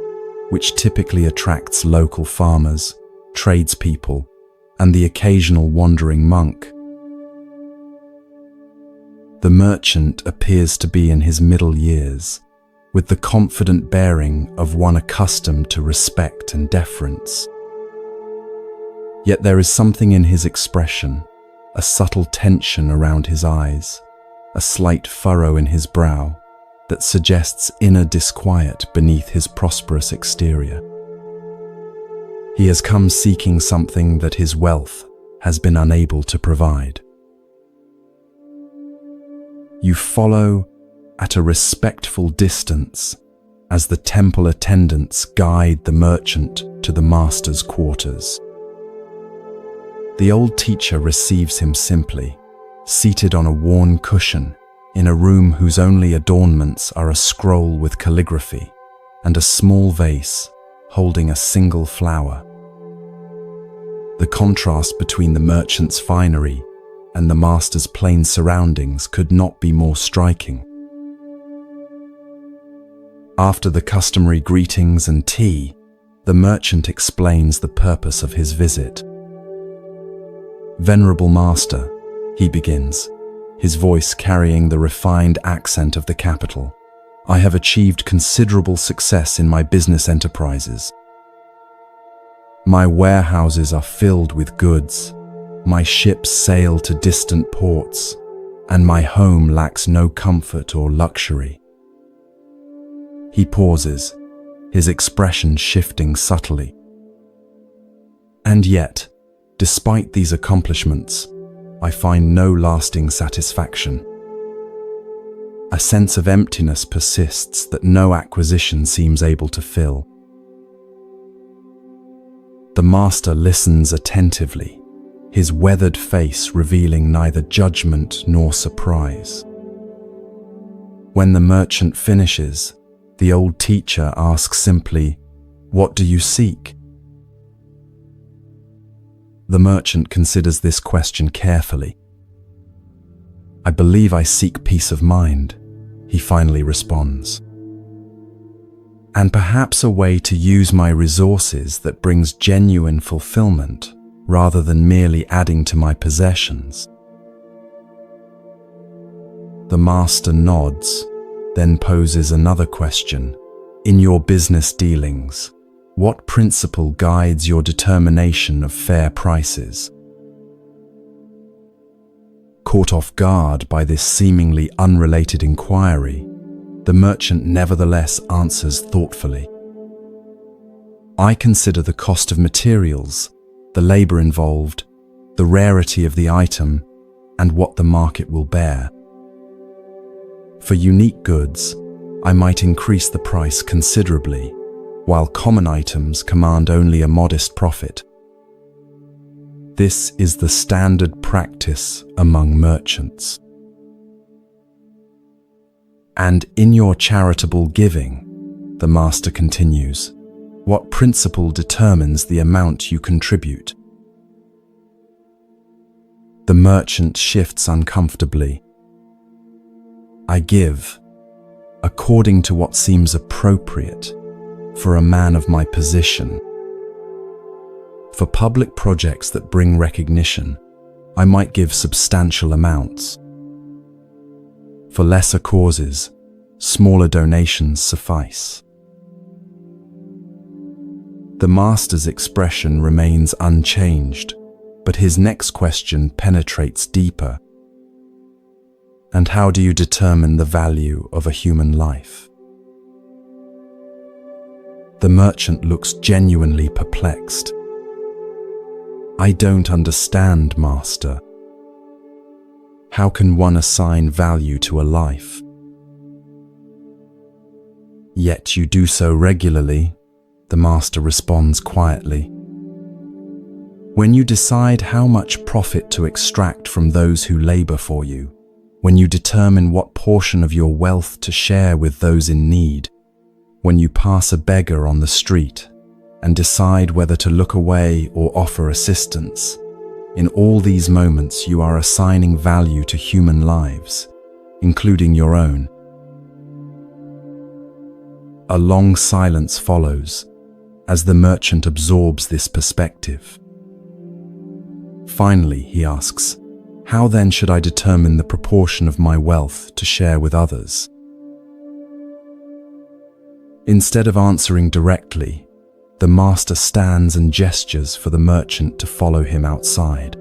which typically attracts local farmers, tradespeople, and the occasional wandering monk. The merchant appears to be in his middle years, with the confident bearing of one accustomed to respect and deference. Yet there is something in his expression, a subtle tension around his eyes, a slight furrow in his brow, that suggests inner disquiet beneath his prosperous exterior. He has come seeking something that his wealth has been unable to provide. You follow at a respectful distance as the temple attendants guide the merchant to the master's quarters. The old teacher receives him simply, seated on a worn cushion in a room whose only adornments are a scroll with calligraphy and a small vase holding a single flower. The contrast between the merchant's finery and the master's plain surroundings could not be more striking. After the customary greetings and tea, the merchant explains the purpose of his visit. "Venerable Master," he begins, his voice carrying the refined accent of the capital, "I have achieved considerable success in my business enterprises. My warehouses are filled with goods, my ships sail to distant ports, and my home lacks no comfort or luxury." He pauses, his expression shifting subtly. "And yet, despite these accomplishments, I find no lasting satisfaction. A sense of emptiness persists that no acquisition seems able to fill." The master listens attentively, his weathered face revealing neither judgment nor surprise. When the merchant finishes, the old teacher asks simply, "What do you seek?" The merchant considers this question carefully. "I believe I seek peace of mind," he finally responds. "And perhaps a way to use my resources that brings genuine fulfillment, rather than merely adding to my possessions." The master nods, then poses another question. "In your business dealings, what principle guides your determination of fair prices?" Caught off guard by this seemingly unrelated inquiry, the merchant nevertheless answers thoughtfully. "I consider the cost of materials, the labor involved, the rarity of the item, and what the market will bear. For unique goods, I might increase the price considerably, while common items command only a modest profit. This is the standard practice among merchants. And in your charitable giving," the master continues, "what principle determines the amount you contribute?" The merchant shifts uncomfortably. "I give, according to what seems appropriate for a man of my position. For public projects that bring recognition, I might give substantial amounts. For lesser causes, smaller donations suffice." The master's expression remains unchanged, but his next question penetrates deeper. "And how do you determine the value of a human life?" The merchant looks genuinely perplexed. "I don't understand, Master. How can one assign value to a life?" Yet you do so regularly, the master responds quietly. When you decide how much profit to extract from those who labor for you, when you determine what portion of your wealth to share with those in need, when you pass a beggar on the street and decide whether to look away or offer assistance, in all these moments you are assigning value to human lives, including your own. A long silence follows as the merchant absorbs this perspective. Finally, he asks, "How then should I determine the proportion of my wealth to share with others?" Instead of answering directly, the master stands and gestures for the merchant to follow him outside.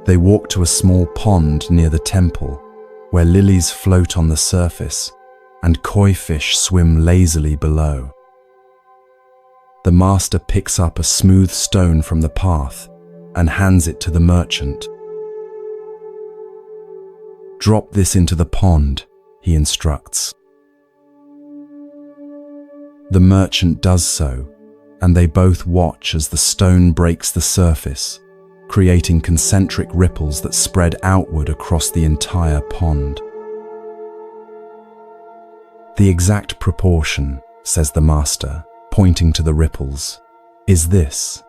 They walk to a small pond near the temple, where lilies float on the surface and koi fish swim lazily below. The master picks up a smooth stone from the path and hands it to the merchant. "Drop this into the pond," he instructs. The merchant does so, and they both watch as the stone breaks the surface, creating concentric ripples that spread outward across the entire pond. "The exact proportion," says the master, pointing to the ripples, "is this.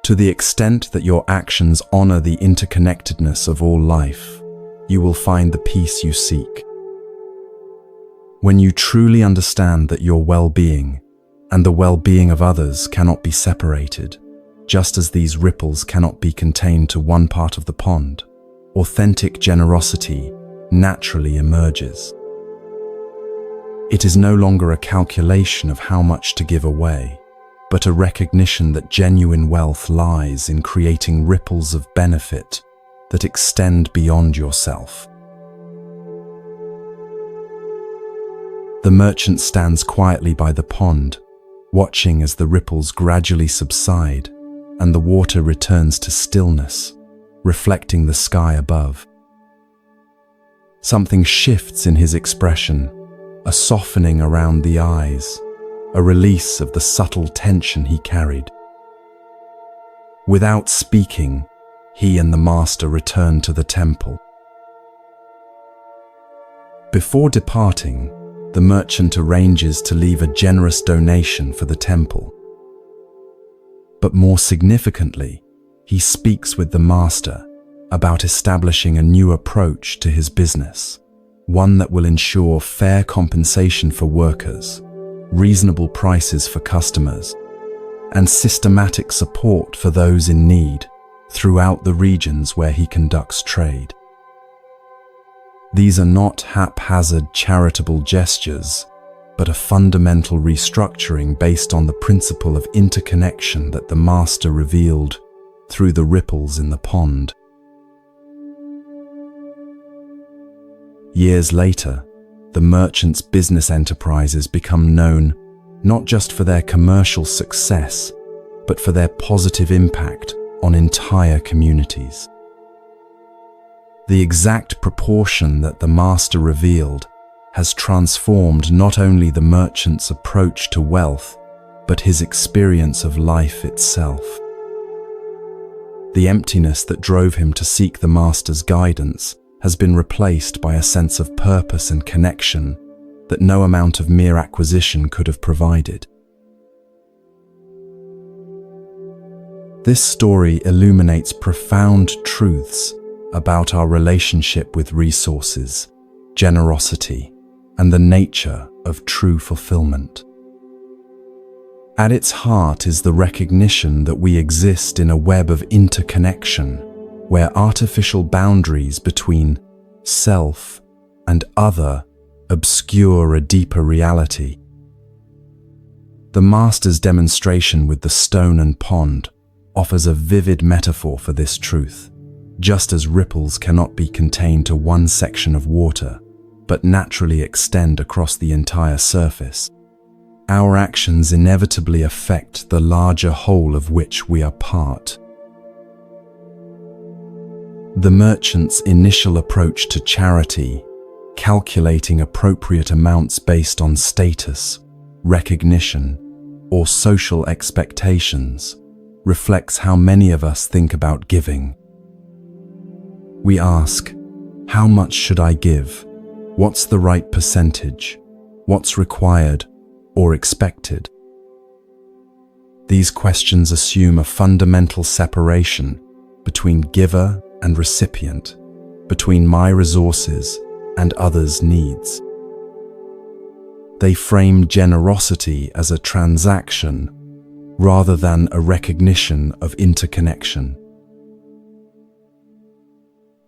To the extent that your actions honor the interconnectedness of all life, you will find the peace you seek. When you truly understand that your well-being and the well-being of others cannot be separated, just as these ripples cannot be contained to one part of the pond, authentic generosity naturally emerges. It is no longer a calculation of how much to give away, but a recognition that genuine wealth lies in creating ripples of benefit that extend beyond yourself." The merchant stands quietly by the pond, watching as the ripples gradually subside and the water returns to stillness, reflecting the sky above. Something shifts in his expression, a softening around the eyes, a release of the subtle tension he carried. Without speaking, he and the master return to the temple. Before departing, the merchant arranges to leave a generous donation for the temple. But more significantly, he speaks with the master about establishing a new approach to his business, one that will ensure fair compensation for workers, reasonable prices for customers, and systematic support for those in need throughout the regions where he conducts trade. These are not haphazard charitable gestures, but a fundamental restructuring based on the principle of interconnection that the master revealed through the ripples in the pond. Years later, the merchant's business enterprises become known not just for their commercial success, but for their positive impact on entire communities. The exact proportion that the master revealed has transformed not only the merchant's approach to wealth, but his experience of life itself. The emptiness that drove him to seek the master's guidance has been replaced by a sense of purpose and connection that no amount of mere acquisition could have provided. This story illuminates profound truths about our relationship with resources, generosity, and the nature of true fulfillment. At its heart is the recognition that we exist in a web of interconnection, where artificial boundaries between self and other obscure a deeper reality. The master's demonstration with the stone and pond offers a vivid metaphor for this truth. Just as ripples cannot be contained to one section of water, but naturally extend across the entire surface, our actions inevitably affect the larger whole of which we are part. The merchant's initial approach to charity calculating appropriate amounts based on status, recognition, or social expectations, reflects how many of us think about giving. We ask, how much should I give? What's the right percentage? What's required or expected? These questions assume a fundamental separation between giver and recipient, between my resources and others' needs. They frame generosity as a transaction rather than a recognition of interconnection.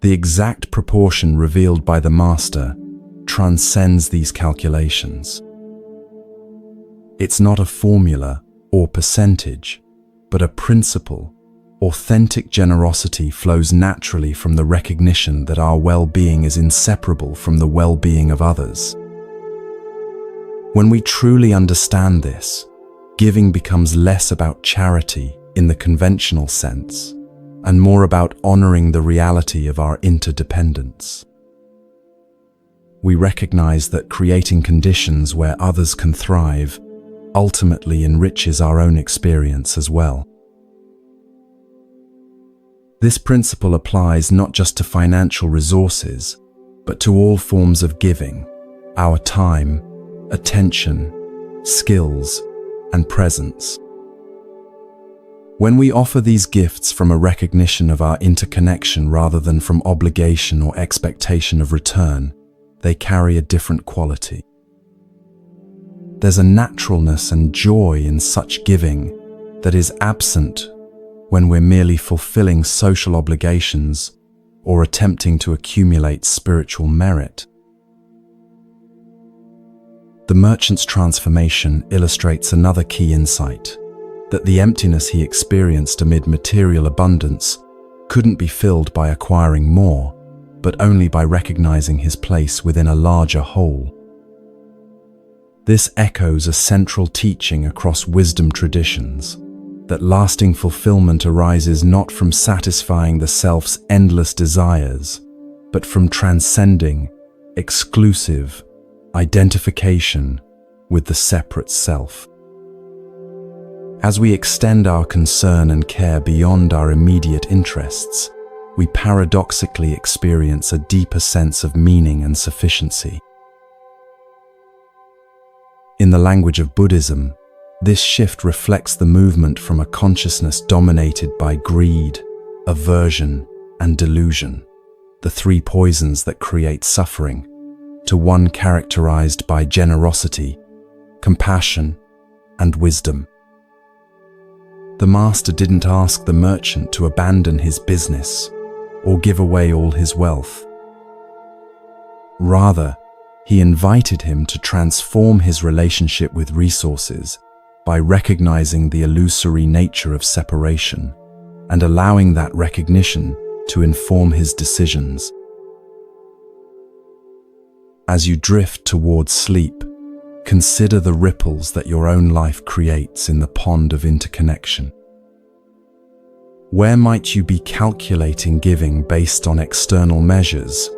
The exact proportion revealed by the Master transcends these calculations. It's not a formula or percentage, but a principle. Authentic generosity flows naturally from the recognition that our well-being is inseparable from the well-being of others. When we truly understand this, giving becomes less about charity in the conventional sense, and more about honoring the reality of our interdependence. We recognize that creating conditions where others can thrive ultimately enriches our own experience as well. This principle applies not just to financial resources, but to all forms of giving, our time, attention, skills, and presence. When we offer these gifts from a recognition of our interconnection rather than from obligation or expectation of return, they carry a different quality. There's a naturalness and joy in such giving that is absent when we're merely fulfilling social obligations or attempting to accumulate spiritual merit. The merchant's transformation illustrates another key insight, that the emptiness he experienced amid material abundance couldn't be filled by acquiring more, but only by recognizing his place within a larger whole. This echoes a central teaching across wisdom traditions, that lasting fulfillment arises not from satisfying the self's endless desires, but from transcending exclusive identification with the separate self. As we extend our concern and care beyond our immediate interests, we paradoxically experience a deeper sense of meaning and sufficiency. In the language of Buddhism, this shift reflects the movement from a consciousness dominated by greed, aversion, and delusion, the three poisons that create suffering, to one characterized by generosity, compassion, and wisdom. The Master didn't ask the merchant to abandon his business or give away all his wealth. Rather, he invited him to transform his relationship with resources by recognizing the illusory nature of separation and allowing that recognition to inform his decisions. As you drift towards sleep, consider the ripples that your own life creates in the pond of interconnection. Where might you be calculating giving based on external measures,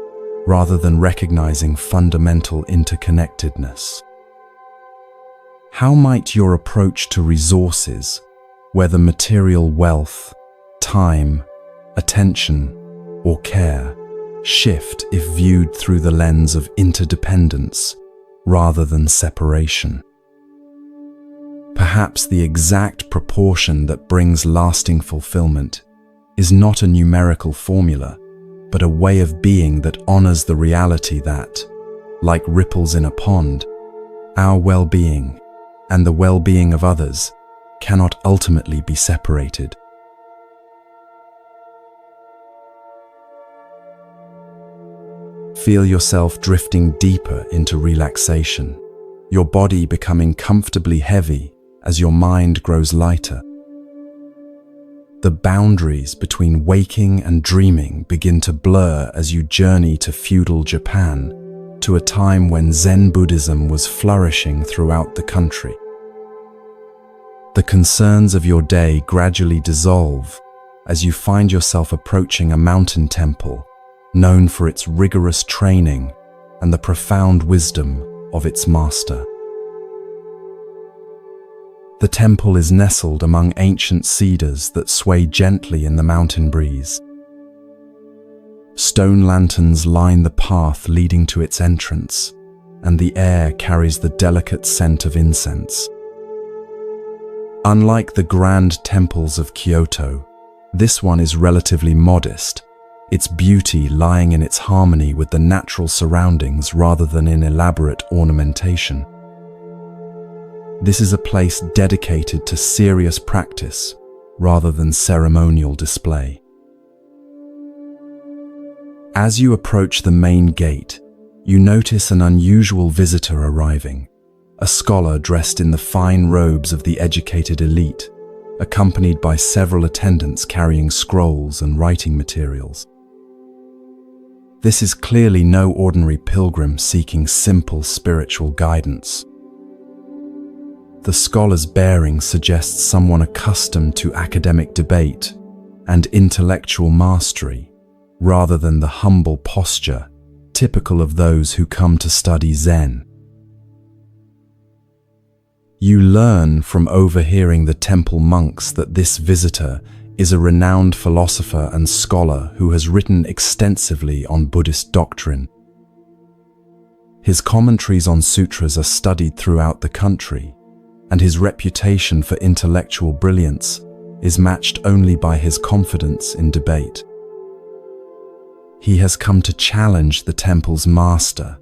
rather than recognizing fundamental interconnectedness? How might your approach to resources, whether material wealth, time, attention, or care, shift if viewed through the lens of interdependence rather than separation? Perhaps the exact proportion that brings lasting fulfillment is not a numerical formula, but a way of being that honors the reality that, like ripples in a pond, our well-being and the well-being of others cannot ultimately be separated. Feel yourself drifting deeper into relaxation, your body becoming comfortably heavy as your mind grows lighter. The boundaries between waking and dreaming begin to blur as you journey to feudal Japan, to a time when Zen Buddhism was flourishing throughout the country. The concerns of your day gradually dissolve as you find yourself approaching a mountain temple known for its rigorous training and the profound wisdom of its master. The temple is nestled among ancient cedars that sway gently in the mountain breeze. Stone lanterns line the path leading to its entrance, and the air carries the delicate scent of incense. Unlike the grand temples of Kyoto, this one is relatively modest, its beauty lying in its harmony with the natural surroundings rather than in elaborate ornamentation. This is a place dedicated to serious practice rather than ceremonial display. As you approach the main gate, you notice an unusual visitor arriving, a scholar dressed in the fine robes of the educated elite, accompanied by several attendants carrying scrolls and writing materials. This is clearly no ordinary pilgrim seeking simple spiritual guidance. The scholar's bearing suggests someone accustomed to academic debate and intellectual mastery, rather than the humble posture typical of those who come to study Zen. You learn from overhearing the temple monks that this visitor is a renowned philosopher and scholar who has written extensively on Buddhist doctrine. His commentaries on sutras are studied throughout the country, and his reputation for intellectual brilliance is matched only by his confidence in debate. He has come to challenge the temple's master,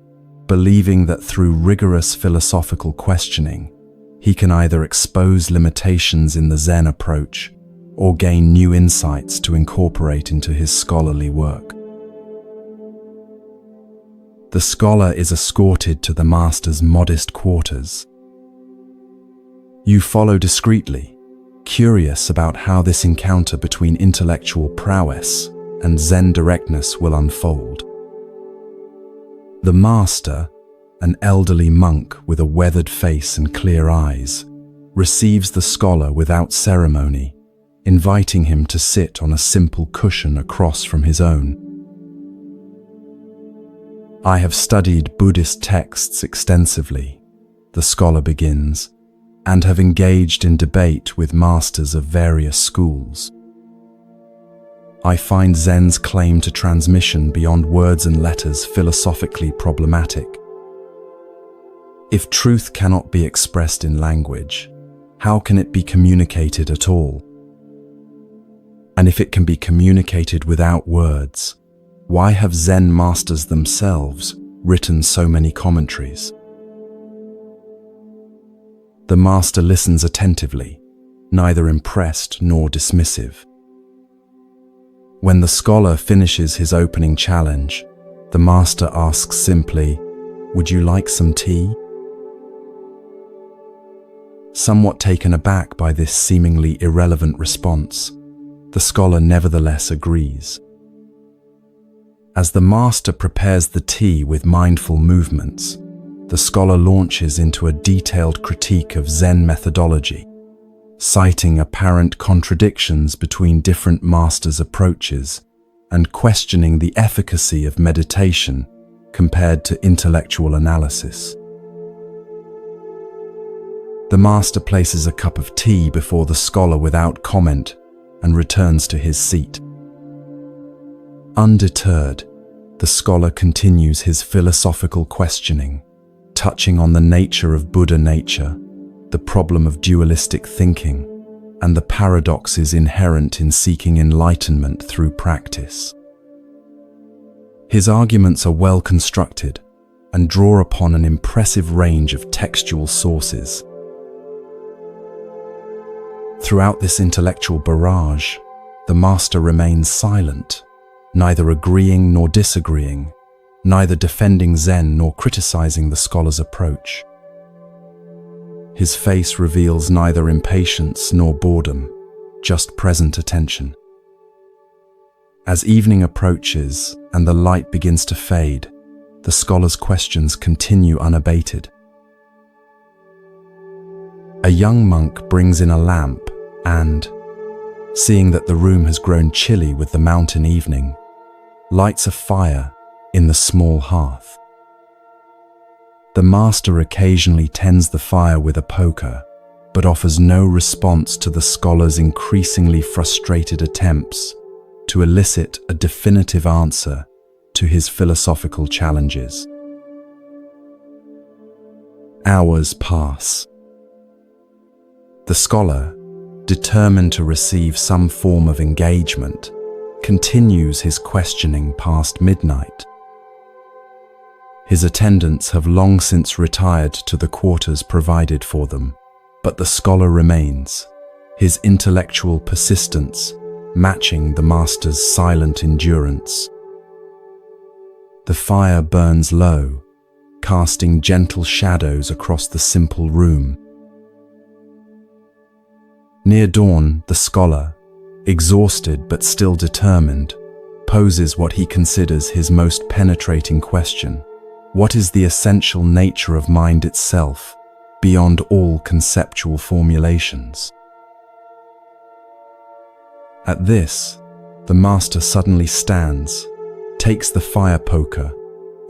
believing that through rigorous philosophical questioning, he can either expose limitations in the Zen approach or gain new insights to incorporate into his scholarly work. The scholar is escorted to the master's modest quarters. You follow discreetly, curious about how this encounter between intellectual prowess and Zen directness will unfold. The master, an elderly monk with a weathered face and clear eyes, receives the scholar without ceremony, inviting him to sit on a simple cushion across from his own. "I have studied Buddhist texts extensively," the scholar begins, "and have engaged in debate with masters of various schools. I find Zen's claim to transmission beyond words and letters philosophically problematic. If truth cannot be expressed in language, how can it be communicated at all? And if it can be communicated without words, why have Zen masters themselves written so many commentaries?" The master listens attentively, neither impressed nor dismissive. When the scholar finishes his opening challenge, the master asks simply, "Would you like some tea?" Somewhat taken aback by this seemingly irrelevant response, the scholar nevertheless agrees. As the master prepares the tea with mindful movements, the scholar launches into a detailed critique of Zen methodology, citing apparent contradictions between different masters' approaches and questioning the efficacy of meditation compared to intellectual analysis. The master places a cup of tea before the scholar without comment and returns to his seat. Undeterred, the scholar continues his philosophical questioning, touching on the nature of Buddha nature, the problem of dualistic thinking, and the paradoxes inherent in seeking enlightenment through practice. His arguments are well constructed and draw upon an impressive range of textual sources. Throughout this intellectual barrage, the master remains silent, neither agreeing nor disagreeing, neither defending Zen nor criticizing the scholar's approach. His face reveals neither impatience nor boredom, just present attention. As evening approaches and the light begins to fade, the scholar's questions continue unabated. A young monk brings in a lamp and, seeing that the room has grown chilly with the mountain evening, lights a fire in the small hearth. The master occasionally tends the fire with a poker, but offers no response to the scholar's increasingly frustrated attempts to elicit a definitive answer to his philosophical challenges. Hours pass. The scholar, determined to receive some form of engagement, continues his questioning past midnight. His attendants have long since retired to the quarters provided for them, but the scholar remains, his intellectual persistence matching the master's silent endurance. The fire burns low, casting gentle shadows across the simple room. Near dawn, the scholar, exhausted but still determined, poses what he considers his most penetrating question. What is the essential nature of mind itself, beyond all conceptual formulations? At this, the master suddenly stands, takes the fire poker,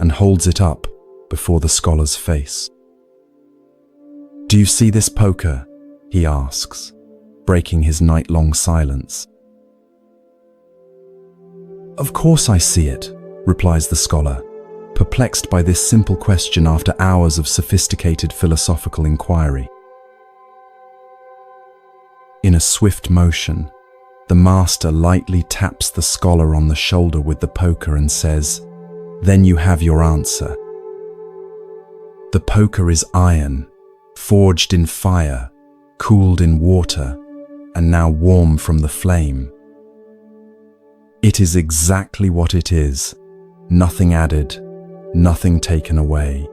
and holds it up before the scholar's face. "Do you see this poker?" he asks, breaking his night-long silence. "Of course I see it," replies the scholar, perplexed by this simple question after hours of sophisticated philosophical inquiry. In a swift motion, the master lightly taps the scholar on the shoulder with the poker and says, "Then you have your answer." The poker is iron, forged in fire, cooled in water, and now warm from the flame. It is exactly what it is, nothing added, nothing taken away.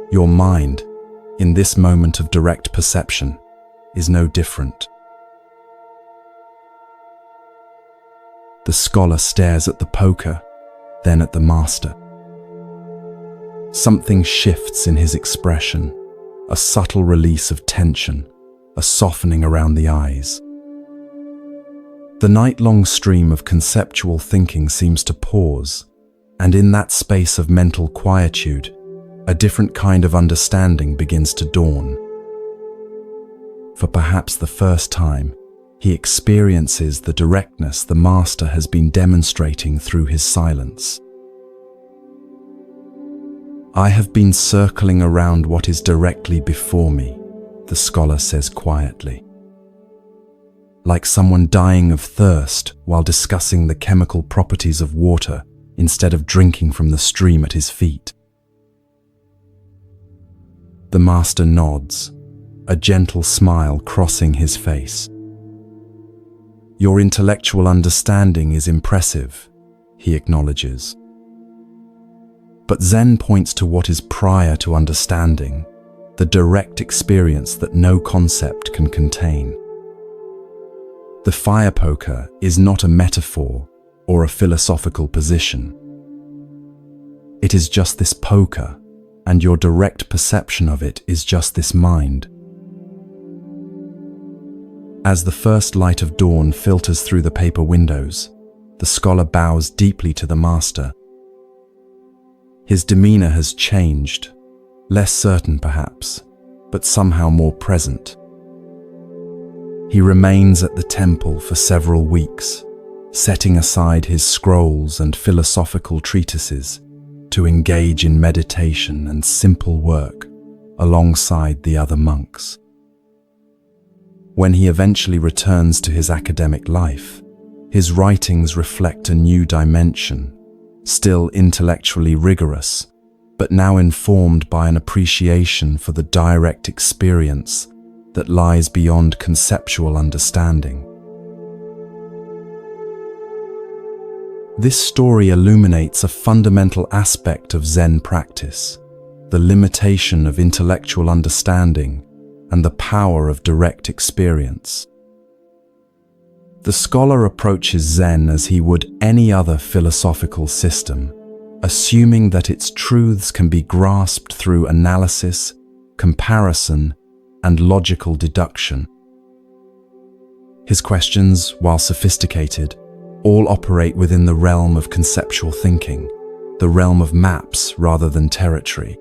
Your mind, in this moment of direct perception, is no different. The scholar stares at the poker, then at the master. Something shifts in his expression, a subtle release of tension, a softening around the eyes. The night-long stream of conceptual thinking seems to pause, and in that space of mental quietude, a different kind of understanding begins to dawn. For perhaps the first time, he experiences the directness the master has been demonstrating through his silence. "I have been circling around what is directly before me," the scholar says quietly. Like someone dying of thirst while discussing the chemical properties of water instead of drinking from the stream at his feet. The master nods, a gentle smile crossing his face. "Your intellectual understanding is impressive," he acknowledges. But Zen points to what is prior to understanding, the direct experience that no concept can contain. The fire poker is not a metaphor or a philosophical position. It is just this poker, and your direct perception of it is just this mind. As the first light of dawn filters through the paper windows, the scholar bows deeply to the master. His demeanor has changed, less certain perhaps, but somehow more present. He remains at the temple for several weeks, setting aside his scrolls and philosophical treatises to engage in meditation and simple work alongside the other monks. When he eventually returns to his academic life, his writings reflect a new dimension, still intellectually rigorous, but now informed by an appreciation for the direct experience that lies beyond conceptual understanding. This story illuminates a fundamental aspect of Zen practice, the limitation of intellectual understanding and the power of direct experience. The scholar approaches Zen as he would any other philosophical system, assuming that its truths can be grasped through analysis, comparison, and logical deduction. His questions, while sophisticated, all operate within the realm of conceptual thinking, the realm of maps rather than territory.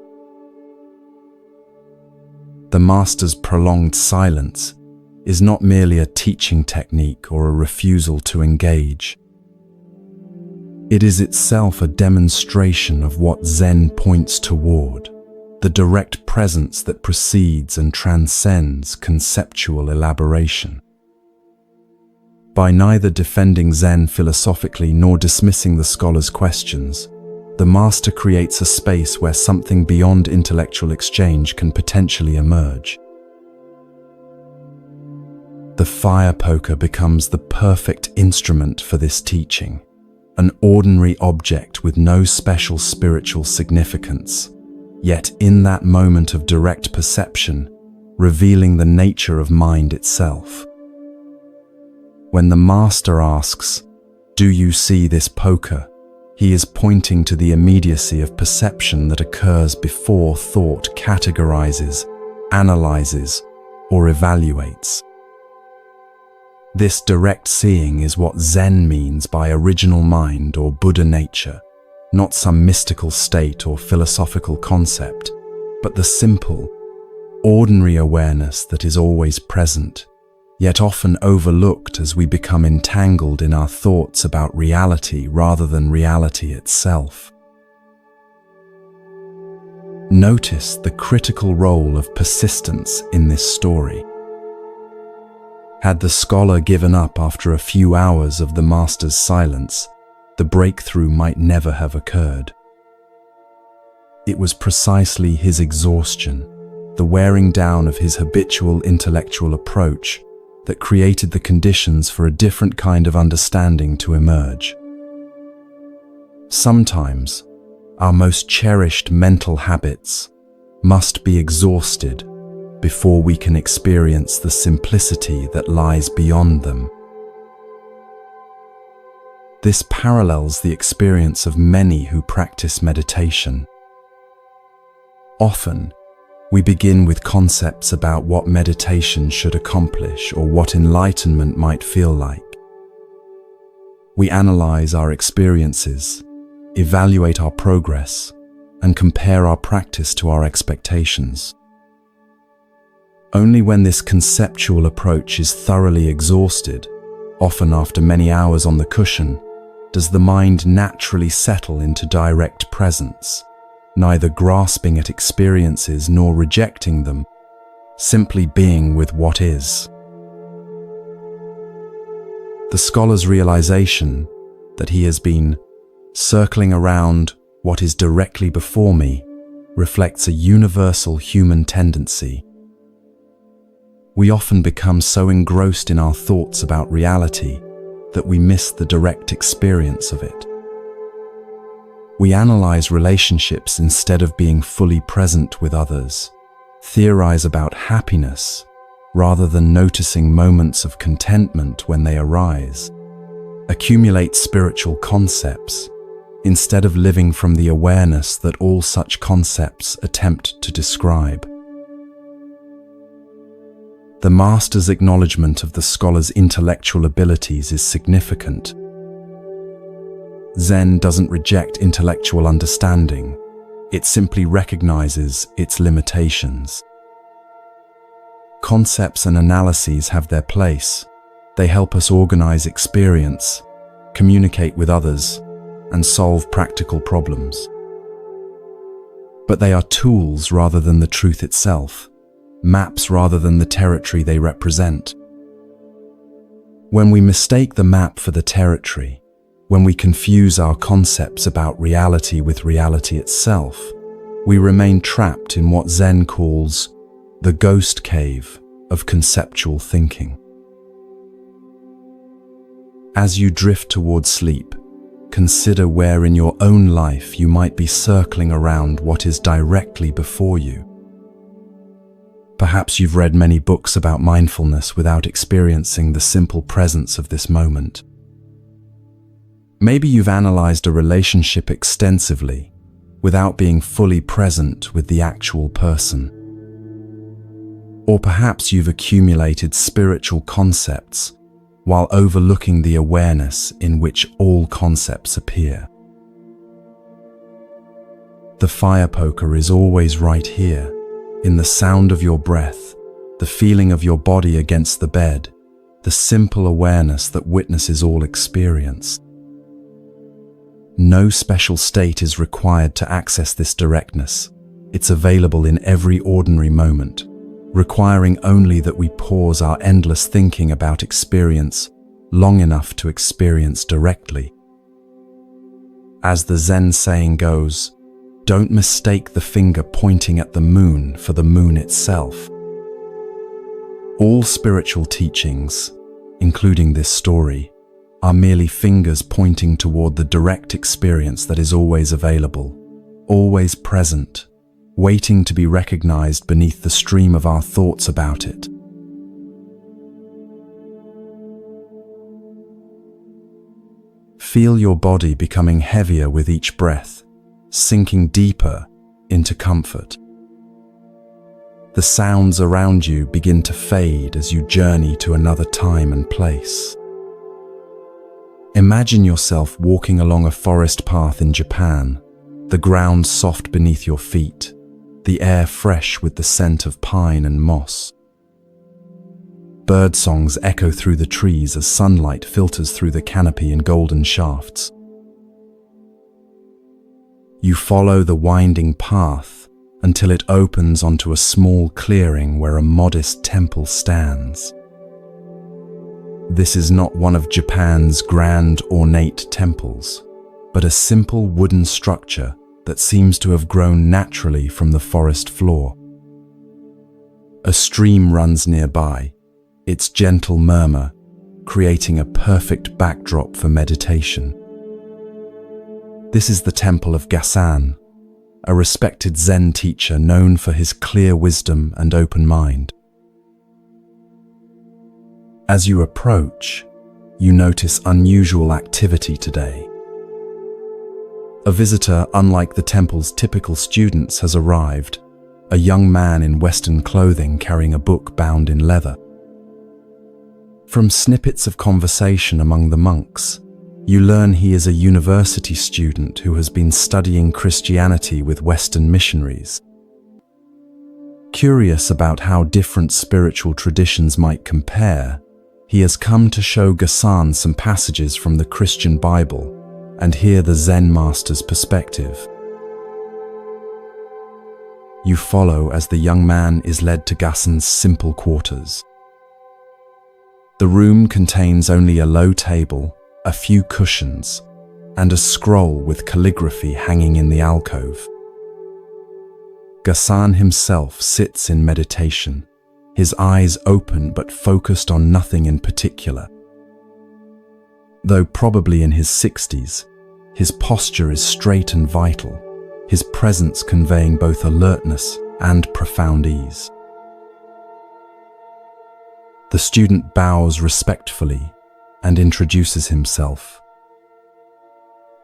The master's prolonged silence is not merely a teaching technique or a refusal to engage. It is itself a demonstration of what Zen points toward, the direct presence that precedes and transcends conceptual elaboration. By neither defending Zen philosophically nor dismissing the scholar's questions, the master creates a space where something beyond intellectual exchange can potentially emerge. The fire poker becomes the perfect instrument for this teaching, an ordinary object with no special spiritual significance, yet in that moment of direct perception, revealing the nature of mind itself. When the master asks, "Do you see this poker?" he is pointing to the immediacy of perception that occurs before thought categorizes, analyzes, or evaluates. This direct seeing is what Zen means by original mind or Buddha nature, not some mystical state or philosophical concept, but the simple, ordinary awareness that is always present, yet often overlooked as we become entangled in our thoughts about reality rather than reality itself. Notice the critical role of persistence in this story. Had the scholar given up after a few hours of the master's silence, the breakthrough might never have occurred. It was precisely his exhaustion, the wearing down of his habitual intellectual approach, that created the conditions for a different kind of understanding to emerge. Sometimes, our most cherished mental habits must be exhausted before we can experience the simplicity that lies beyond them. This parallels the experience of many who practice meditation. Often, we begin with concepts about what meditation should accomplish or what enlightenment might feel like. We analyze our experiences, evaluate our progress, and compare our practice to our expectations. Only when this conceptual approach is thoroughly exhausted, often after many hours on the cushion, does the mind naturally settle into direct presence, neither grasping at experiences nor rejecting them, simply being with what is. The scholar's realization that he has been circling around what is directly before me reflects a universal human tendency. We often become so engrossed in our thoughts about reality that we miss the direct experience of it. We analyze relationships instead of being fully present with others, theorize about happiness rather than noticing moments of contentment when they arise, accumulate spiritual concepts instead of living from the awareness that all such concepts attempt to describe. The master's acknowledgement of the scholar's intellectual abilities is significant. Zen doesn't reject intellectual understanding, it simply recognizes its limitations. Concepts and analyses have their place. They help us organize experience, communicate with others, and solve practical problems. But they are tools rather than the truth itself, maps rather than the territory they represent. When we mistake the map for the territory, when we confuse our concepts about reality with reality itself, we remain trapped in what Zen calls the ghost cave of conceptual thinking. As you drift toward sleep, consider where in your own life you might be circling around what is directly before you. Perhaps you've read many books about mindfulness without experiencing the simple presence of this moment. Maybe you've analyzed a relationship extensively without being fully present with the actual person. Or perhaps you've accumulated spiritual concepts while overlooking the awareness in which all concepts appear. The fire poker is always right here, in the sound of your breath, the feeling of your body against the bed, the simple awareness that witnesses all experience. No special state is required to access this directness. It's available in every ordinary moment, requiring only that we pause our endless thinking about experience long enough to experience directly. As the Zen saying goes, don't mistake the finger pointing at the moon for the moon itself. All spiritual teachings, including this story, are merely fingers pointing toward the direct experience that is always available, always present, waiting to be recognized beneath the stream of our thoughts about it. Feel your body becoming heavier with each breath, sinking deeper into comfort. The sounds around you begin to fade as you journey to another time and place. Imagine yourself walking along a forest path in Japan, the ground soft beneath your feet, the air fresh with the scent of pine and moss. Bird songs echo through the trees as sunlight filters through the canopy in golden shafts. You follow the winding path until it opens onto a small clearing where a modest temple stands. This is not one of Japan's grand ornate temples, but a simple wooden structure that seems to have grown naturally from the forest floor. A stream runs nearby, its gentle murmur creating a perfect backdrop for meditation. This is the temple of Gasan, a respected Zen teacher known for his clear wisdom and open mind. As you approach, you notice unusual activity today. A visitor unlike the temple's typical students has arrived, a young man in Western clothing carrying a book bound in leather. From snippets of conversation among the monks, you learn he is a university student who has been studying Christianity with Western missionaries. Curious about how different spiritual traditions might compare, he has come to show Gasan some passages from the Christian Bible and hear the Zen master's perspective. You follow as the young man is led to Gasan's simple quarters. The room contains only a low table, a few cushions, and a scroll with calligraphy hanging in the alcove. Gasan himself sits in meditation, his eyes open but focused on nothing in particular. Though probably in his 60s, his posture is straight and vital, his presence conveying both alertness and profound ease. The student bows respectfully and introduces himself.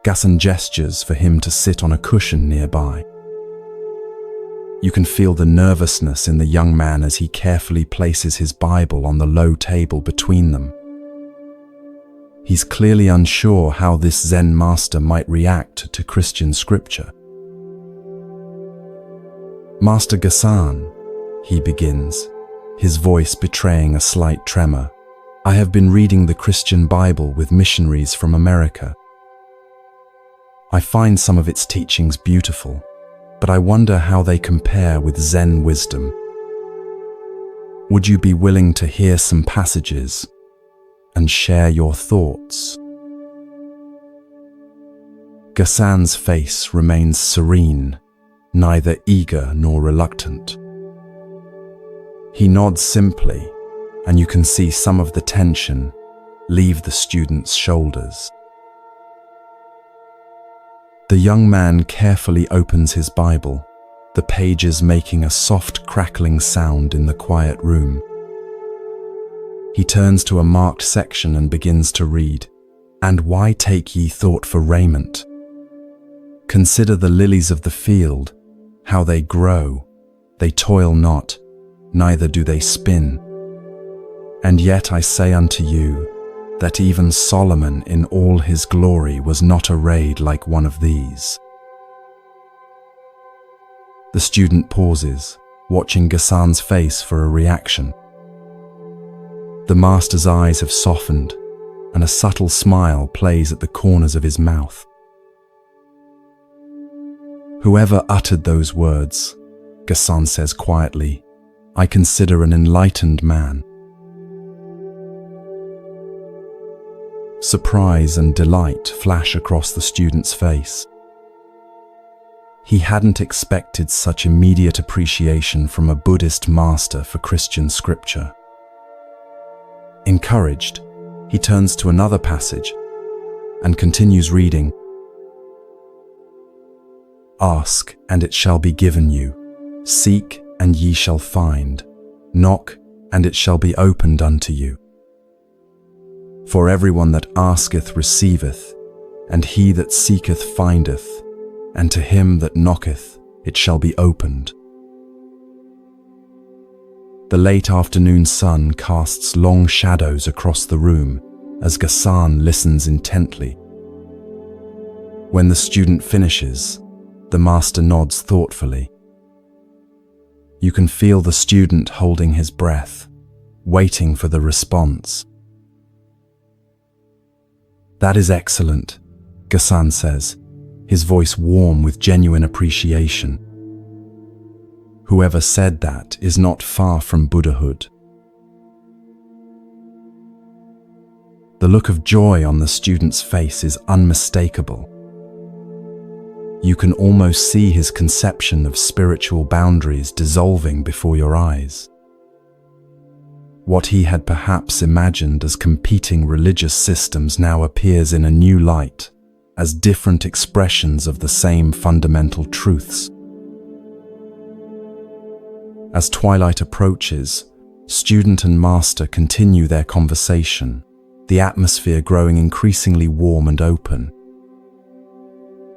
Gasan gestures for him to sit on a cushion nearby. You can feel the nervousness in the young man as he carefully places his Bible on the low table between them. He's clearly unsure how this Zen master might react to Christian scripture. "Master Gasan," he begins, his voice betraying a slight tremor, "I have been reading the Christian Bible with missionaries from America. I find some of its teachings beautiful, but I wonder how they compare with Zen wisdom. Would you be willing to hear some passages and share your thoughts?" Gasan's face remains serene, neither eager nor reluctant. He nods simply, and you can see some of the tension leave the student's shoulders. The young man carefully opens his Bible, the pages making a soft crackling sound in the quiet room. He turns to a marked section and begins to read, "And why take ye thought for raiment? Consider the lilies of the field, how they grow, they toil not, neither do they spin. And yet I say unto you, that even Solomon in all his glory was not arrayed like one of these." The student pauses, watching Ghassan's face for a reaction. The master's eyes have softened, and a subtle smile plays at the corners of his mouth. "Whoever uttered those words," Ghassan says quietly, "I consider an enlightened man." Surprise and delight flash across the student's face. He hadn't expected such immediate appreciation from a Buddhist master for Christian scripture. Encouraged, he turns to another passage and continues reading. "Ask, and it shall be given you. Seek, and ye shall find. Knock, and it shall be opened unto you. For everyone that asketh receiveth, and he that seeketh findeth, and to him that knocketh it shall be opened." The late afternoon sun casts long shadows across the room as Ghassan listens intently. When the student finishes, the master nods thoughtfully. You can feel the student holding his breath, waiting for the response. "That is excellent," Ghassan says, his voice warm with genuine appreciation. Whoever said that is not far from Buddhahood. The look of joy on the student's face is unmistakable. You can almost see his conception of spiritual boundaries dissolving before your eyes. What he had perhaps imagined as competing religious systems now appears in a new light, as different expressions of the same fundamental truths. As twilight approaches, student and master continue their conversation, the atmosphere growing increasingly warm and open.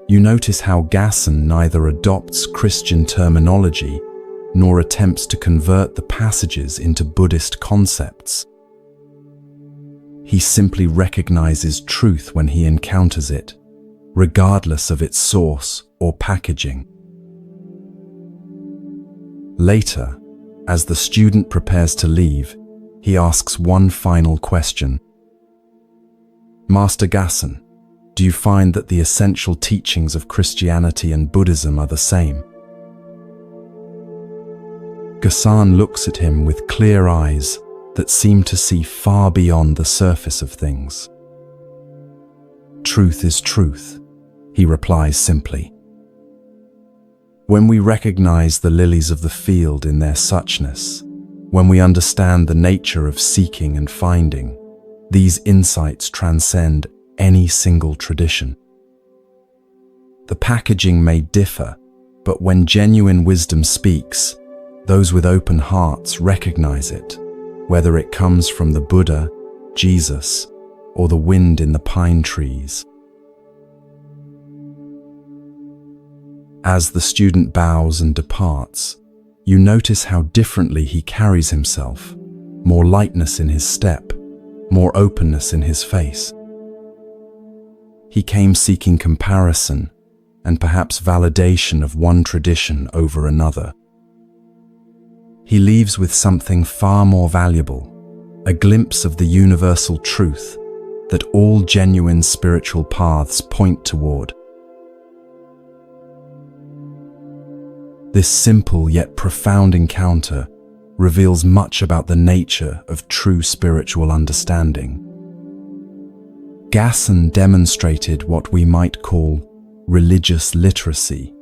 You notice how Ghassan neither adopts Christian terminology nor attempts to convert the passages into Buddhist concepts. He simply recognizes truth when he encounters it, regardless of its source or packaging. Later, as the student prepares to leave, he asks one final question. "Master Ghassan, do you find that the essential teachings of Christianity and Buddhism are the same?" Ghassan looks at him with clear eyes that seem to see far beyond the surface of things. "Truth is truth," he replies simply. "When we recognize the lilies of the field in their suchness, when we understand the nature of seeking and finding, these insights transcend any single tradition. The packaging may differ, but when genuine wisdom speaks, those with open hearts recognize it, whether it comes from the Buddha, Jesus, or the wind in the pine trees." As the student bows and departs, you notice how differently he carries himself, more lightness in his step, more openness in his face. He came seeking comparison and perhaps validation of one tradition over another. He leaves with something far more valuable, a glimpse of the universal truth that all genuine spiritual paths point toward. This simple yet profound encounter reveals much about the nature of true spiritual understanding. Ghassan demonstrated what we might call religious literacy,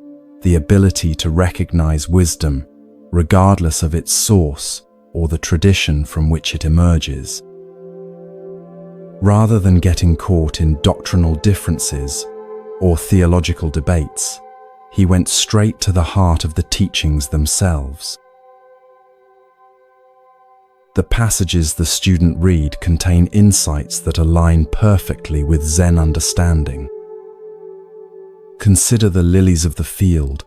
the ability to recognize wisdom regardless of its source or the tradition from which it emerges. Rather than getting caught in doctrinal differences or theological debates, he went straight to the heart of the teachings themselves. The passages the student read contain insights that align perfectly with Zen understanding. "Consider the lilies of the field"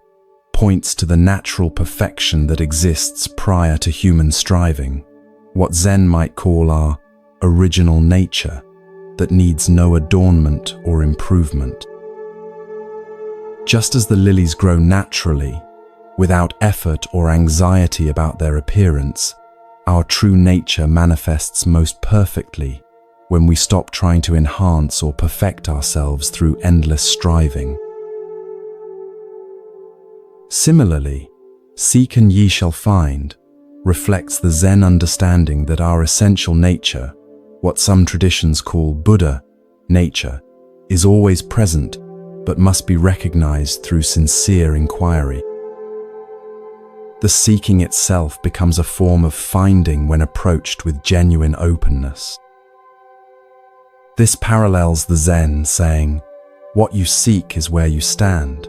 points to the natural perfection that exists prior to human striving, what Zen might call our original nature that needs no adornment or improvement. Just as the lilies grow naturally, Without effort or anxiety about their appearance, our true nature manifests most perfectly when we stop trying to enhance or perfect ourselves through endless striving. Similarly, "Seek and ye shall find" reflects the Zen understanding that our essential nature, what some traditions call Buddha nature, is always present but must be recognized through sincere inquiry. The seeking itself becomes a form of finding when approached with genuine openness. This parallels the Zen saying, "What you seek is where you stand,"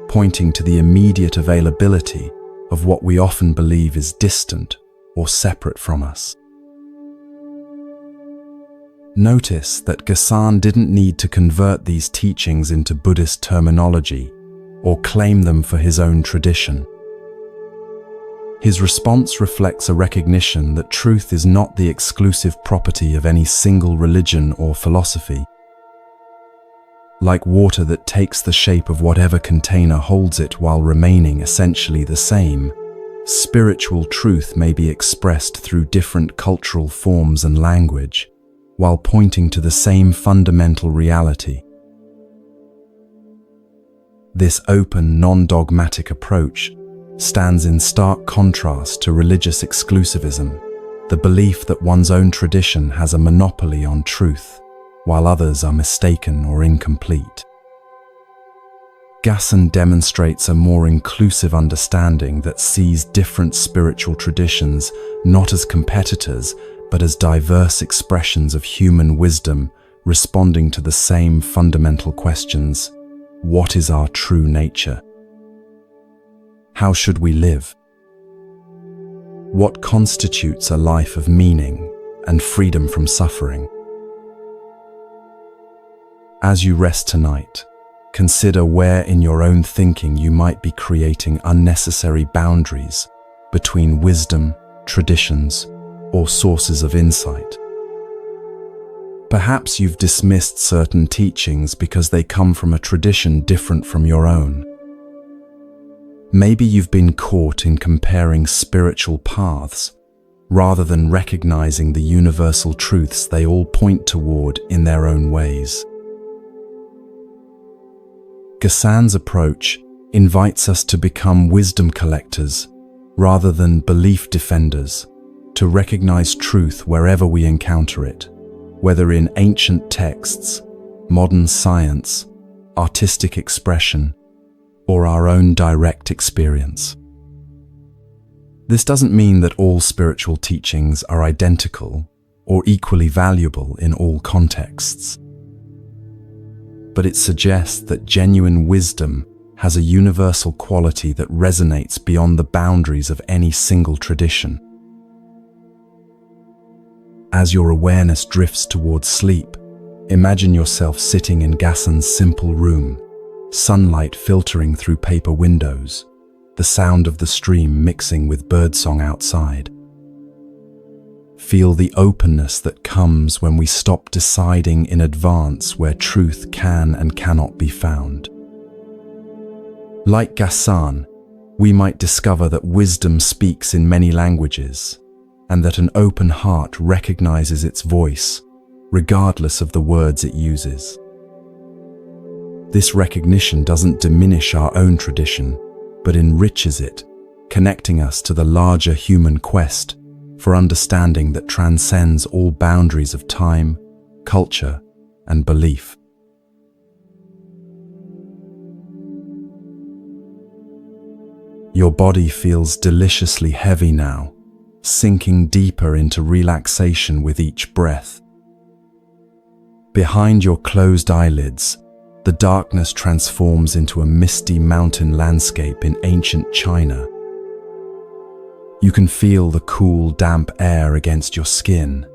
pointing to the immediate availability of what we often believe is distant or separate from us. Notice that Gasan didn't need to convert these teachings into Buddhist terminology or claim them for his own tradition. His response reflects a recognition that truth is not the exclusive property of any single religion or philosophy. Like water that takes the shape of whatever container holds it while remaining essentially the same, spiritual truth may be expressed through different cultural forms and language, while pointing to the same fundamental reality. This open, non-dogmatic approach stands in stark contrast to religious exclusivism, the belief that one's own tradition has a monopoly on truth, while others are mistaken or incomplete. Gasan demonstrates a more inclusive understanding that sees different spiritual traditions not as competitors, but as diverse expressions of human wisdom responding to the same fundamental questions: what is our true nature? How should we live? What constitutes a life of meaning and freedom from suffering? As you rest tonight, consider where in your own thinking you might be creating unnecessary boundaries between wisdom, traditions, or sources of insight. Perhaps you've dismissed certain teachings because they come from a tradition different from your own. Maybe you've been caught in comparing spiritual paths rather than recognizing the universal truths they all point toward in their own ways. Gasan's approach invites us to become wisdom collectors rather than belief defenders, to recognize truth wherever we encounter it, whether in ancient texts, modern science, artistic expression, or our own direct experience. This doesn't mean that all spiritual teachings are identical or equally valuable in all contexts, but it suggests that genuine wisdom has a universal quality that resonates beyond the boundaries of any single tradition. As your awareness drifts towards sleep, imagine yourself sitting in Gasan's simple room, sunlight filtering through paper windows, the sound of the stream mixing with birdsong outside. Feel the openness that comes when we stop deciding in advance where truth can and cannot be found. Like Gasan, we might discover that wisdom speaks in many languages, and that an open heart recognizes its voice, regardless of the words it uses. This recognition doesn't diminish our own tradition, but enriches it, connecting us to the larger human quest for understanding that transcends all boundaries of time, culture, and belief. Your body feels deliciously heavy now, sinking deeper into relaxation with each breath. Behind your closed eyelids, the darkness transforms into a misty mountain landscape in ancient China. You can feel the cool, damp air against your skin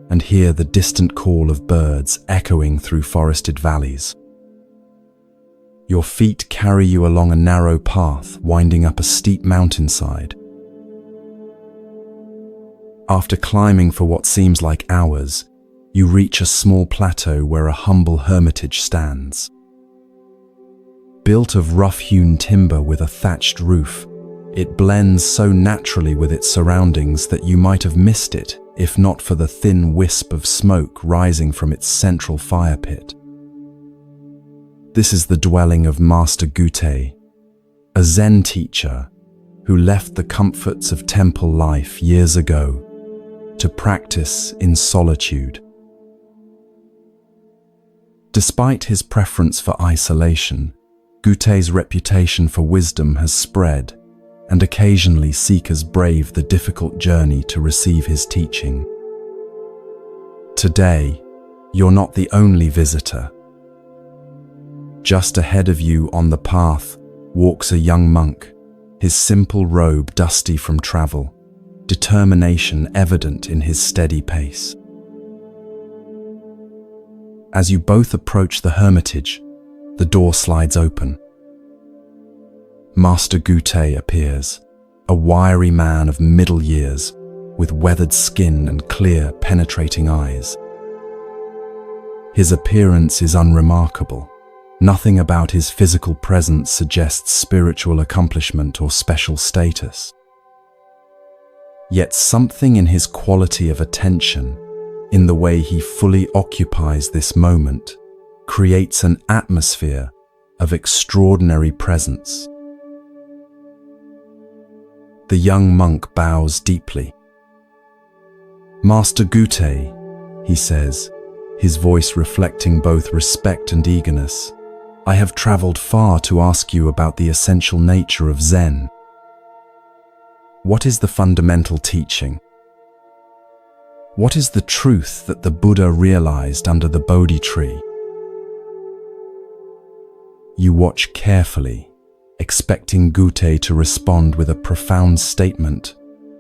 and hear the distant call of birds echoing through forested valleys. Your feet carry you along a narrow path winding up a steep mountainside. After climbing for what seems like hours, you reach a small plateau where a humble hermitage stands. Built of rough-hewn timber with a thatched roof, It blends so naturally with its surroundings that you might have missed it if not for the thin wisp of smoke rising from its central fire pit. This is the dwelling of Master Gute, a Zen teacher who left the comforts of temple life years ago to practice in solitude. Despite his preference for isolation, Gute's reputation for wisdom has spread, and occasionally seekers brave the difficult journey to receive his teaching. Today, you're not the only visitor. Just ahead of you on the path walks a young monk, his simple robe dusty from travel, determination evident in his steady pace. As you both approach the hermitage, the door slides open. Master Gute appears, a wiry man of middle years, with weathered skin and clear, penetrating eyes. His appearance is unremarkable. Nothing about his physical presence suggests spiritual accomplishment or special status. Yet something in his quality of attention, in the way he fully occupies this moment, creates an atmosphere of extraordinary presence. The young monk bows deeply. "Master Gute," he says, his voice reflecting both respect and eagerness, "I have traveled far to ask you about the essential nature of Zen. What is the fundamental teaching? What is the truth that the Buddha realized under the Bodhi tree?" You watch carefully, expecting Gute to respond with a profound statement,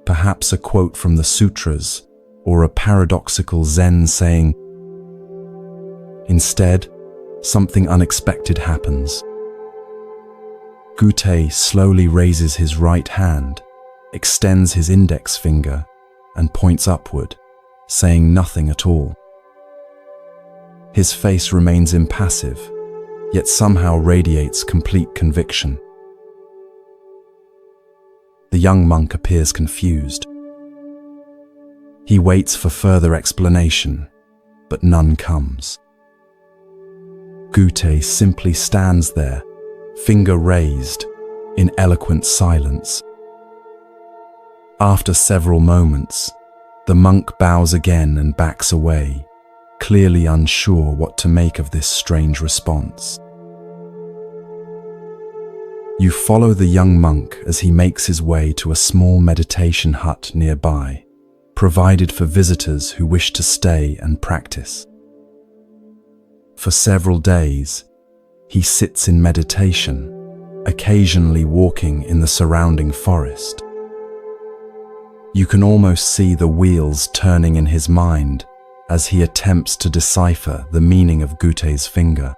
perhaps a quote from the sutras or a paradoxical Zen saying. Instead, something unexpected happens. Gute slowly raises his right hand, extends his index finger, and points upward, saying nothing at all. His face remains impassive, yet somehow radiates complete conviction. The young monk appears confused. He waits for further explanation, but none comes. Gute simply stands there, finger raised, in eloquent silence. After several moments, the monk bows again and backs away, clearly unsure what to make of this strange response. You follow the young monk as he makes his way to a small meditation hut nearby, provided for visitors who wish to stay and practice. For several days, he sits in meditation, occasionally walking in the surrounding forest. You can almost see the wheels turning in his mind as he attempts to decipher the meaning of Gute's finger.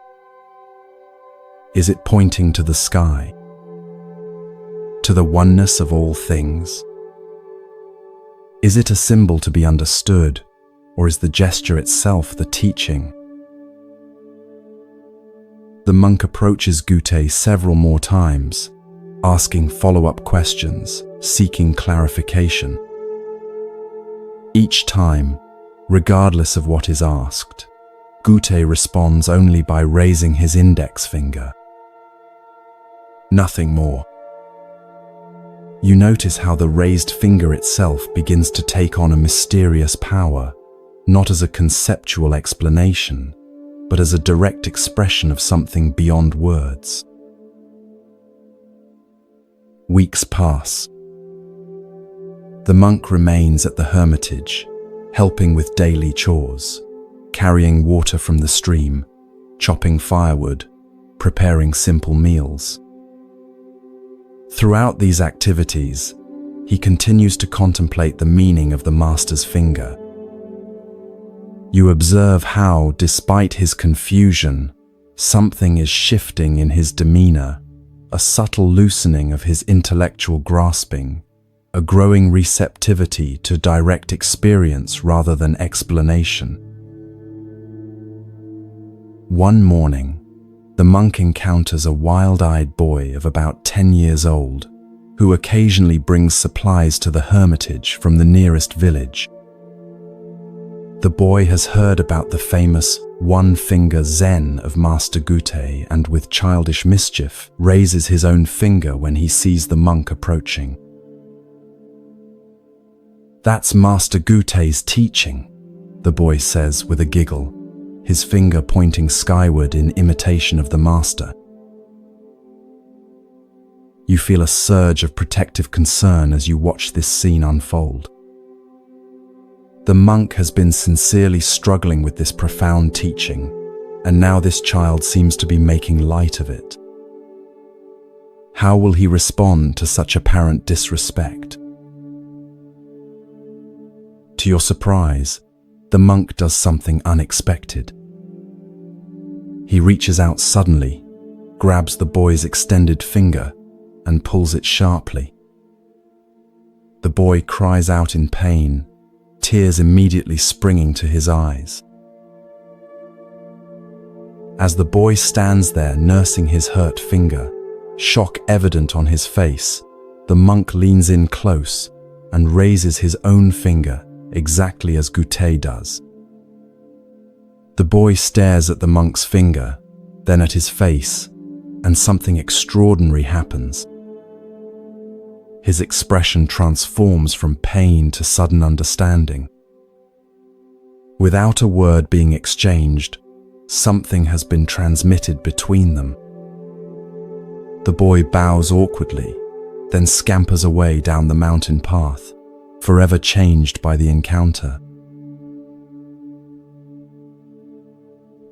Is it pointing to the sky? To the oneness of all things? Is it a symbol to be understood, or is the gesture itself the teaching? The monk approaches Gute several more times, asking follow-up questions, seeking clarification. Each time, regardless of what is asked, Gute responds only by raising his index finger. Nothing more. You notice how the raised finger itself begins to take on a mysterious power, not as a conceptual explanation, but as a direct expression of something beyond words. Weeks pass. The monk remains at the hermitage, helping with daily chores, carrying water from the stream, chopping firewood, preparing simple meals. Throughout these activities, he continues to contemplate the meaning of the master's finger. You observe how, despite his confusion, something is shifting in his demeanor, a subtle loosening of his intellectual grasping, a growing receptivity to direct experience rather than explanation. One morning, the monk encounters a wild-eyed boy of about 10 years old, who occasionally brings supplies to the hermitage from the nearest village. The boy has heard about the famous one-finger Zen of Master Gutei and with childish mischief raises his own finger when he sees the monk approaching. "That's Master Gutei's teaching," the boy says with a giggle, his finger pointing skyward in imitation of the master. You feel a surge of protective concern as you watch this scene unfold. The monk has been sincerely struggling with this profound teaching, and now this child seems to be making light of it. How will he respond to such apparent disrespect? To your surprise, the monk does something unexpected. He reaches out suddenly, grabs the boy's extended finger, and pulls it sharply. The boy cries out in pain, tears immediately springing to his eyes. As the boy stands there nursing his hurt finger, shock evident on his face, the monk leans in close and raises his own finger exactly as Gutei does. The boy stares at the monk's finger, then at his face, and something extraordinary happens. His expression transforms from pain to sudden understanding. Without a word being exchanged, something has been transmitted between them. The boy bows awkwardly, then scampers away down the mountain path, forever changed by the encounter.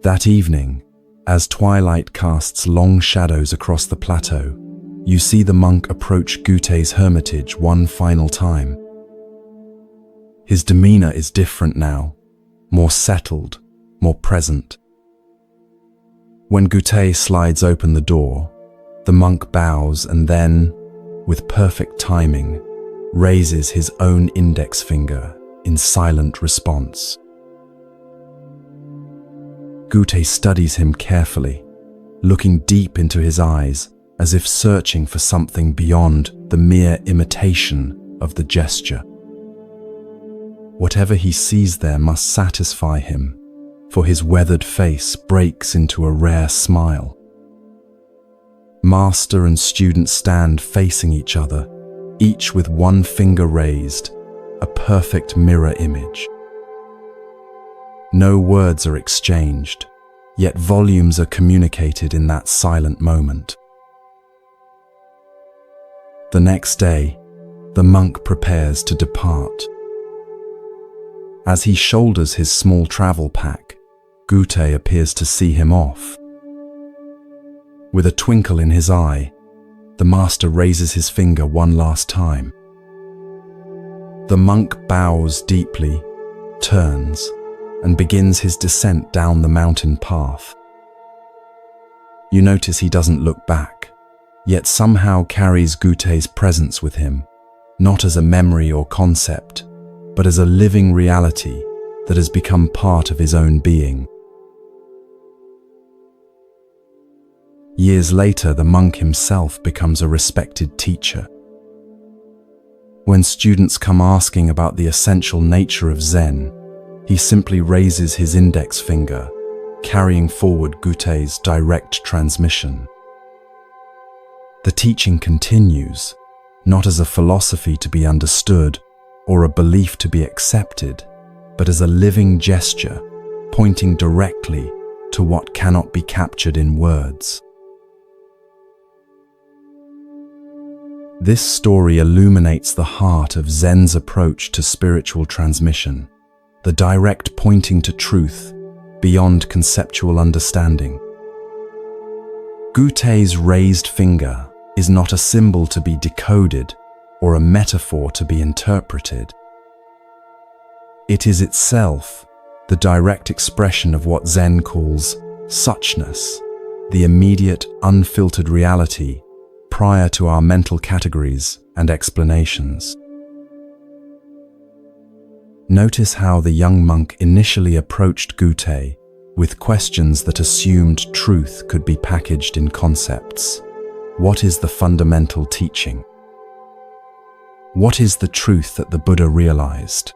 That evening, as twilight casts long shadows across the plateau, you see the monk approach Gutei's hermitage one final time. His demeanor is different now, more settled, more present. When Gutei slides open the door, the monk bows and then, with perfect timing, raises his own index finger in silent response. Gutei studies him carefully, looking deep into his eyes as if searching for something beyond the mere imitation of the gesture. Whatever he sees there must satisfy him, for his weathered face breaks into a rare smile. Master and student stand facing each other, each with one finger raised, a perfect mirror image. No words are exchanged, yet volumes are communicated in that silent moment. The next day, the monk prepares to depart. As he shoulders his small travel pack, Gutei appears to see him off. With a twinkle in his eye, the master raises his finger one last time. The monk bows deeply, turns, and begins his descent down the mountain path. You notice he doesn't look back, yet somehow carries Gutei's presence with him, not as a memory or concept, but as a living reality that has become part of his own being. Years later, the monk himself becomes a respected teacher. When students come asking about the essential nature of Zen, he simply raises his index finger, carrying forward Gutei's direct transmission. The teaching continues, not as a philosophy to be understood or a belief to be accepted, but as a living gesture pointing directly to what cannot be captured in words. This story illuminates the heart of Zen's approach to spiritual transmission, the direct pointing to truth beyond conceptual understanding. Gutei's raised finger is not a symbol to be decoded or a metaphor to be interpreted. It is itself the direct expression of what Zen calls suchness, the immediate, unfiltered reality prior to our mental categories and explanations. Notice how the young monk initially approached Gutei with questions that assumed truth could be packaged in concepts. What is the fundamental teaching? What is the truth that the Buddha realized?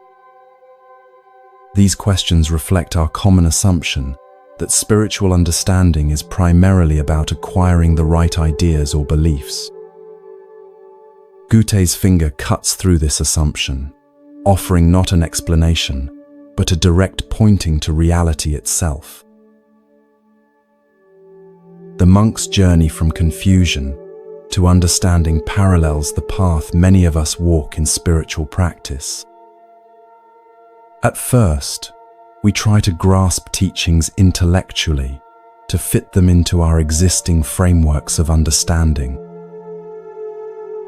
These questions reflect our common assumption that spiritual understanding is primarily about acquiring the right ideas or beliefs. Gute's finger cuts through this assumption, offering not an explanation, but a direct pointing to reality itself. The monk's journey from confusion to understanding parallels the path many of us walk in spiritual practice. At first, we try to grasp teachings intellectually to fit them into our existing frameworks of understanding.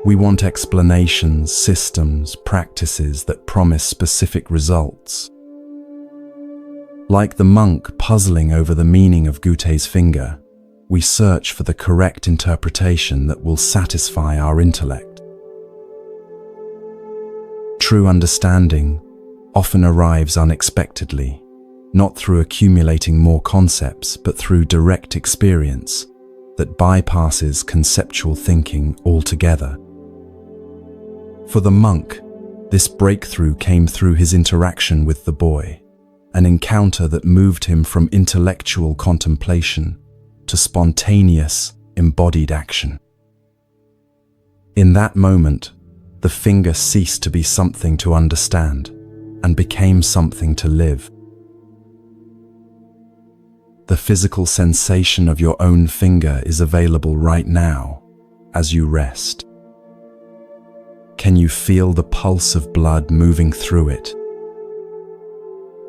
We want explanations, systems, practices that promise specific results. Like the monk puzzling over the meaning of Gute's finger, we search for the correct interpretation that will satisfy our intellect. True understanding often arrives unexpectedly, not through accumulating more concepts, but through direct experience that bypasses conceptual thinking altogether. For the monk, this breakthrough came through his interaction with the boy, an encounter that moved him from intellectual contemplation to spontaneous, embodied action. In that moment, the finger ceased to be something to understand and became something to live. The physical sensation of your own finger is available right now as you rest. Can you feel the pulse of blood moving through it?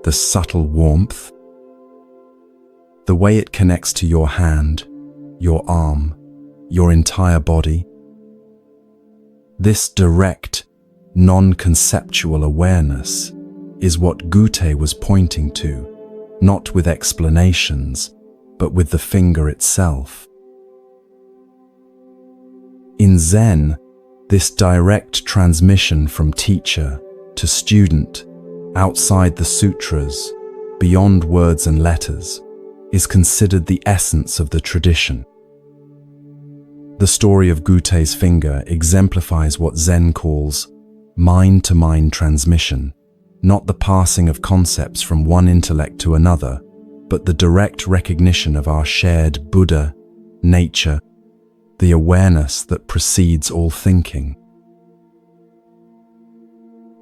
The subtle warmth? The way it connects to your hand, your arm, your entire body? This direct, non-conceptual awareness is what Gute was pointing to, not with explanations, but with the finger itself. In Zen, this direct transmission from teacher to student, outside the sutras, beyond words and letters, is considered the essence of the tradition. The story of Gute's finger exemplifies what Zen calls mind-to-mind transmission, not the passing of concepts from one intellect to another, but the direct recognition of our shared Buddha, nature, the awareness that precedes all thinking.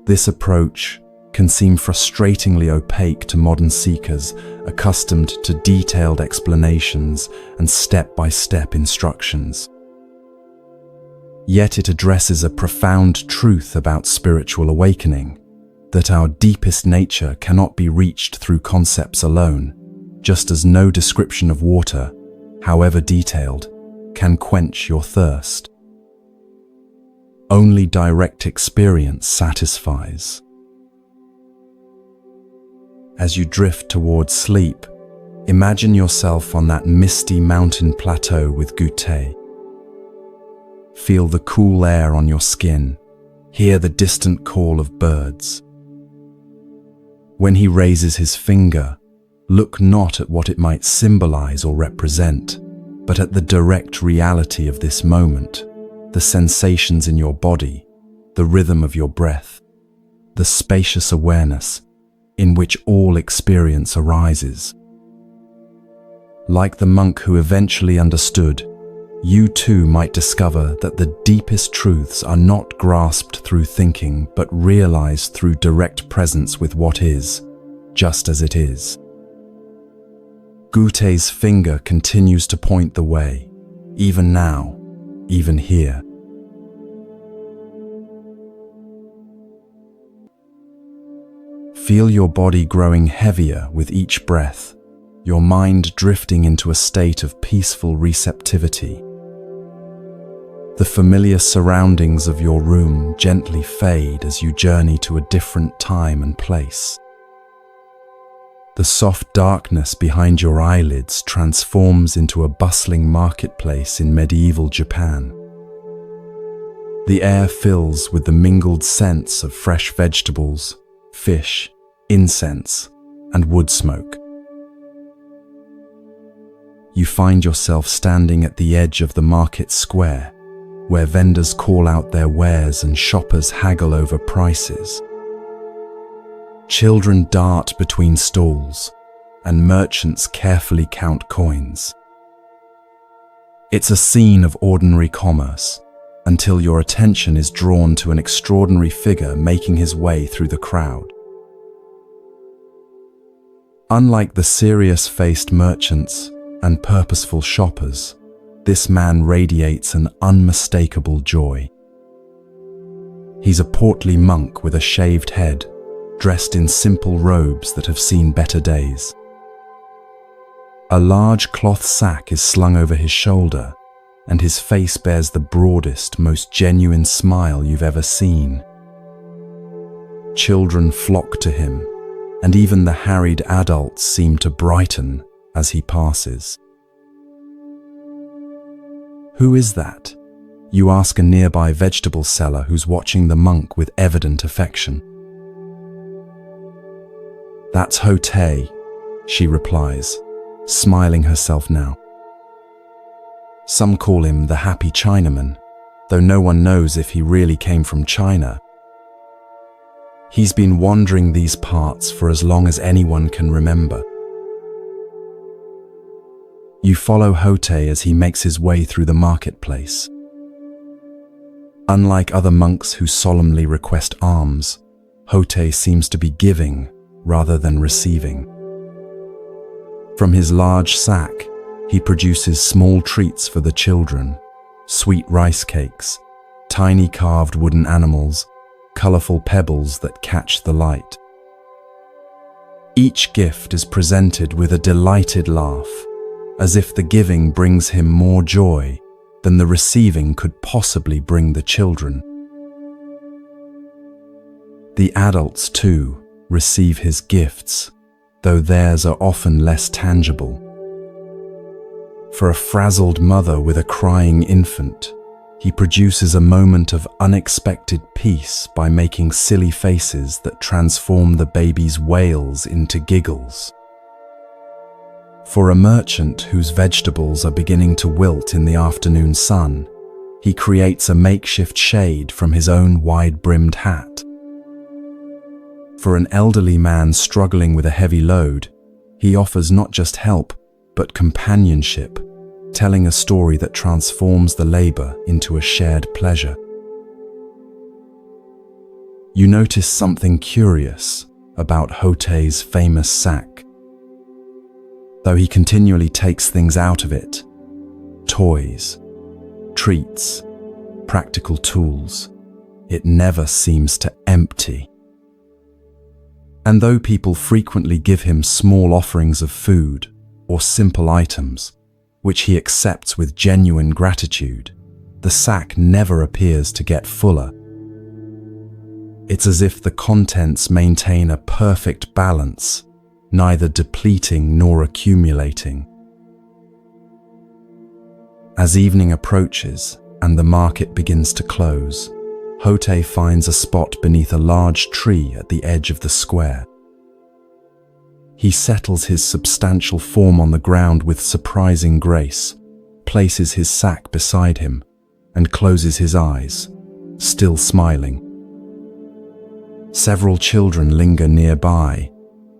This approach can seem frustratingly opaque to modern seekers accustomed to detailed explanations and step-by-step instructions. Yet it addresses a profound truth about spiritual awakening, that our deepest nature cannot be reached through concepts alone, just as no description of water, however detailed, can quench your thirst. Only direct experience satisfies. As you drift towards sleep, imagine yourself on that misty mountain plateau with Gute. Feel the cool air on your skin, hear the distant call of birds. When he raises his finger, look not at what it might symbolize or represent, but at the direct reality of this moment, the sensations in your body, the rhythm of your breath, the spacious awareness in which all experience arises. Like the monk who eventually understood, you too might discover that the deepest truths are not grasped through thinking, but realized through direct presence with what is, just as it is. Gute's finger continues to point the way, even now, even here. Feel your body growing heavier with each breath, your mind drifting into a state of peaceful receptivity. The familiar surroundings of your room gently fade as you journey to a different time and place. The soft darkness behind your eyelids transforms into a bustling marketplace in medieval Japan. The air fills with the mingled scents of fresh vegetables, fish, incense, and wood smoke. You find yourself standing at the edge of the market square, where vendors call out their wares and shoppers haggle over prices. Children dart between stalls, and merchants carefully count coins. It's a scene of ordinary commerce, until your attention is drawn to an extraordinary figure making his way through the crowd. Unlike the serious-faced merchants and purposeful shoppers, this man radiates an unmistakable joy. He's a portly monk with a shaved head, dressed in simple robes that have seen better days. A large cloth sack is slung over his shoulder, and his face bears the broadest, most genuine smile you've ever seen. Children flock to him, and even the harried adults seem to brighten as he passes. Who is that? You ask a nearby vegetable seller who's watching the monk with evident affection. That's Hote, she replies, smiling herself now. Some call him the happy Chinaman, though no one knows if he really came from China. He's been wandering these parts for as long as anyone can remember. You follow Hote as he makes his way through the marketplace. Unlike other monks who solemnly request alms, Hote seems to be giving rather than receiving. From his large sack, he produces small treats for the children, sweet rice cakes, tiny carved wooden animals, colorful pebbles that catch the light. Each gift is presented with a delighted laugh, as if the giving brings him more joy than the receiving could possibly bring the children. The adults, too, receive his gifts, though theirs are often less tangible. For a frazzled mother with a crying infant, he produces a moment of unexpected peace by making silly faces that transform the baby's wails into giggles. For a merchant whose vegetables are beginning to wilt in the afternoon sun, he creates a makeshift shade from his own wide-brimmed hat. For an elderly man struggling with a heavy load, he offers not just help, but companionship, telling a story that transforms the labor into a shared pleasure. You notice something curious about Hote's famous sack. Though he continually takes things out of it, toys, treats, practical tools, it never seems to empty. And though people frequently give him small offerings of food or simple items, which he accepts with genuine gratitude, the sack never appears to get fuller. It's as if the contents maintain a perfect balance, neither depleting nor accumulating. As evening approaches and the market begins to close, Hote finds a spot beneath a large tree at the edge of the square. He settles his substantial form on the ground with surprising grace, places his sack beside him, and closes his eyes, still smiling. Several children linger nearby,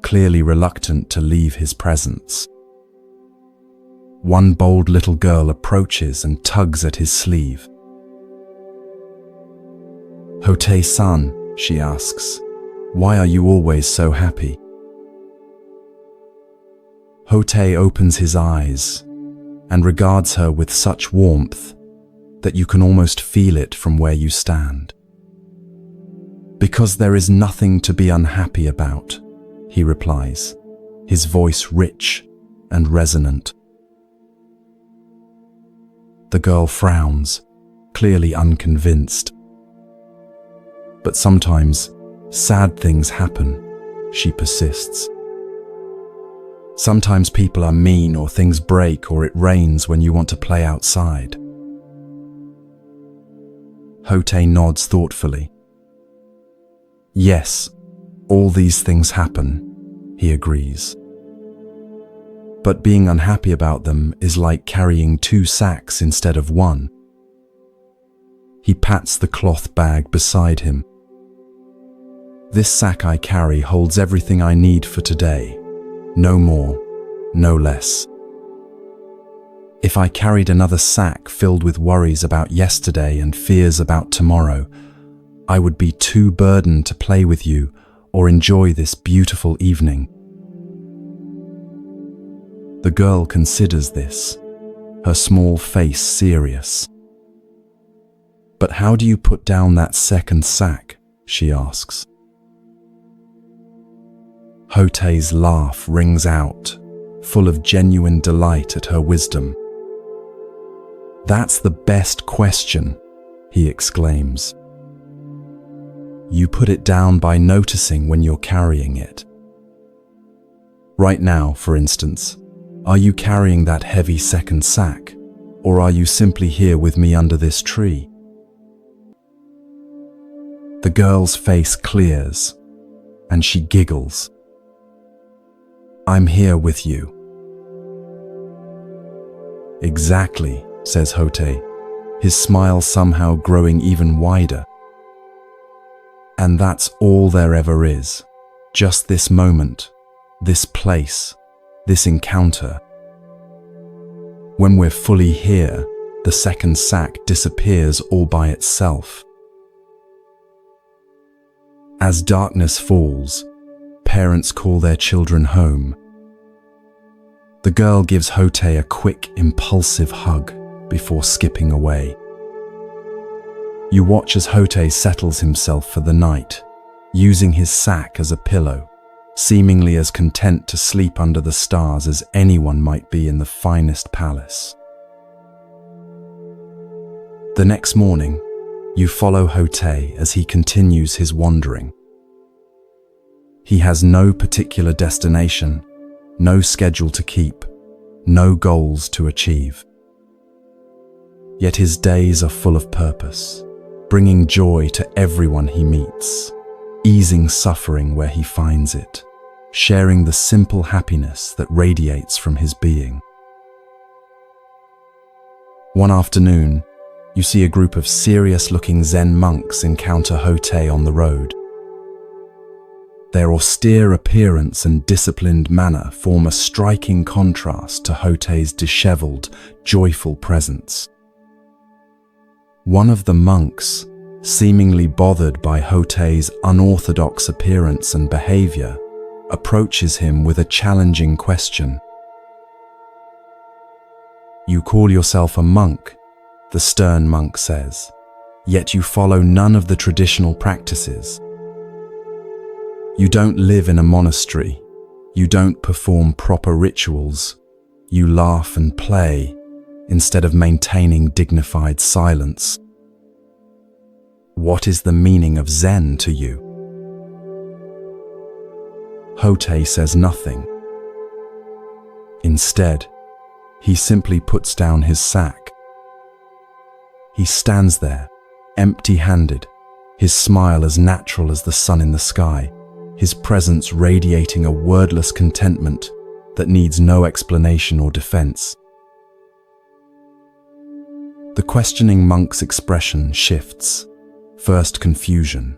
clearly reluctant to leave his presence. One bold little girl approaches and tugs at his sleeve. "Hote-san," she asks, "why are you always so happy?" Hote opens his eyes and regards her with such warmth that you can almost feel it from where you stand. "Because there is nothing to be unhappy about," he replies, his voice rich and resonant. The girl frowns, clearly unconvinced. "But sometimes sad things happen," she persists. "Sometimes people are mean, or things break, or it rains when you want to play outside." Hote nods thoughtfully. "Yes, all these things happen," he agrees. "But being unhappy about them is like carrying 2 sacks instead of 1. He pats the cloth bag beside him. This sack I carry holds everything I need for today. No more, no less. If I carried another sack filled with worries about yesterday and fears about tomorrow, I would be too burdened to play with you or enjoy this beautiful evening. The girl considers this, her small face serious. But how do you put down that second sack? She asks. Hotei's laugh rings out, full of genuine delight at her wisdom. That's the best question, he exclaims. You put it down by noticing when you're carrying it. Right now, for instance, are you carrying that heavy second sack, or are you simply here with me under this tree? The girl's face clears, and she giggles. I'm here with you. Exactly, says Hotei, his smile somehow growing even wider. And that's all there ever is. Just this moment, this place, this encounter. When we're fully here, the second sack disappears all by itself. As darkness falls, parents call their children home. The girl gives Hotei a quick, impulsive hug before skipping away. You watch as Hotei settles himself for the night, using his sack as a pillow, seemingly as content to sleep under the stars as anyone might be in the finest palace. The next morning, you follow Hotei as he continues his wandering. He has no particular destination, no schedule to keep, no goals to achieve. Yet his days are full of purpose, bringing joy to everyone he meets, easing suffering where he finds it, sharing the simple happiness that radiates from his being. One afternoon, you see a group of serious-looking Zen monks encounter Hotei on the road. Their austere appearance and disciplined manner form a striking contrast to Hotei's disheveled, joyful presence. One of the monks, seemingly bothered by Hotei's unorthodox appearance and behavior, approaches him with a challenging question. You call yourself a monk, the stern monk says, yet you follow none of the traditional practices. You don't live in a monastery. You don't perform proper rituals. You laugh and play instead of maintaining dignified silence. What is the meaning of Zen to you? Hotei says nothing. Instead, he simply puts down his sack. He stands there, empty-handed, his smile as natural as the sun in the sky, his presence radiating a wordless contentment that needs no explanation or defense. The questioning monk's expression shifts, first confusion,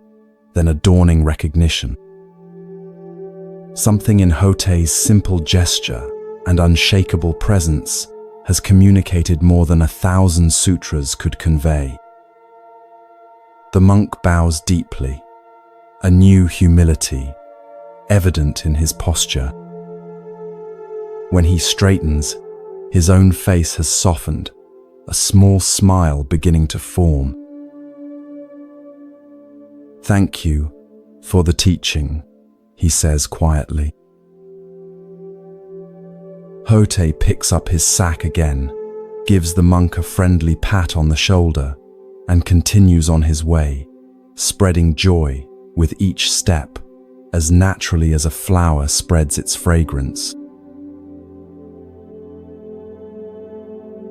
then a dawning recognition. Something in Hotei's simple gesture and unshakable presence has communicated more than 1,000 sutras could convey. The monk bows deeply, a new humility evident in his posture. When he straightens, his own face has softened, a small smile beginning to form. Thank you for the teaching, he says quietly. Hotei picks up his sack again, gives the monk a friendly pat on the shoulder, and continues on his way, spreading joy with each step, as naturally as a flower spreads its fragrance.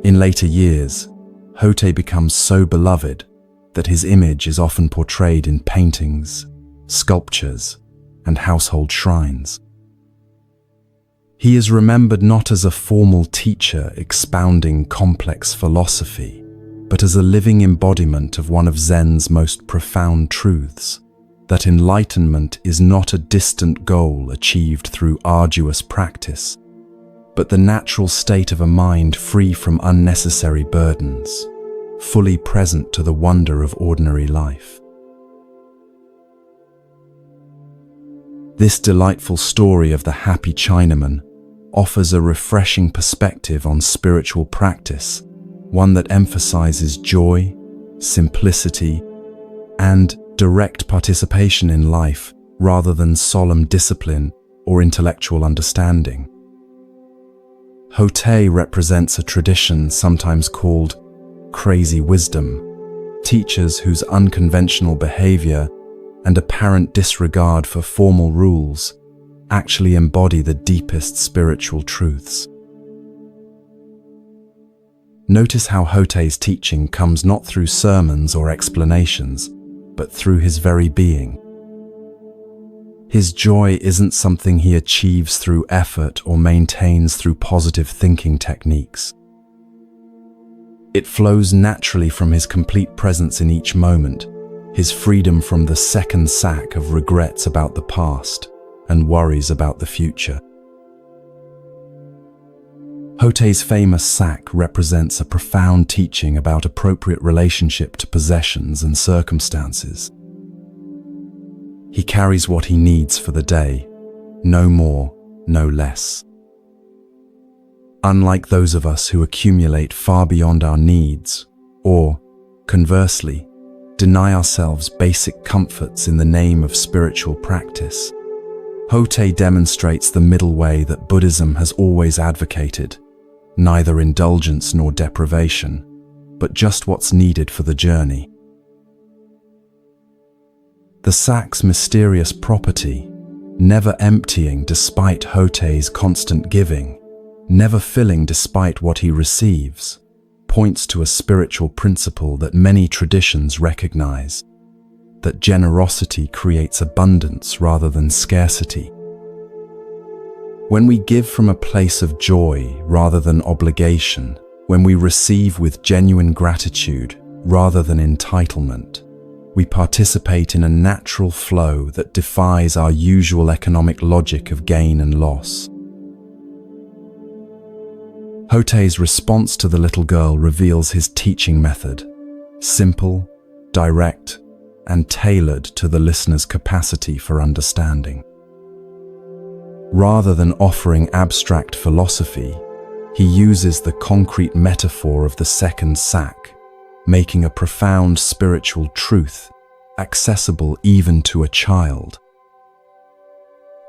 In later years, Hotei becomes so beloved that his image is often portrayed in paintings, sculptures, and household shrines. He is remembered not as a formal teacher expounding complex philosophy, but as a living embodiment of one of Zen's most profound truths, that enlightenment is not a distant goal achieved through arduous practice, but the natural state of a mind free from unnecessary burdens, fully present to the wonder of ordinary life. This delightful story of the happy Chinaman offers a refreshing perspective on spiritual practice, one that emphasizes joy, simplicity, and direct participation in life rather than solemn discipline or intellectual understanding. Hotei represents a tradition sometimes called crazy wisdom, teachers whose unconventional behavior and apparent disregard for formal rules actually embody the deepest spiritual truths. Notice how Hotei's teaching comes not through sermons or explanations, but through his very being. His joy isn't something he achieves through effort or maintains through positive thinking techniques. It flows naturally from his complete presence in each moment, his freedom from the second sack of regrets about the past and worries about the future. Hotei's famous sack represents a profound teaching about appropriate relationship to possessions and circumstances. He carries what he needs for the day, no more, no less. Unlike those of us who accumulate far beyond our needs, or, conversely, deny ourselves basic comforts in the name of spiritual practice, Hotei demonstrates the middle way that Buddhism has always advocated, neither indulgence nor deprivation, but just what's needed for the journey. The sack's mysterious property, never emptying despite Hotei's constant giving, never filling despite what he receives, points to a spiritual principle that many traditions recognize, that generosity creates abundance rather than scarcity. When we give from a place of joy rather than obligation, when we receive with genuine gratitude rather than entitlement, we participate in a natural flow that defies our usual economic logic of gain and loss. Hotei's response to the little girl reveals his teaching method, simple, direct, and tailored to the listener's capacity for understanding. Rather than offering abstract philosophy, he uses the concrete metaphor of the second sack, making a profound spiritual truth accessible even to a child.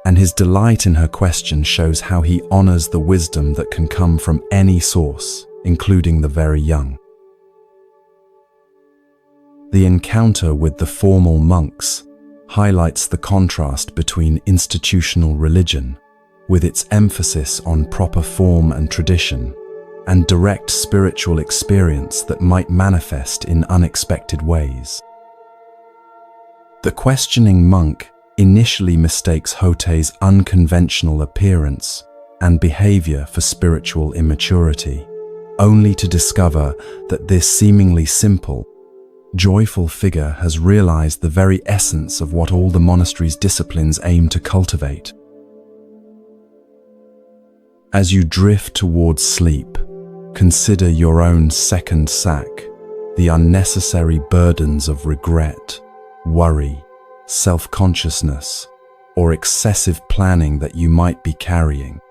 And his delight in her question shows how he honors the wisdom that can come from any source, including the very young. The encounter with the formal monks highlights the contrast between institutional religion, with its emphasis on proper form and tradition, and direct spiritual experience that might manifest in unexpected ways. The questioning monk initially mistakes Hotei's unconventional appearance and behavior for spiritual immaturity, only to discover that this seemingly simple, joyful figure has realized the very essence of what all the monastery's disciplines aim to cultivate. As you drift towards sleep, consider your own second sack, the unnecessary burdens of regret, worry, self-consciousness, or excessive planning that you might be carrying.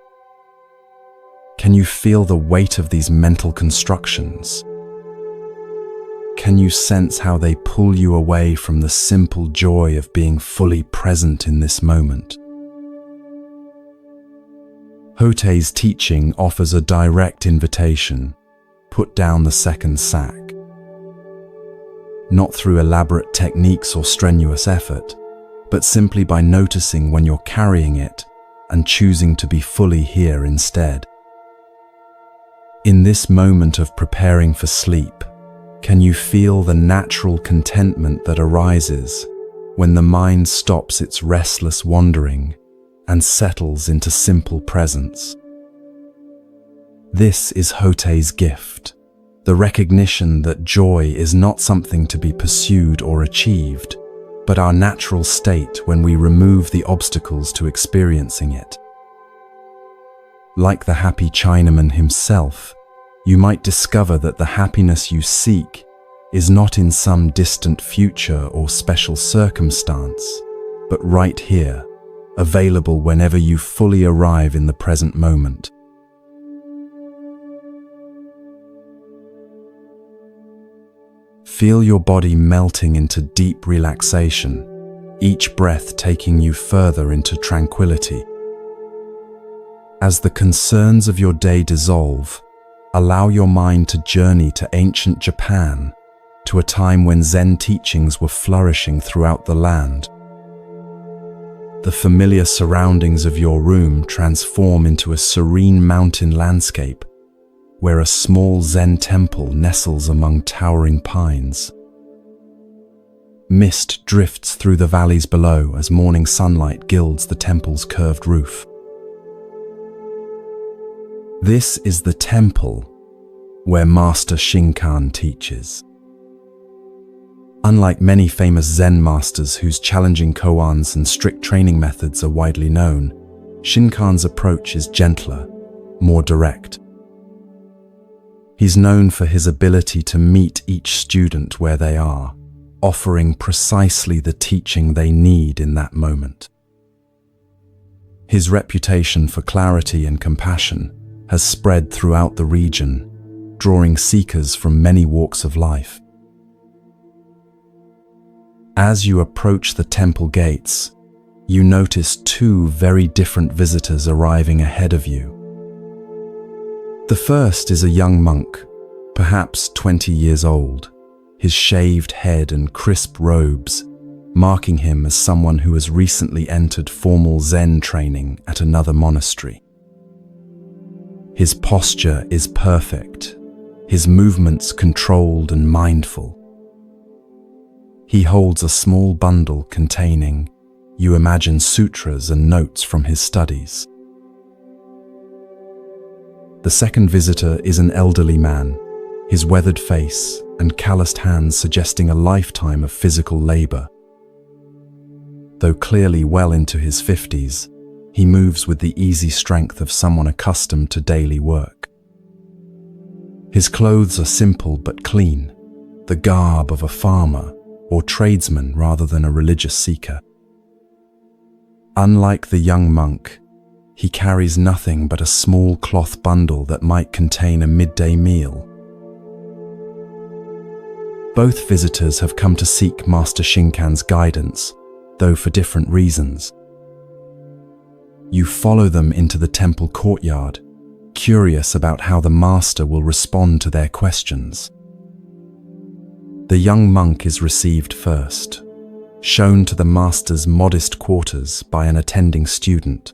Can you feel the weight of these mental constructions? Can you sense how they pull you away from the simple joy of being fully present in this moment? Hotei's teaching offers a direct invitation: put down the second sack. Not through elaborate techniques or strenuous effort, but simply by noticing when you're carrying it and choosing to be fully here instead. In this moment of preparing for sleep, can you feel the natural contentment that arises when the mind stops its restless wandering and settles into simple presence? This is Hotei's gift, the recognition that joy is not something to be pursued or achieved, but our natural state when we remove the obstacles to experiencing it. Like the happy Chinaman himself, you might discover that the happiness you seek is not in some distant future or special circumstance, but right here, available whenever you fully arrive in the present moment. Feel your body melting into deep relaxation, each breath taking you further into tranquility. As the concerns of your day dissolve, allow your mind to journey to ancient Japan, to a time when Zen teachings were flourishing throughout the land. The familiar surroundings of your room transform into a serene mountain landscape, where a small Zen temple nestles among towering pines. Mist drifts through the valleys below as morning sunlight gilds the temple's curved roof. This is the temple where Master Shinkan teaches. Unlike many famous Zen masters whose challenging koans and strict training methods are widely known, Shinkan's approach is gentler, more direct. He's known for his ability to meet each student where they are, offering precisely the teaching they need in that moment. His reputation for clarity and compassion has spread throughout the region, drawing seekers from many walks of life. As you approach the temple gates, you notice two very different visitors arriving ahead of you. The first is a young monk, perhaps 20 years old, his shaved head and crisp robes, marking him as someone who has recently entered formal Zen training at another monastery. His posture is perfect, his movements controlled and mindful. He holds a small bundle containing, you imagine, sutras and notes from his studies. The second visitor is an elderly man, his weathered face and calloused hands suggesting a lifetime of physical labor. Though clearly well into his 50s, he moves with the easy strength of someone accustomed to daily work. His clothes are simple but clean, the garb of a farmer or tradesman rather than a religious seeker. Unlike the young monk, he carries nothing but a small cloth bundle that might contain a midday meal. Both visitors have come to seek Master Shinkan's guidance, though for different reasons. You follow them into the temple courtyard, curious about how the master will respond to their questions. The young monk is received first, shown to the master's modest quarters by an attending student.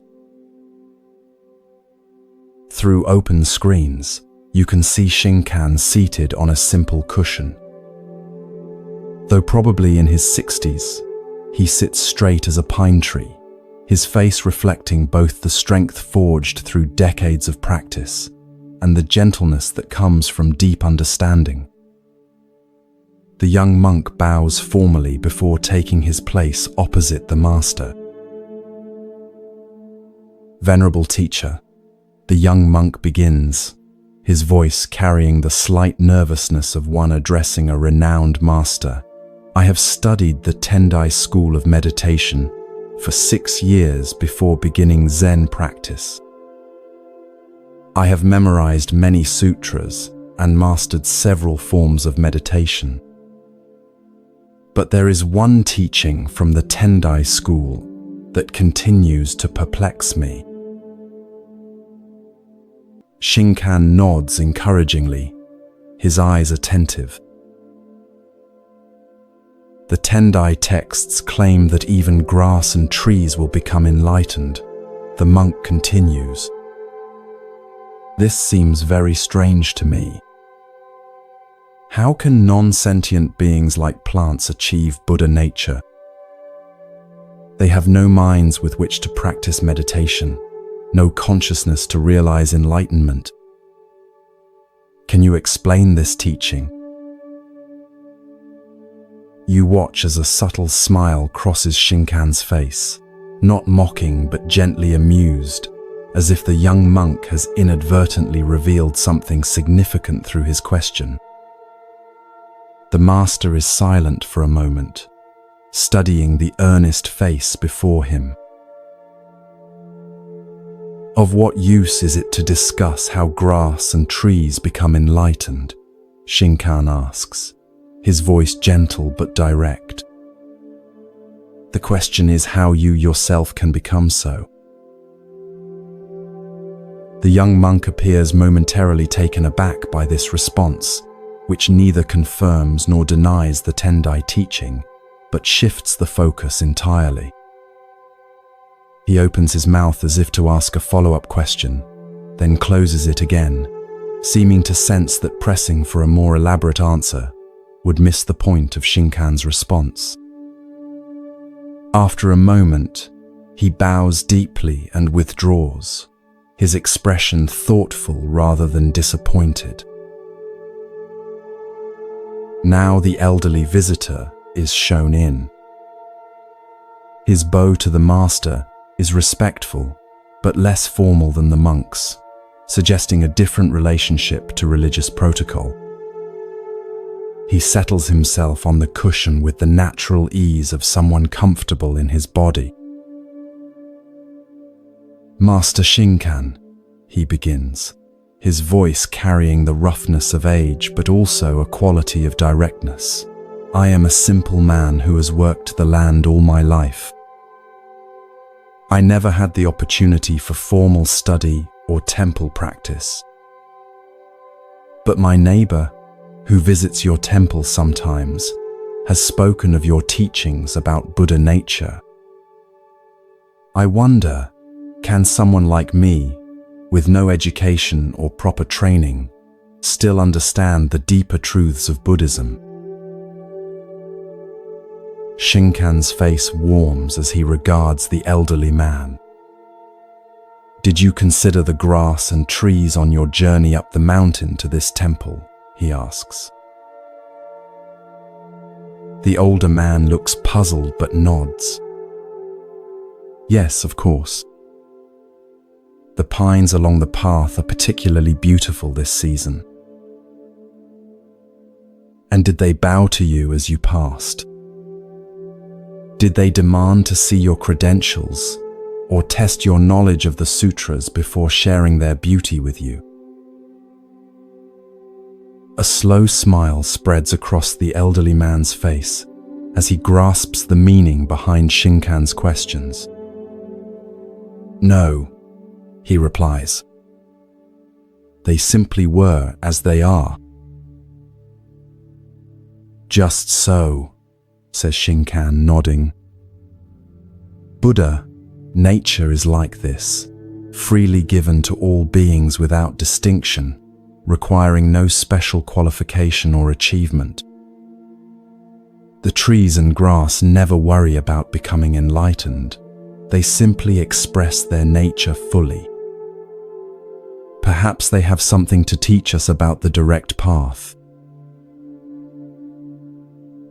Through open screens, you can see Shinkan seated on a simple cushion. Though probably in his 60s, he sits straight as a pine tree, his face reflecting both the strength forged through decades of practice and the gentleness that comes from deep understanding. The young monk bows formally before taking his place opposite the master. Venerable teacher, the young monk begins, his voice carrying the slight nervousness of one addressing a renowned master. I have studied the Tendai school of meditation for 6 years before beginning Zen practice. I have memorized many sutras and mastered several forms of meditation. But there is one teaching from the Tendai school that continues to perplex me. Shinkan nods encouragingly, his eyes attentive. The Tendai texts claim that even grass and trees will become enlightened. The monk continues. This seems very strange to me. How can non-sentient beings like plants achieve Buddha nature? They have no minds with which to practice meditation, no consciousness to realize enlightenment. Can you explain this teaching? You watch as a subtle smile crosses Shinkan's face, not mocking but gently amused, as if the young monk has inadvertently revealed something significant through his question. The master is silent for a moment, studying the earnest face before him. Of what use is it to discuss how grass and trees become enlightened? Shinkan asks, his voice gentle but direct. The question is how you yourself can become so. The young monk appears momentarily taken aback by this response, which neither confirms nor denies the Tendai teaching, but shifts the focus entirely. He opens his mouth as if to ask a follow-up question, then closes it again, seeming to sense that pressing for a more elaborate answer would miss the point of Shinkan's response. After a moment, he bows deeply and withdraws, his expression thoughtful rather than disappointed. Now the elderly visitor is shown in. His bow to the master is respectful, but less formal than the monks, suggesting a different relationship to religious protocol. He settles himself on the cushion with the natural ease of someone comfortable in his body. Master Shinkan, he begins, his voice carrying the roughness of age but also a quality of directness. I am a simple man who has worked the land all my life. I never had the opportunity for formal study or temple practice. But my neighbor, who visits your temple sometimes, has spoken of your teachings about Buddha nature. I wonder, can someone like me, with no education or proper training, still understand the deeper truths of Buddhism? Shinkan's face warms as he regards the elderly man. Did you consider the grass and trees on your journey up the mountain to this temple? He asks. The older man looks puzzled but nods. Yes, of course. The pines along the path are particularly beautiful this season. And did they bow to you as you passed? Did they demand to see your credentials or test your knowledge of the sutras before sharing their beauty with you? A slow smile spreads across the elderly man's face as he grasps the meaning behind Shinkan's questions. No, he replies. They simply were as they are. Just so, says Shinkan, nodding. Buddha, nature is like this, freely given to all beings without distinction, requiring no special qualification or achievement. The trees and grass never worry about becoming enlightened. They simply express their nature fully. Perhaps they have something to teach us about the direct path.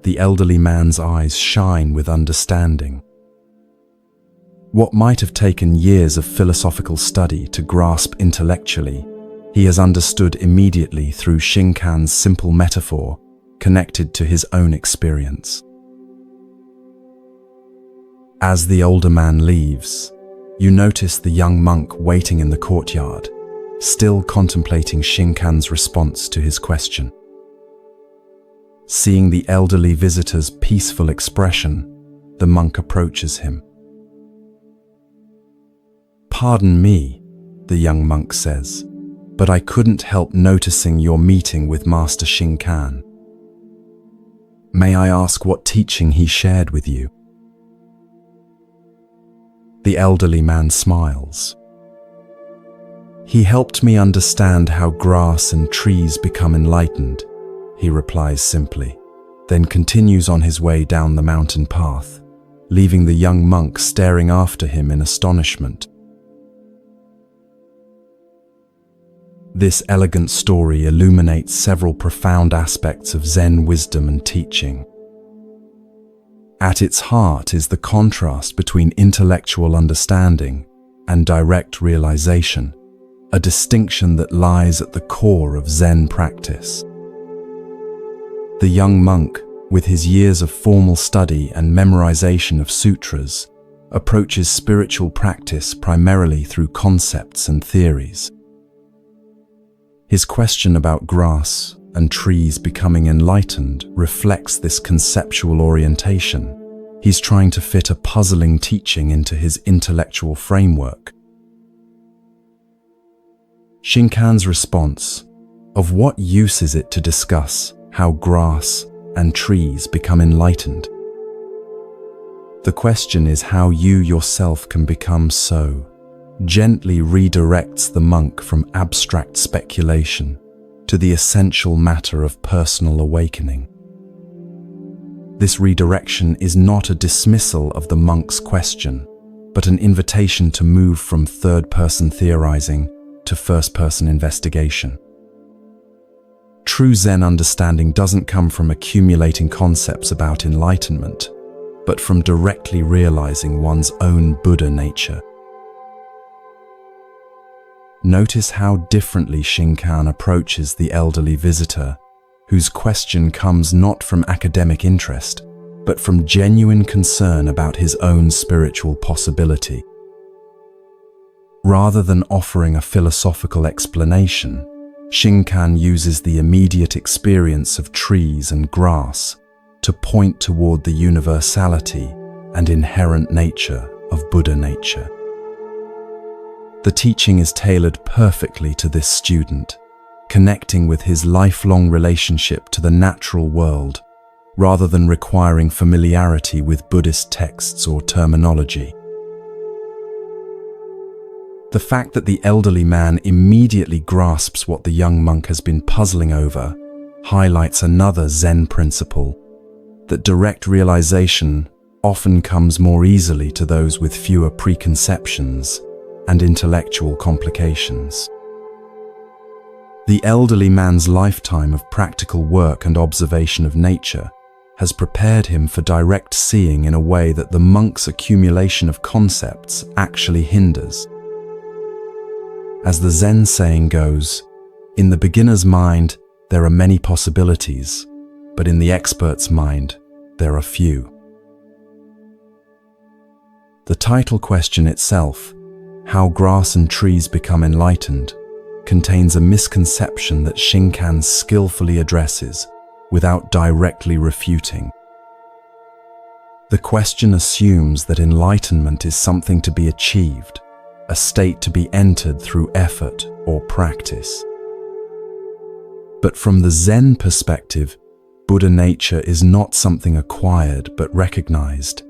The elderly man's eyes shine with understanding. What might have taken years of philosophical study to grasp intellectually, he has understood immediately through Shinkan's simple metaphor connected to his own experience. As the older man leaves, you notice the young monk waiting in the courtyard, still contemplating Shinkan's response to his question. Seeing the elderly visitor's peaceful expression, the monk approaches him. Pardon me, the young monk says, but I couldn't help noticing your meeting with Master Shinkan. May I ask what teaching he shared with you? The elderly man smiles. He helped me understand how grass and trees become enlightened, he replies simply, then continues on his way down the mountain path, leaving the young monk staring after him in astonishment. This elegant story illuminates several profound aspects of Zen wisdom and teaching. At its heart is the contrast between intellectual understanding and direct realization, a distinction that lies at the core of Zen practice. The young monk, with his years of formal study and memorization of sutras, approaches spiritual practice primarily through concepts and theories. His question about grass and trees becoming enlightened reflects this conceptual orientation. He's trying to fit a puzzling teaching into his intellectual framework. Shinkan's response: of what use is it to discuss how grass and trees become enlightened? The question is how you yourself can become so. Gently redirects the monk from abstract speculation to the essential matter of personal awakening. This redirection is not a dismissal of the monk's question, but an invitation to move from third-person theorizing to first-person investigation. True Zen understanding doesn't come from accumulating concepts about enlightenment, but from directly realizing one's own Buddha nature. Notice how differently Shinkan approaches the elderly visitor, whose question comes not from academic interest, but from genuine concern about his own spiritual possibility. Rather than offering a philosophical explanation, Shinkan uses the immediate experience of trees and grass to point toward the universality and inherent nature of Buddha nature. The teaching is tailored perfectly to this student, connecting with his lifelong relationship to the natural world, rather than requiring familiarity with Buddhist texts or terminology. The fact that the elderly man immediately grasps what the young monk has been puzzling over highlights another Zen principle, that direct realization often comes more easily to those with fewer preconceptions and intellectual complications. The elderly man's lifetime of practical work and observation of nature has prepared him for direct seeing in a way that the monk's accumulation of concepts actually hinders. As the Zen saying goes, in the beginner's mind, there are many possibilities, but in the expert's mind, there are few. The title question itself, How Grass and Trees Become Enlightened, contains a misconception that Shinkan skillfully addresses without directly refuting. The question assumes that enlightenment is something to be achieved, a state to be entered through effort or practice. But from the Zen perspective, Buddha nature is not something acquired but recognized.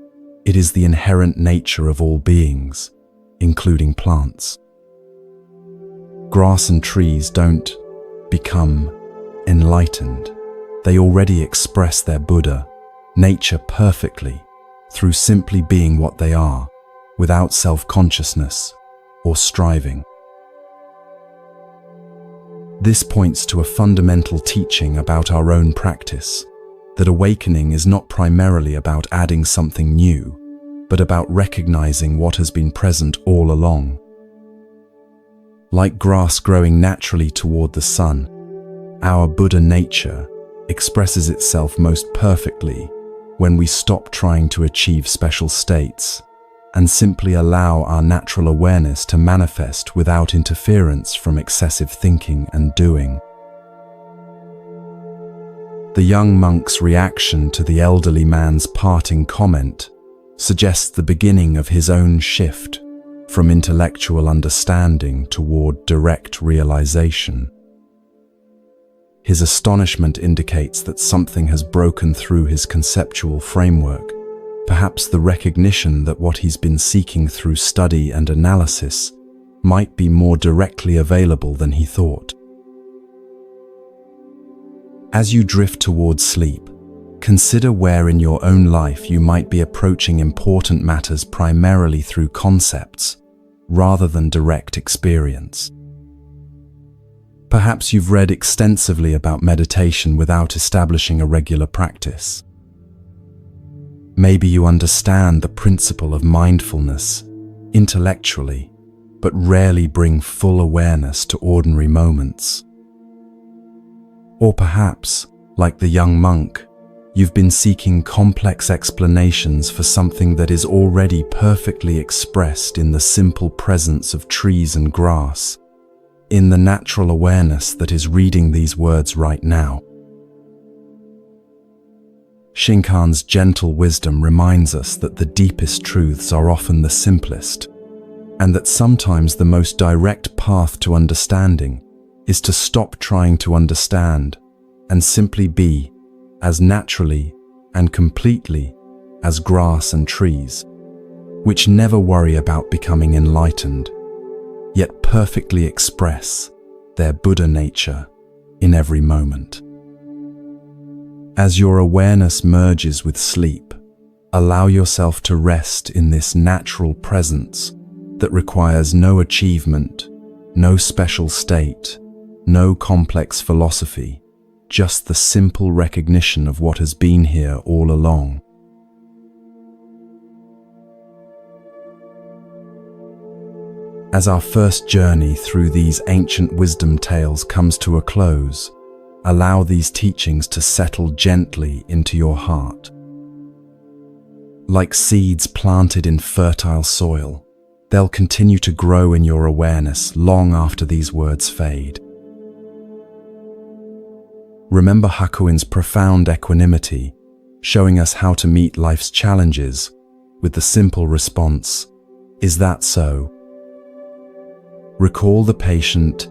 It is the inherent nature of all beings, including plants. Grass and trees don't become enlightened. They already express their Buddha nature perfectly through simply being what they are, without self-consciousness or striving. This points to a fundamental teaching about our own practice, that awakening is not primarily about adding something new, but about recognizing what has been present all along. Like grass growing naturally toward the sun, our Buddha nature expresses itself most perfectly when we stop trying to achieve special states and simply allow our natural awareness to manifest without interference from excessive thinking and doing. The young monk's reaction to the elderly man's parting comment suggests the beginning of his own shift from intellectual understanding toward direct realization. His astonishment indicates that something has broken through his conceptual framework, perhaps the recognition that what he's been seeking through study and analysis might be more directly available than he thought. As you drift towards sleep, consider where in your own life you might be approaching important matters primarily through concepts, rather than direct experience. Perhaps you've read extensively about meditation without establishing a regular practice. Maybe you understand the principle of mindfulness intellectually, but rarely bring full awareness to ordinary moments. Or perhaps, like the young monk, you've been seeking complex explanations for something that is already perfectly expressed in the simple presence of trees and grass, in the natural awareness that is reading these words right now. Shinkan's gentle wisdom reminds us that the deepest truths are often the simplest, and that sometimes the most direct path to understanding is to stop trying to understand and simply be as naturally and completely as grass and trees, which never worry about becoming enlightened, yet perfectly express their Buddha nature in every moment. As your awareness merges with sleep, allow yourself to rest in this natural presence that requires no achievement, no special state, no complex philosophy, just the simple recognition of what has been here all along. As our first journey through these ancient wisdom tales comes to a close, allow these teachings to settle gently into your heart. Like seeds planted in fertile soil, they'll continue to grow in your awareness long after these words fade. Remember Hakuin's profound equanimity, showing us how to meet life's challenges with the simple response, "Is that so?" Recall the patient,